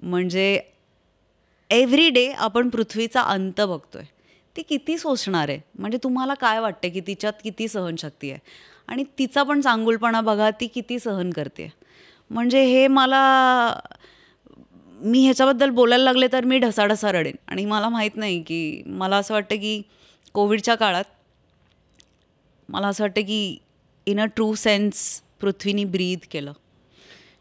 म्हणजे एव्हरी डे आपण पृथ्वीचा अंत बघतोय. ती किती सोसणार आहे, म्हणजे तुम्हाला काय वाटतं की तिच्यात किती सहनशक्ती आहे, आणि तिचा पण चांगुलपणा बघा, ती किती सहन करते. म्हणजे हे मी ह्याच्याबद्दल बोलायला लागले तर मी ढसाढसा रडेन. आणि मला माहीत नाही की मला असं वाटतं की कोविडच्या काळात मला असं वाटतं की इन अ ट्रू सेन्स पृथ्वीनी ब्रीथ केलं,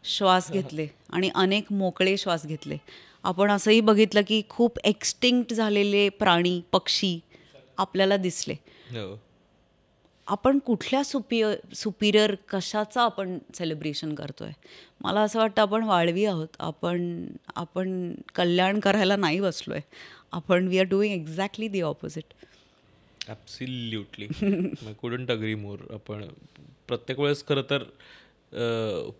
श्वास घेतले आणि अनेक मोकळे श्वास घेतले. आपण असंही बघितलं की खूप एक्स्टिंक्ट झालेले प्राणी, पक्षी आपल्याला दिसले. आपण कुठल्या सुपिरियर कशाचं आपण सेलिब्रेशन करतोय? मला असं वाटतं आपण वाळवी आहोत. आपण कल्याण करायला नाही बसलोय. We are doing exactly the opposite. Absolutely, I couldn't agree more. आपण प्रत्येक वेळेस खरं तर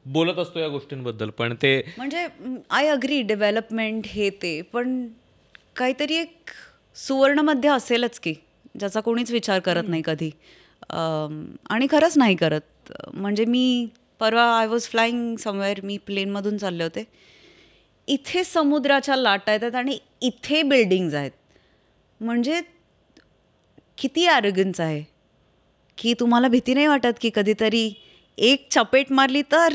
बोलत असतो या गोष्टींबद्दल, पण ते म्हणजे आय अग्री डेव्हलपमेंट हे ते, पण काहीतरी एक सुवर्णमध्य असेलच की ज्याचा कोणीच विचार करत नाही कधी. आणि खरंच नाही करत. म्हणजे मी परवा आय वॉज फ्लाईंग समवेअर, मी प्लेनमधून चालले होते, इथे समुद्राच्या लाटा येतात आणि इथे बिल्डिंग्ज आहेत. म्हणजे किती ॲरोगन्स आहे की तुम्हाला भीती नाही वाटत की कधीतरी एक चपेट मारली तर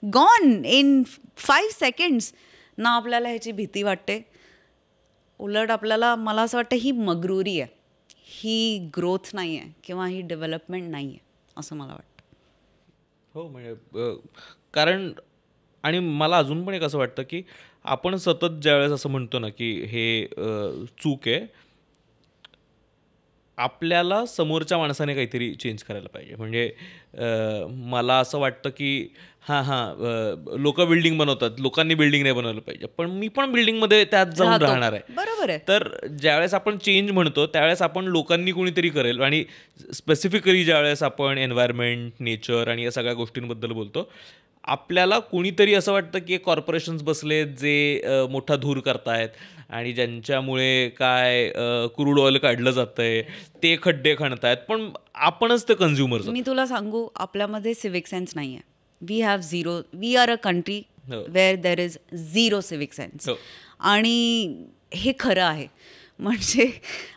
गॉन इन 5 seconds ना. आपल्याला ह्याची भीती वाटते. उलट आपल्याला, मला असं वाटतं ही मगरुरी आहे, ही ग्रोथ नाही आहे किंवा ही डेव्हलपमेंट नाही आहे असं मला वाटतं. हो, म्हणजे कारण, आणि मला अजून पण एक असं वाटतं की आपण सतत ज्यावेळेस असं म्हणतो ना की हे चूक आहे, आपल्याला समोरच्या माणसाने काहीतरी चेंज करायला पाहिजे. म्हणजे मला असं वाटतं की लोक बिल्डिंग बनवतात, लोकांनी बिल्डिंग नाही बनवलं पाहिजे, पण मी पण बिल्डिंगमध्ये त्यात जाऊन राहणार आहे. बरोबर आहे. तर ज्यावेळेस आपण चेंज म्हणतो त्यावेळेस आपण लोकांनी कोणीतरी करेल, आणि स्पेसिफिकली ज्यावेळेस आपण एन्व्हायरमेंट, नेचर आणि या सगळ्या गोष्टींबद्दल बोलतो, आपल्याला कोणीतरी असं वाटतं की कॉर्पोरेशन्स बसले जे मोठा धूर करतायत आणि ज्यांच्यामुळे काय क्रूड ऑइल काढलं जातंय, ते खड्डे खणतायत, पण आपणच ते कन्झ्युमर्स. मी तुला सांगू, आपल्यामध्ये सिव्हिक सेन्स नाही आहे. We are a country where there is zero civic sense. आणि हे खरं आहे. म्हणजे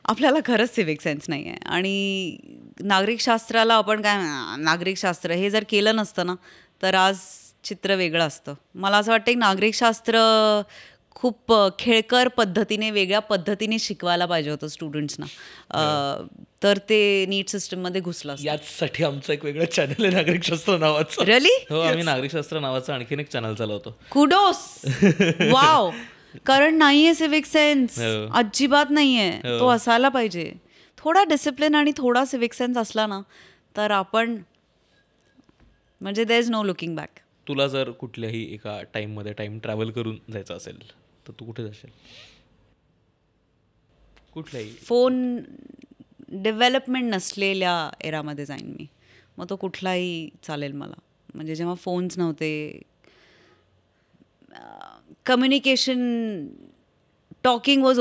आपल्याला खरंच सिव्हिक सेन्स नाही आहे. आणि नागरिकशास्त्राला आपण काय, नागरिकशास्त्र हे जर केलं नसतं ना तर आज चित्र वेगळं असतं. मला असं वाटतं की नागरिकशास्त्र खूप खेळकर पद्धतीने, वेगळ्या पद्धतीने शिकवायला पाहिजे होतं स्टुडंट्सना, तर ते नीट सिस्टममध्ये घुसलं असतं. याचसाठी आमचं एक वेगळं चॅनल आहे नागरिकशास्त्र नावाचं. रिअली? हो, आम्ही नागरिकशास्त्र नावाचं आणखीन एक चॅनल चालवतो. Kudos, wow. कारण नाहीये सिव्हिक सेन्स, अजिबात नाहीये. तो असायला पाहिजे. थोडा डिसिप्लिन आणि थोडा सिव्हिक सेन्स असला ना तर आपण, म्हणजे there is no looking back. तुला जर कुठल्याही एका टाईममध्ये टाईम ट्रॅव्हल करून जायचं असेल तर तू कुठे जाशील? कुठल्याही फोन डेव्हलपमेंट नसलेल्या एरामध्ये जाईन मी. मग तो कुठलाही चालेल मला. म्हणजे जेव्हा फोन्स नव्हते, communication, talking was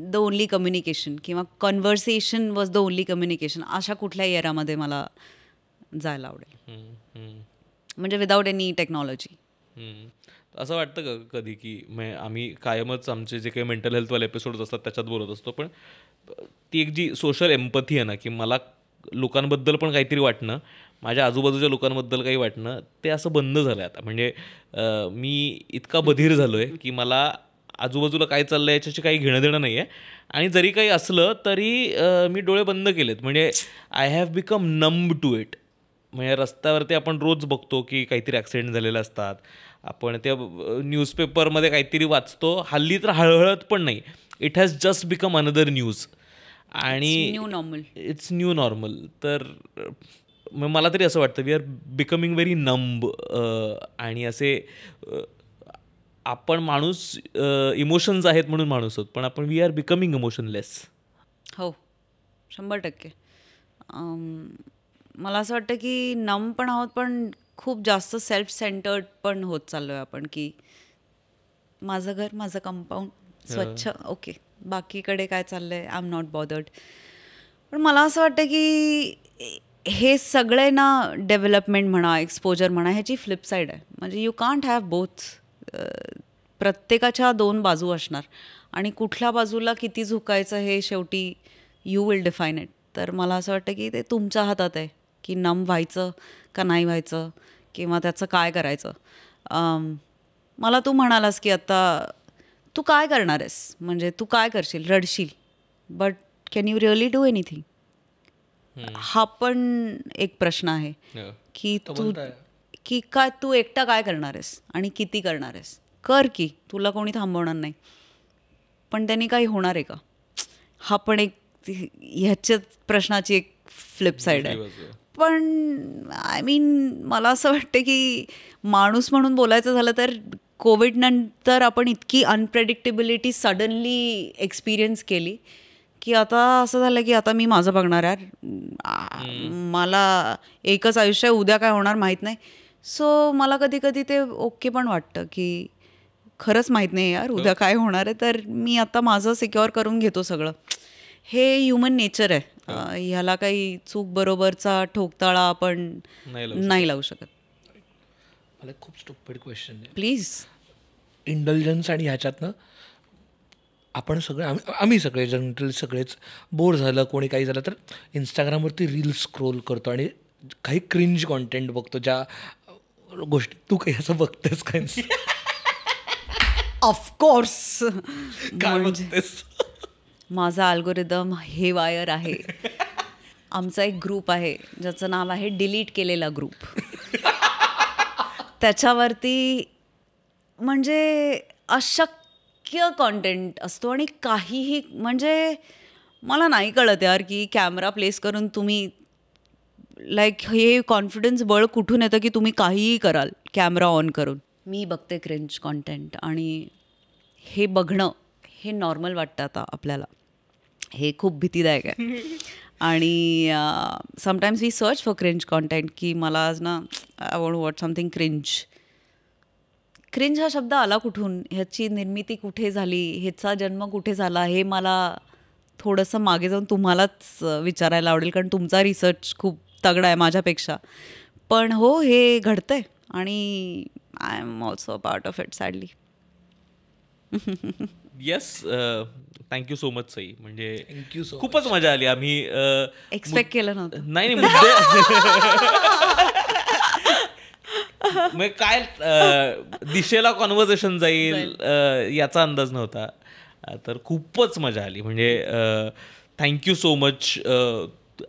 the only communication किंवा conversation was the only communication, अशा कुठल्याही एरामध्ये मला जायला आवडेल. म्हणजे विदाऊट एनी टेक्नॉलॉजी. असं वाटतं का कधी की आम्ही कायमच आमचे जे काही मेंटल हेल्थवाले एपिसोड्स असतात त्याच्यात बोलत असतो, पण ती एक जी सोशल एम्पथी आहे ना, की मला लोकांबद्दल पण काहीतरी वाटणं, माझ्या आजूबाजूच्या लोकांबद्दल काही वाटणं ते असं बंद झालं आहे आता. म्हणजे मी इतका बधीर झालो आहे की मला आजूबाजूला काय चाललं आहे याच्याशी काही घेणं देणं नाही आहे. आणि जरी काही असलं तरी मी डोळे बंद केलेत. म्हणजे I have become numb to it. म्हणजे रस्त्यावरती आपण रोज बघतो की काहीतरी ॲक्सिडेंट झालेले असतात, आपण त्या न्यूजपेपरमध्ये काहीतरी वाचतो. हल्ली तर हळहळत पण नाही, it has just become another news आणि new normal. It's new normal. तर मला तरी असं वाटतं we are becoming very numb. आणि असे आपण माणूस इमोशन्स आहेत म्हणून माणूस आहोत, पण आपण वी आर बिकमिंग इमोशनलेस. हो, 100%. मला असं वाटतं की नम पण आहोत, पण खूप जास्त सेल्फ सेंटर्ड पण होत चाललो आहे आपण. की माझं घर, माझं कंपाऊंड स्वच्छ, ओके, बाकीकडे काय चाललं आहे, आय एम नॉट बॉदर्ड. पण मला असं वाटतं की हे सगळे ना, डेव्हलपमेंट म्हणा, एक्सपोजर म्हणा, ह्याची फ्लिप साईड आहे. म्हणजे यू कांट हॅव बोथ. प्रत्येकाच्या 2 बाजू असणार आणि कुठल्या बाजूला किती झुकायचं हे शेवटी यू विल डिफाईन इट. तर मला असं वाटतं की ते तुमच्या हातात आहे की नम व्हायचं का नाही व्हायचं किंवा त्याचं काय करायचं. मला तू म्हणालास की आता तू काय करणार आहेस, म्हणजे तू काय करशील, रडशील, but can you really do anything. हा पण एक प्रश्न आहे की की काय तू एकटा काय करणार आहेस आणि किती करणार आहेस. कर की, तुला कोणी थांबवणार नाही, पण त्यांनी काही होणार आहे का, हा पण एक ह्याच्याच प्रश्नाची एक फ्लिप साईड आहे. पण आय मीन मला असं वाटतं की माणूस म्हणून बोलायचं झालं तर कोविड नंतर आपण इतकी अनप्रेडिक्टेबिलिटी सडनली एक्सपिरियन्स केली की आता असं झालं की आता मी माझं बघणार यार, मला एकच आयुष्य आहे, उद्या काय होणार माहीत नाही. सो मला कधी कधी ते ओके पण वाटतं की खरंच माहीत नाही यार उद्या काय होणार आहे, तर मी आता माझं सिक्युअर करून घेतो सगळं. हे ह्युमन नेचर आहे. ह्याला काही चूक बरोबरचा ठोकताळा आपण नाही लावू शकत. मला खूप स्टुपिड क्वेश्चन आहे. प्लीज. इंटेलिजन्स आणि ह्याच्यातनं आपण सगळे आम्ही सगळे जनरली सगळेच बोर झालं, कोणी काही झालं तर इंस्टाग्रामवरती रील्स स्क्रोल करतो आणि काही क्रिंज कॉन्टेंट बघतो. ज्या गोष्टी तू काही असं बघतेस काय? ऑफकोर्स. काय बघतेस? माझा अल्गोरिदम हे वायर आहे. आमचा एक ग्रुप आहे ज्याचं नाव आहे डिलीट केलेला ग्रुप. त्याच्यावरती म्हणजे अशक्य कॉन्टेंट असतो आणि काहीही, म्हणजे मला नाही कळत यार की कॅमेरा प्लेस करून तुम्ही लाईक हे कॉन्फिडन्स बळ कुठून येतं की तुम्ही काहीही कराल कॅमेरा ऑन करून. मी बघते क्रिंज कॉन्टेंट आणि हे बघणं हे नॉर्मल वाटतं आता आपल्याला. हे खूप भीतीदायक आहे. आणि sometimes we search for cringe content की मला आज ना I want watch something cringe. Cringe हा शब्द आला कुठून, ह्याची निर्मिती कुठे झाली, ह्याचा जन्म कुठे झाला, हे मला थोडंसं मागे जाऊन तुम्हालाच विचारायला आवडेल, कारण तुमचा रिसर्च खूप तगडा आहे माझ्यापेक्षा. पण हो, हे घडतंय आणि I am also a part of it sadly. Yes, thank you so much Sai. म्हणजे थँक्यू सो खूपच मजा आली. आम्ही एक्सपेक्ट केलं नव्हतं. नाही मुद्दे मग काय दिशेला कॉन्व्हर्सेशन जाईल याचा अंदाज नव्हता. तर खूपच मजा आली. म्हणजे thank you so much.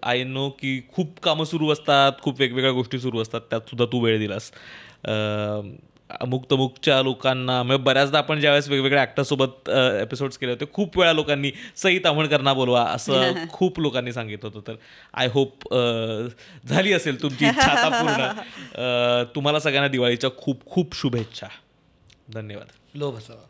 I know की खूप कामं सुरू असतात, खूप वेगवेगळ्या गोष्टी सुरू असतात, त्यात सुद्धा तू वेळ दिलास. मुक्तमुखच्या लोकांना म्हणजे बऱ्याचदा आपण ज्यावेळेस वेगवेगळ्या ॲक्टरसोबत एपिसोड्स केले होते, खूप वेळा लोकांनी सई ताम्हणकरांना बोलवा असं खूप लोकांनी सांगितलं होतं. तर आय होप झाली असेल तुमची इच्छा आता पूर्ण. तुम्हाला सगळ्यांना दिवाळीच्या खूप खूप शुभेच्छा. धन्यवाद. लो बसावा.